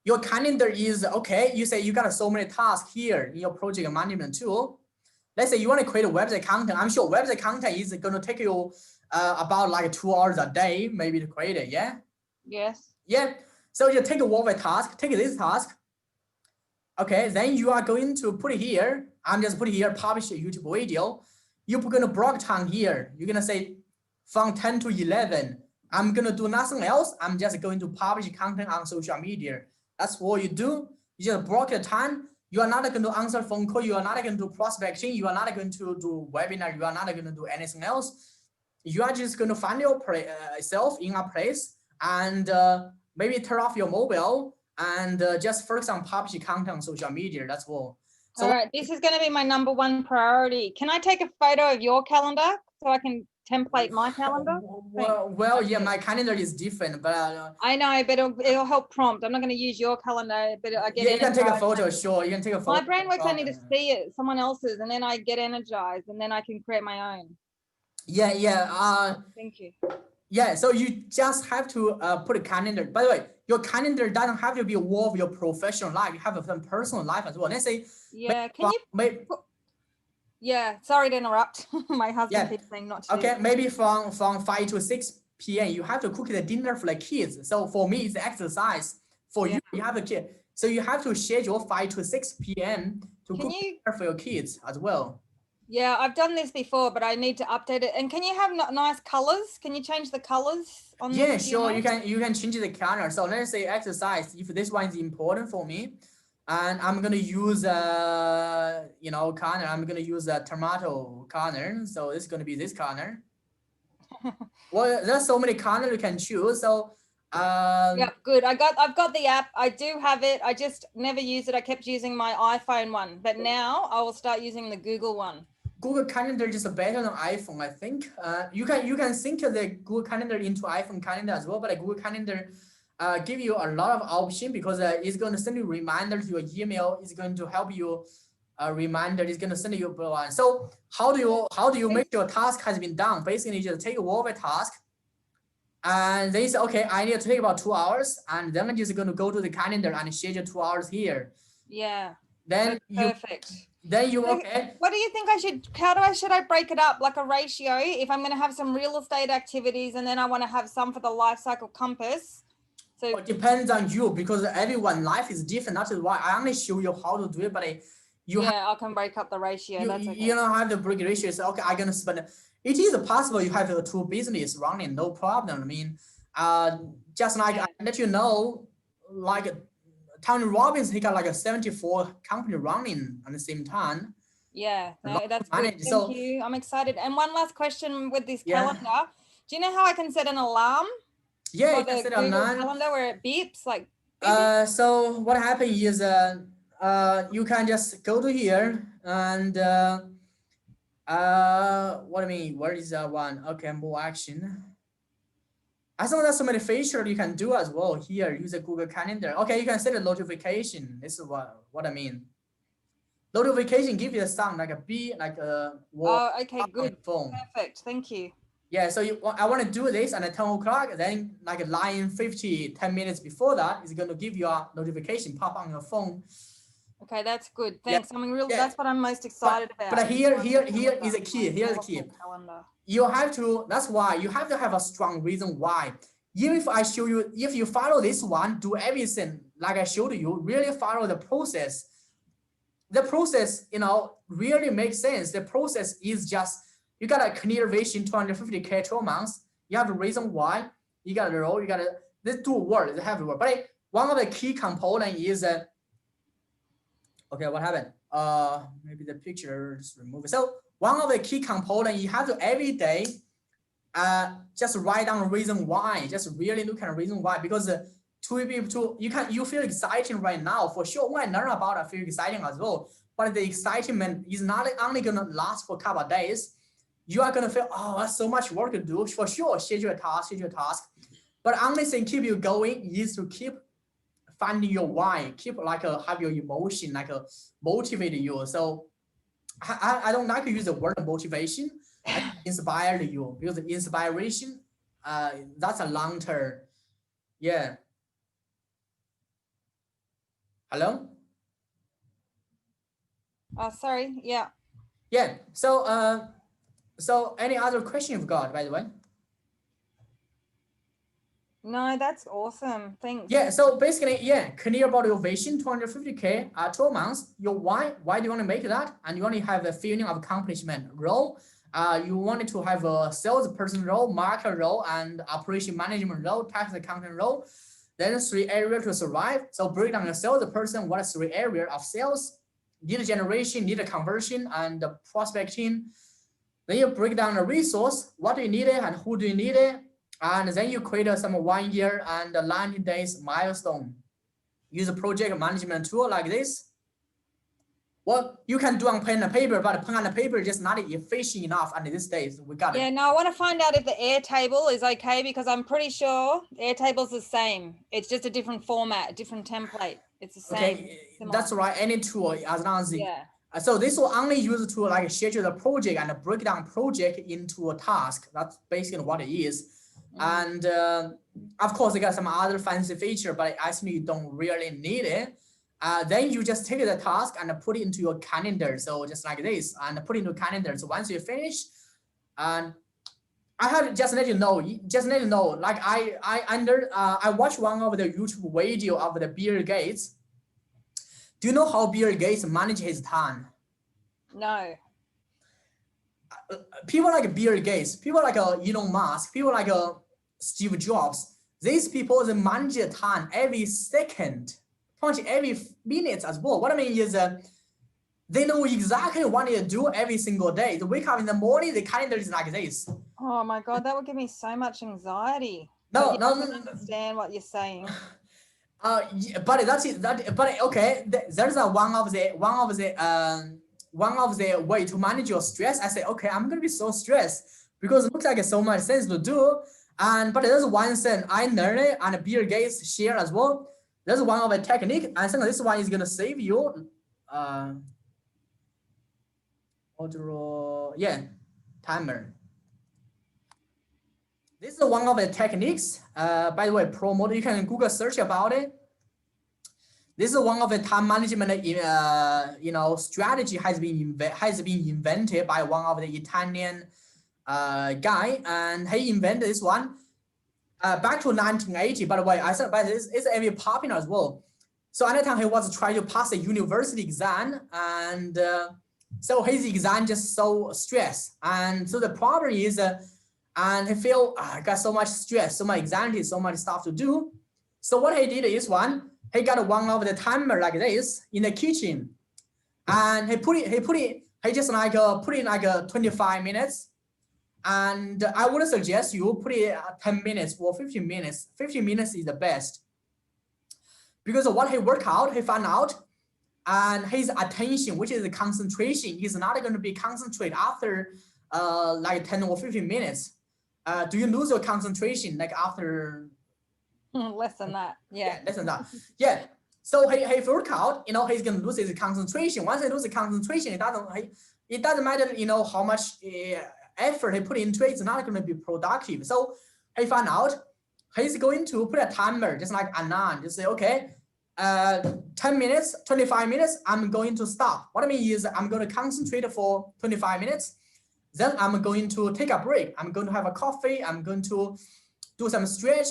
Your calendar is, okay, you say you got so many tasks here in your project management tool. Let's say you want to create a website content. I'm sure website content is going to take you about like 2 hours a day, maybe, to create it. Yeah. Yes. Yeah. So you take a website task, take this task. Okay, then you are going to put it here. I'm just putting here, publish a YouTube video. You're going to block time here. You're going to say from 10 to 11, I'm going to do nothing else. I'm just going to publish content on social media. That's what you do. You just block your time. You are not going to answer phone call. You are not going to do prospecting. You are not going to do webinar. You are not going to do anything else. You are just going to find yourself in a place and maybe turn off your mobile and just focus on publishing content on social media. That's all. So, all right, this is going to be my #1 priority. Can I take a photo of your calendar so I can template my calendar? Well, yeah, my calendar is different, but I know, but it'll help prompt. I'm not going to use your calendar, but I get. Yeah, you can take a photo. Sure, you can take a photo. My brain works only to see it, someone else's, and then I get energized, and then I can create my own. Yeah. Thank you. Yeah, so you just have to put a calendar. By the way, your calendar doesn't have to be all of your professional life. You have some personal life as well. Let's say. Yeah, can you? Yeah, sorry to interrupt. My husband keeps saying not to. Okay, maybe from 5 to 6 p.m. you have to cook the dinner for the kids. So for me, it's exercise. For you have a kid, so you have to schedule 5 to 6 p.m. to cook dinner for your kids as well. Yeah, I've done this before, but I need to update it. And can you have nice colors? Can you change the colors on the video? Sure. You can change the color. So let's say exercise. If this one is important for me, and I'm gonna use color. I'm gonna use a tomato color. So it's gonna be this color. Well, there's so many colors you can choose. So. Yeah, good. I've got the app. I do have it. I just never use it. I kept using my iPhone one, but now I will start using the Google one. Google Calendar is better than iPhone, I think. You can sync the Google Calendar into iPhone Calendar as well, but Google Calendar give you a lot of option because it's going to send you reminders to your email. It's going to help you a reminder. It's gonna send you one. So how do you make sure task has been done? Basically, you just take over a task, and they say, okay, I need to take about 2 hours, and then I'm just gonna go to the calendar and schedule 2 hours here. Yeah. Then perfect. Then you so, okay. What do you think I should? Should I break it up like a ratio? If I'm going to have some real estate activities, and then I want to have some for the life cycle compass. So it depends on you, because everyone's life is different. That's why I only show you how to do it, but I can break up the ratio. That's okay. You don't have to break ratio. So okay, I'm gonna spend. It is possible you have two business running, no problem. I mean, just like I let you know, like Tony Robbins, he got like a 74 company running at the same time. Yeah, no, that's good. Thank you. I'm excited. And one last question with this calendar. Do you know how I can set an alarm? Yeah, you can set an alarm calendar where it beeps like. So what happens is you can just go to here and what I mean, where is that one? Okay, more action. I think there's so many features you can do as well here. Use a Google Calendar. Okay, you can set a notification. This is what I mean. Notification give you a sound like a beep, like a. Oh, okay, good. Phone. Perfect. Thank you. Yeah, so I want to do this at 10 o'clock. Then like 9:50, 10 minutes before that is going to give you a notification pop on your phone. Okay, that's good. Thanks. That's what I'm most excited about. But here is a key. Here's the key. You have to. That's why you have to have a strong reason why. Even if I show you, if you follow this one, do everything like I showed you, really follow the process. The process, really makes sense. The process is just you got a clear vision, 250K 12 months. You have a reason why. You got a role. You got these two words. They have a word. But one of the key component is okay, what happened? Maybe the picture is removed. So one of the key components, you have to every day just write down a reason why. Just really look at a reason why, because you feel exciting right now for sure. When I learn about it, I feel exciting as well. But the excitement is not only gonna last for a couple of days. You are gonna feel, oh, that's so much work to do for sure. Schedule a task. But only thing keep you going is to keep finding your why, keep have your emotion motivate you. So I don't like to use the word motivation. Inspire you, because the inspiration, that's a long term. Yeah. Hello. Oh, sorry. Yeah. Yeah. So any other question you've got, by the way? No, that's awesome. Thanks. Yeah, so basically, clear about your vision, 250K, 12 months, your why do you want to make that? And you want to have a feeling of accomplishment role. You wanted to have a salesperson role, market role, and operation management role, tax accountant role. Then 3 areas to survive. So break down a salesperson, what is 3 areas of sales? Lead generation, lead conversion, and prospecting. Then you break down the resource, what do you need it and who do you need it? And then you create some 1 year and 90 days milestone. Use a project management tool like this. Well, you can do on pen and paper, but pen and paper is just not efficient enough at this stage. We got it. Yeah, no, I want to find out if the Airtable is okay, because I'm pretty sure Airtable's the same. It's just a different format, a different template. It's the same. Okay, that's right. Any tool, as long as so this will only use to schedule the project and break down project into a task. That's basically what it is. And of course, they got some other fancy feature, but actually you don't really need it. Then you just take the task and put it into your calendar. So just like this, and put it into calendar. So once you finish, and I have just let you know, like I watched one of the YouTube video of the Bill Gates. Do you know how Bill Gates manage his time? No. People like Bill Gates, people like Elon Musk, people like Steve Jobs, these people, they manage their time every second, every minute as well. What I mean is they know exactly what they do every single day. They wake up in the morning, the calendar is like this. Oh my God, that would give me so much anxiety. No, I don't understand what you're saying. But that's it. But okay, there's one of the way to manage your stress. I say, okay, I'm gonna be so stressed because it looks like so much sense to do. But there's one thing I learned and Bill Gates share as well. There's one of the technique. I think this one is gonna save you. Auto, yeah, timer. This is one of the techniques. By the way, promote. You can Google search about it. This is one of the time management, strategy has been invented by one of the Italian guy, and he invented this one back to 1980. By the way, I said, but it's very popular as well. So at the time he was trying to pass a university exam, and so his exam just so stressed, and so the problem is, and he feel I got so much stress, so much anxiety, so much stuff to do. So what he did is he got one of the timer like this in the kitchen, and he just like put in like 25 minutes. And I would suggest you put it 10 minutes or 15 minutes. 15 minutes is the best. Because what he worked out, he found out, and his attention, which is the concentration, is not going to be concentrate after like 10 or 15 minutes. Do you lose your concentration like after? Less than that, yeah. Less than that, yeah. So he worked out, he's going to lose his concentration. Once he loses concentration, it doesn't matter, how much effort he put into it, it's not going to be productive. So he found out he's going to put a timer, just like Anand, just say, okay, 10 minutes, 25 minutes, I'm going to stop. What I mean is I'm going to concentrate for 25 minutes. Then I'm going to take a break. I'm going to have a coffee. I'm going to do some stretch.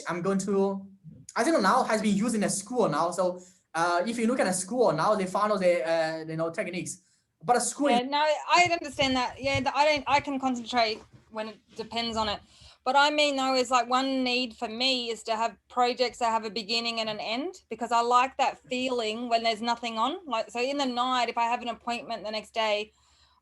I think now has been used in a school now. So if you look at a school now, they follow the techniques. But a school. Yeah, no, I understand that. Yeah, I can concentrate when it depends on it. But I mean, though, is like one need for me is to have projects that have a beginning and an end, because I like that feeling when there's nothing on. Like, so in the night, if I have an appointment the next day,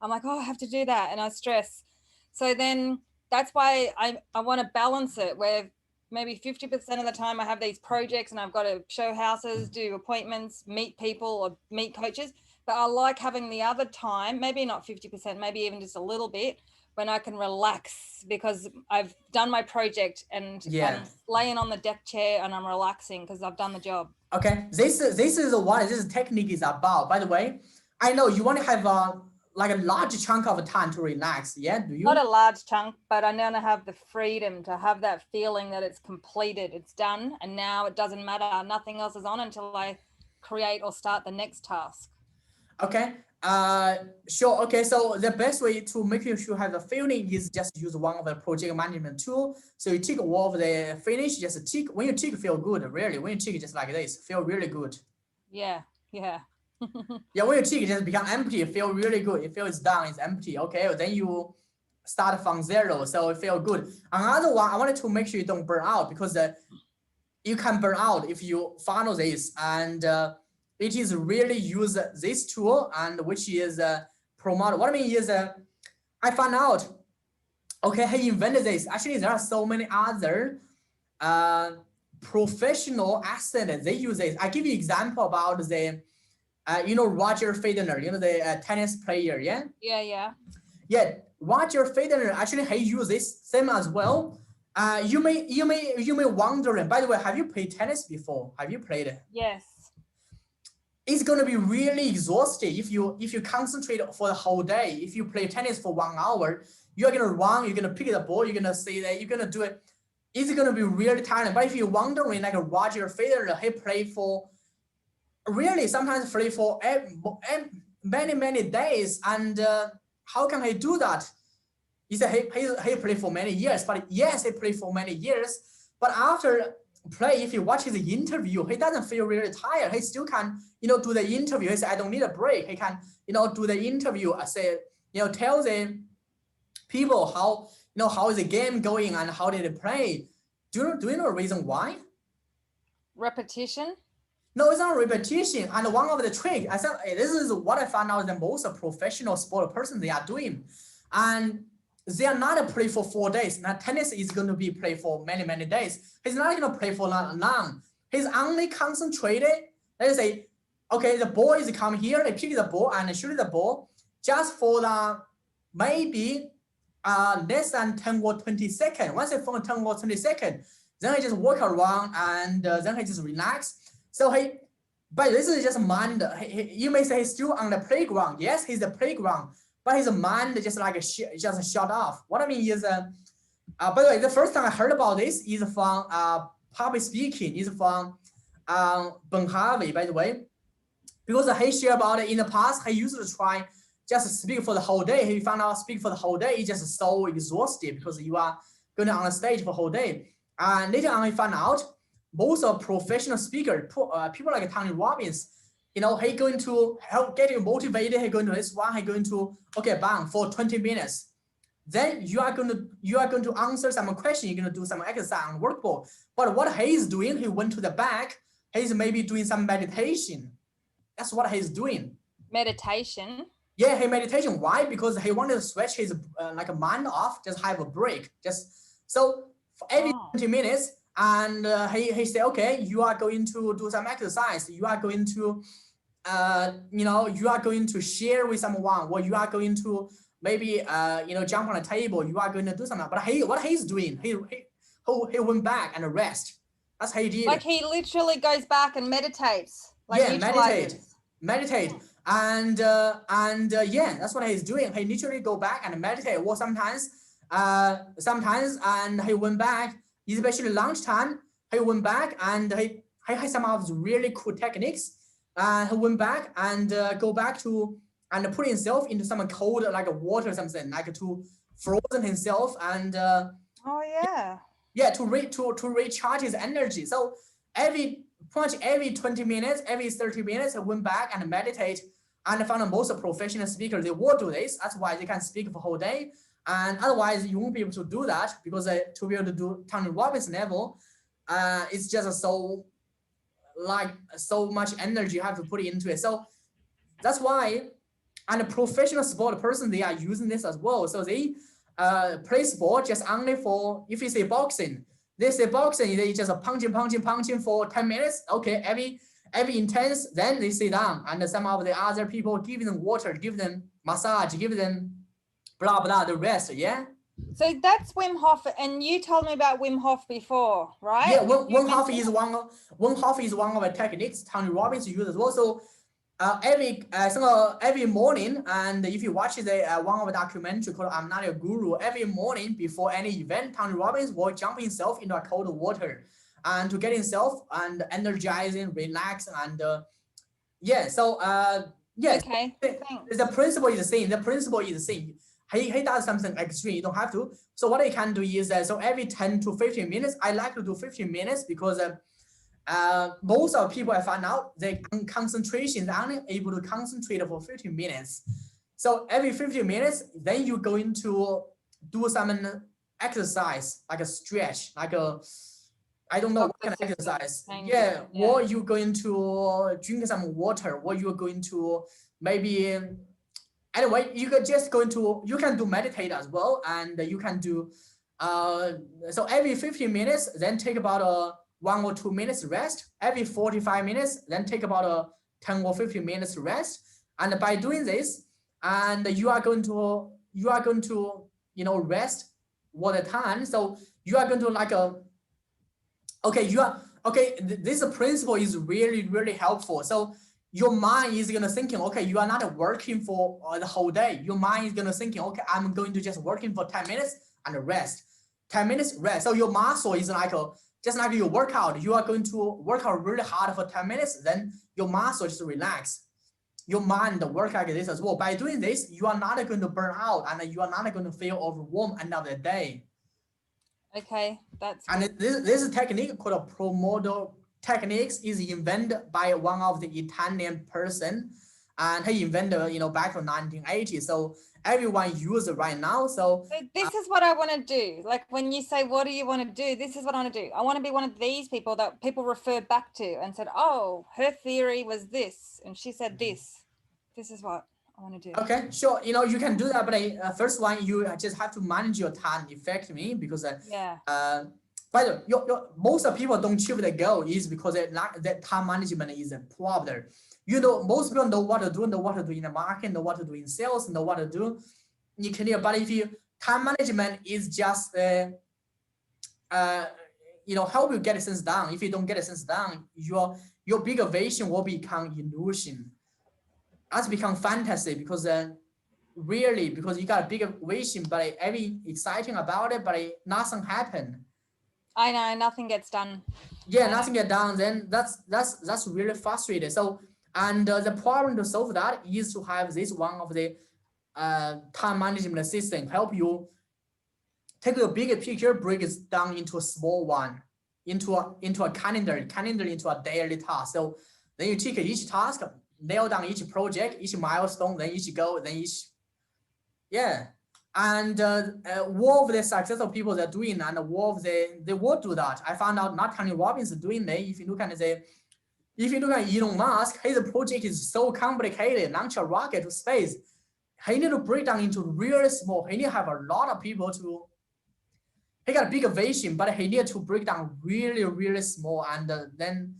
I'm like, oh, I have to do that, and I stress. So then that's why I want to balance it, where maybe 50% of the time I have these projects and I've got to show houses, do appointments, meet people or meet coaches. But I like having the other time, maybe not 50%, maybe even just a little bit, when I can relax because I've done my project and I'm laying on the deck chair and I'm relaxing because I've done the job. Okay, this is what this technique is about. By the way, I know you want to have like a large chunk of time to relax. Yeah, do you? Not a large chunk, but I now have the freedom to have that feeling that it's completed, it's done, and now it doesn't matter. Nothing else is on until I create or start the next task. Okay. Sure. Okay. So the best way to make sure you have the feeling is just use one of the project management tool. So you tick all of the finish, just tick. When you tick, feel good. Really, when you tick just like this, feel really good. Yeah. Yeah. Yeah. When you tick, it just become empty. Feel really good. It feels done. It's empty. Okay. Then you start from zero. So it feel good. Another one, I wanted to make sure you don't burn out, because you can burn out if you follow this, and it is really use this tool, and which is promote. What I mean is I found out, okay, he invented this. Actually, there are so many other professional athletes, they use this. I give you example about the Roger Federer, the tennis player. Yeah, Roger Federer, actually he use this same as well. You may wondering, by the way, have you played tennis before? Have you played it? Yes. It's going to be really exhausting if you concentrate for the whole day. If you play tennis for 1 hour, you're going to run, you're going to pick the ball, you're going to say that, you're going to do it. It's going to be really tiring. But if you're wondering, like Roger Federer, he played for really sometimes play for many days. And how can he do that? He said he played for many years. But yes, he played for many years. But after play, if you watch his interview, he doesn't feel really tired. He still can, do the interview. He said, I don't need a break. He can, do the interview. I say, tell the people how is the game going and how did it play. Do you know the reason why? Repetition? No, it's not repetition. And one of the tricks, I said, this is what I found out the most professional sport person they are doing. And they are not play for 4 days. Now tennis is going to be played for many days. He's not going to play for long. He's only concentrated. Let's say, okay, the ball is come here. They pick the ball and shoot the ball just for the maybe less than 10 or 20 seconds. Once they found 10 or 20 seconds, then he just walk around and then he just relax. So but this is just mind. You may say he's still on the playground. Yes, he's the playground. but his mind just like just shut off. What I mean is, by the way, the first time I heard about this is from public speaking, is from Ben Harvey, by the way, because he shared about it in the past. He used to try just speak for the whole day. He found out speak for the whole day is just so exhausted because you are going on a stage for the whole day. And later on, he found out most of professional speakers, people like Tony Robbins, you know, he going to help get you motivated. He going to this one. He going to okay, bang for 20 minutes. Then you are going to answer some question. You're going to do some exercise on workbook. But what he's doing, he went to the back. He's maybe doing some meditation. That's what he's doing. Meditation. Yeah, he meditation. Why? Because he wanted to switch his like a mind off, just have a break. Just so for every 20 minutes, and he said, okay, you are going to do some exercise. You are going to, you know, you are going to share with someone, or you are going to maybe you know, jump on a table. You are going to do something. But what he's doing, he went back and rest. That's how he did. Like he literally goes back and meditates. Like yeah, meditate. And yeah, that's what he's doing. He literally go back and meditate. Or sometimes and he went back, especially lunchtime, he went back and he had some of the really cool techniques. He went back and go back to and put himself into some cold like water or something, like to frozen himself and to recharge his energy. So every 20 minutes, every 30 minutes, I went back and meditate. And I found most professional speakers, they will do this. That's why they can speak for a whole day. And otherwise, you won't be able to do that because to be able to do Tony Robbins level, it's just so much energy you have to put into it. So that's why, and a professional sport person, they are using this as well. So they play sport just only for, if you say boxing, they say boxing, they just punching for 10 minutes. Okay, every intense, then they sit down, and some of the other people give them water, give them massage, give them blah blah, the rest. Yeah. So that's Wim Hof, and you told me about Wim Hof before, right? Yeah, Wim Hof is one of the techniques Tony Robbins uses as well. So every morning, and if you watch the one of the documentary called "I'm Not Your Guru," every morning before any event, Tony Robbins will jump himself into a cold water, and to get himself and energizing, relax, and yeah. So yeah. Okay. The principle is the same. He does something extreme. You don't have to. So what he can do is so every 10 to 15 minutes. I like to do 15 minutes because most of people I find out their concentration is only able to concentrate for 15 minutes. So every 15 minutes, then you're going to do some exercise, like a stretch, like a, I don't know what kind of exercise. Yeah, or you're going to drink some water, or you're going to maybe, anyway, you can just you can do meditate as well. And you can do, so every 15 minutes, then take about 1 or 2 minutes rest. Every 45 minutes, then take about 10 or 15 minutes rest. And by doing this, and you are going to, you know, rest all the time. So you are going to like this principle is really, really helpful. So your mind is going to thinking, okay, you are not working for the whole day. Your mind is going to thinking, okay, I'm going to just working for 10 minutes and rest. 10 minutes rest. So your muscle is like just like your workout. You are going to work out really hard for 10 minutes, then your muscle just relax. Your mind work like this as well. By doing this, you are not going to burn out, and you are not going to feel overwhelmed end of the day. Okay, that's and this technique called Pomodoro techniques is invented by one of the Italian person, and he invented, you know, back in 1980. So everyone uses it right now. So this is what I want to do. Like when you say, what do you want to do? This is what I want to do. I want to be one of these people that people refer back to and said, oh, her theory was this, and she said this. This is what I want to do. Okay, sure. You know, you can do that, but first one, you just have to manage your time effectively, because by the way, most of people don't achieve the goal is because that time management is a problem. You know, most people know what to do in the market, know what to do in sales, know what to do. You can, but if you time management is just you know, help you get things done. If you don't get things done, your bigger vision will become illusion. That's become fantasy, because really, because you got a big vision, but every exciting about it, but nothing happened. I know, nothing gets done. Yeah, nothing get done. Then that's really frustrating. So, and the problem to solve that is to have this one of the time management system help you take a bigger picture, break it down into a small one, into a calendar into a daily task. So then you take each task, nail down each project, each milestone, then each goal, then each, yeah. And all of the successful people that are doing, and all of they will do that. I found out not Tony Robbins doing that. If you look at Elon Musk, his project is so complicated, launch a rocket to space. He need to break down into really small. He need to have a lot of people to. He got a big vision, but he need to break down really, really small, and then,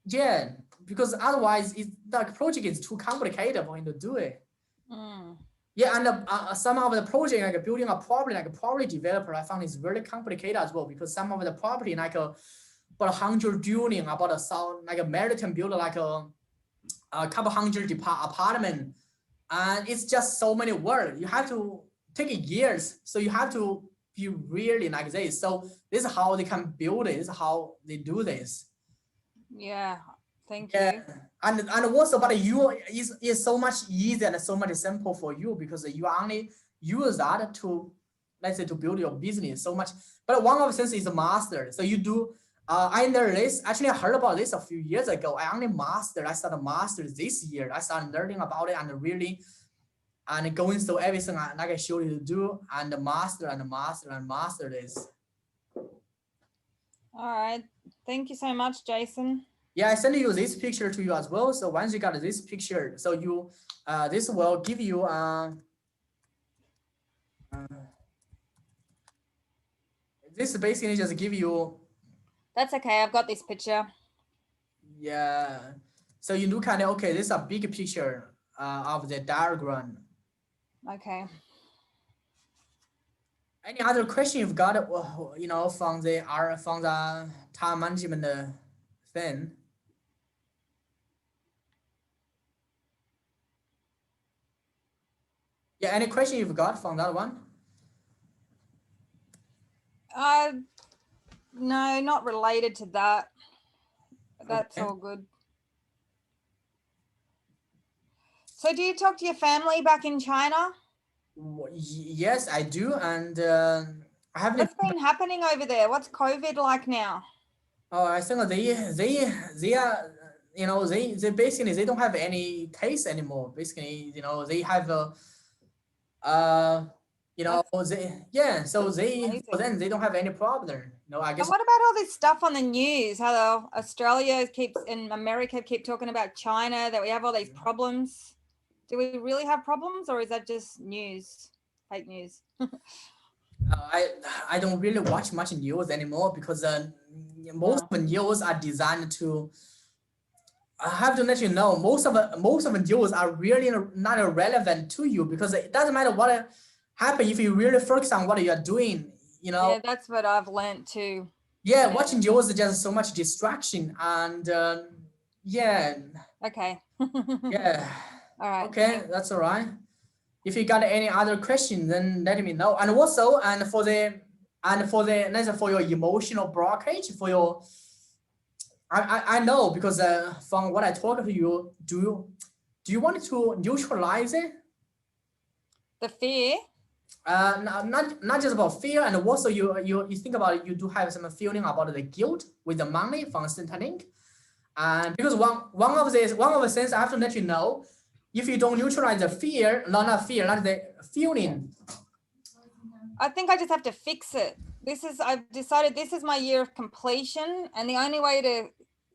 yeah, because otherwise the project is too complicated for him to do it. Yeah, and some of the project, like building a property, like a property developer, I found is very complicated as well, because some of the property, like about 100 units, about a sound, like a American build, like a couple hundred apartment, and it's just so many work. You have to take years, so you have to be really like this. So this is how they can build it. This is how they do this. Yeah. Thank you. And also, but you is so much easier and so much simple for you, because you only use that to, let's say, to build your business so much. But one of the things is a master. So you do. I learned this. Actually, I heard about this a few years ago. I started master this year. I started learning about it and really, and going through everything like I showed you to do, and master this. All right. Thank you so much, Jason. Yeah, I send you this picture to you as well. So once you got this picture, so you, this will give you, this basically just give you. That's okay. I've got this picture. Yeah. So you look at it. Okay, this is a big picture of the diagram. Okay. Any other question you've got? You know, from the time management thing. Yeah, any question you've got from that one? No, not related to that. That's okay. All good. So do you talk to your family back in China? Yes, I do. And I haven't. What's been happening over there? What's COVID like now? Oh, I think they are, you know, they basically, they don't have any case anymore. Basically, you know, they have you know, so for them, they don't have any problem. You know, I guess. But what about all this stuff on the news? How Australia keeps and America keep talking about China, that we have all these problems. Do we really have problems, or is that just news, fake news? I don't really watch much news anymore, because most of the news are designed to. I have to let you know, most of the news are really not relevant to you, because it doesn't matter what happens if you really focus on what you're doing. You know. Yeah, that's what I've learned too. Yeah, watching news is just so much distraction, and yeah. Okay. Yeah. All right. Okay, that's all right. If you got any other question, then let me know. And also, for your emotional blockage, for your, I know, because from what I talked to you, do you want to neutralize it? The fear? Not just about fear, and also you think about it, you do have some feeling about the guilt with the money from Centrelink, and because one of the things I have to let you know. If you don't neutralize the fear, not the feeling. I think I just have to fix it. I've decided this is my year of completion, and the only way to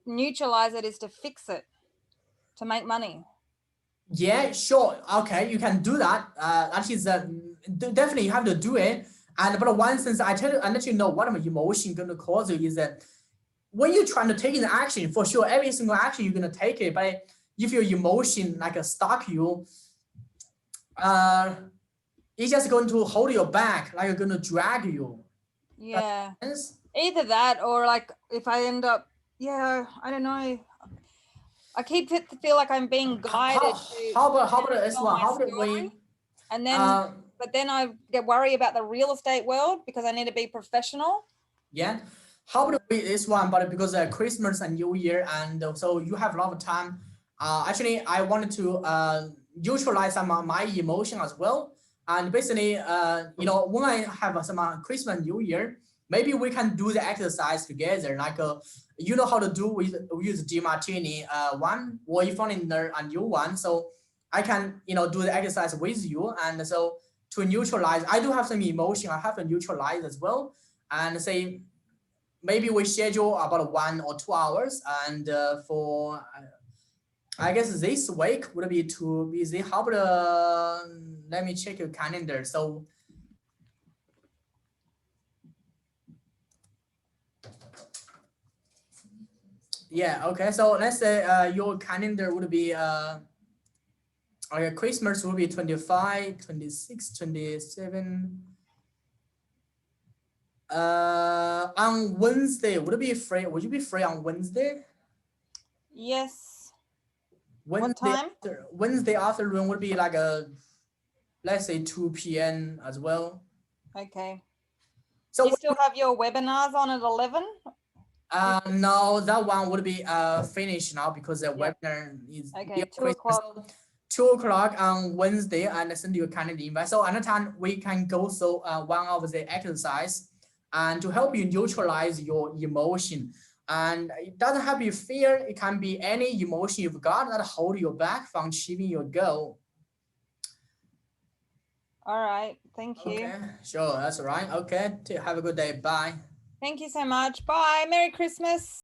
neutralize it is to fix it, to make money. Yeah, sure. Okay, you can do that. Actually, definitely you have to do it. But one thing I let you know what my emotion going to cause you is that when you're trying to take an action, for sure, every single action you're going to take it, but if your emotion like stalk you, it's just going to hold you back, like going to drag you. Yeah. Either that, or like if I end up, I don't know. I keep feel like I'm being guided. How about this one? And then, but then I get worried about the real estate world because I need to be professional. Yeah. How about this one? But because Christmas and New Year, and so you have a lot of time. Actually, I wanted to neutralize some of my emotion as well. And basically, you know, when I have some Christmas and New Year, maybe we can do the exercise together. Like, you know how to do with use DiMartini one, or if only a new one. So I can, you know, do the exercise with you. And so to neutralize, I do have some emotion. I have to neutralize as well. And say, maybe we schedule about 1 or 2 hours. And for, I guess this week would be too busy. How about, let me check your calendar. So, yeah, okay. So let's say your calendar would be, okay, Christmas will be 25, 26, 27. On Wednesday, would it be free? Would you be free on Wednesday? Yes. Wednesday, what time? Wednesday afternoon would be like let's say 2 p.m. as well. Okay. So you still have your webinars on at 11? No, that one would be finished now because the webinar is okay, 2 o'clock. So 2 o'clock on Wednesday, and send you a calendar invite. So another time we can go through one of the exercise and to help you neutralize your emotion. And it doesn't have to be fear. It can be any emotion you've got that hold you back from achieving your goal. All right. Thank you. Okay, sure. That's all right. Okay. Have a good day. Bye. Thank you so much. Bye. Merry Christmas.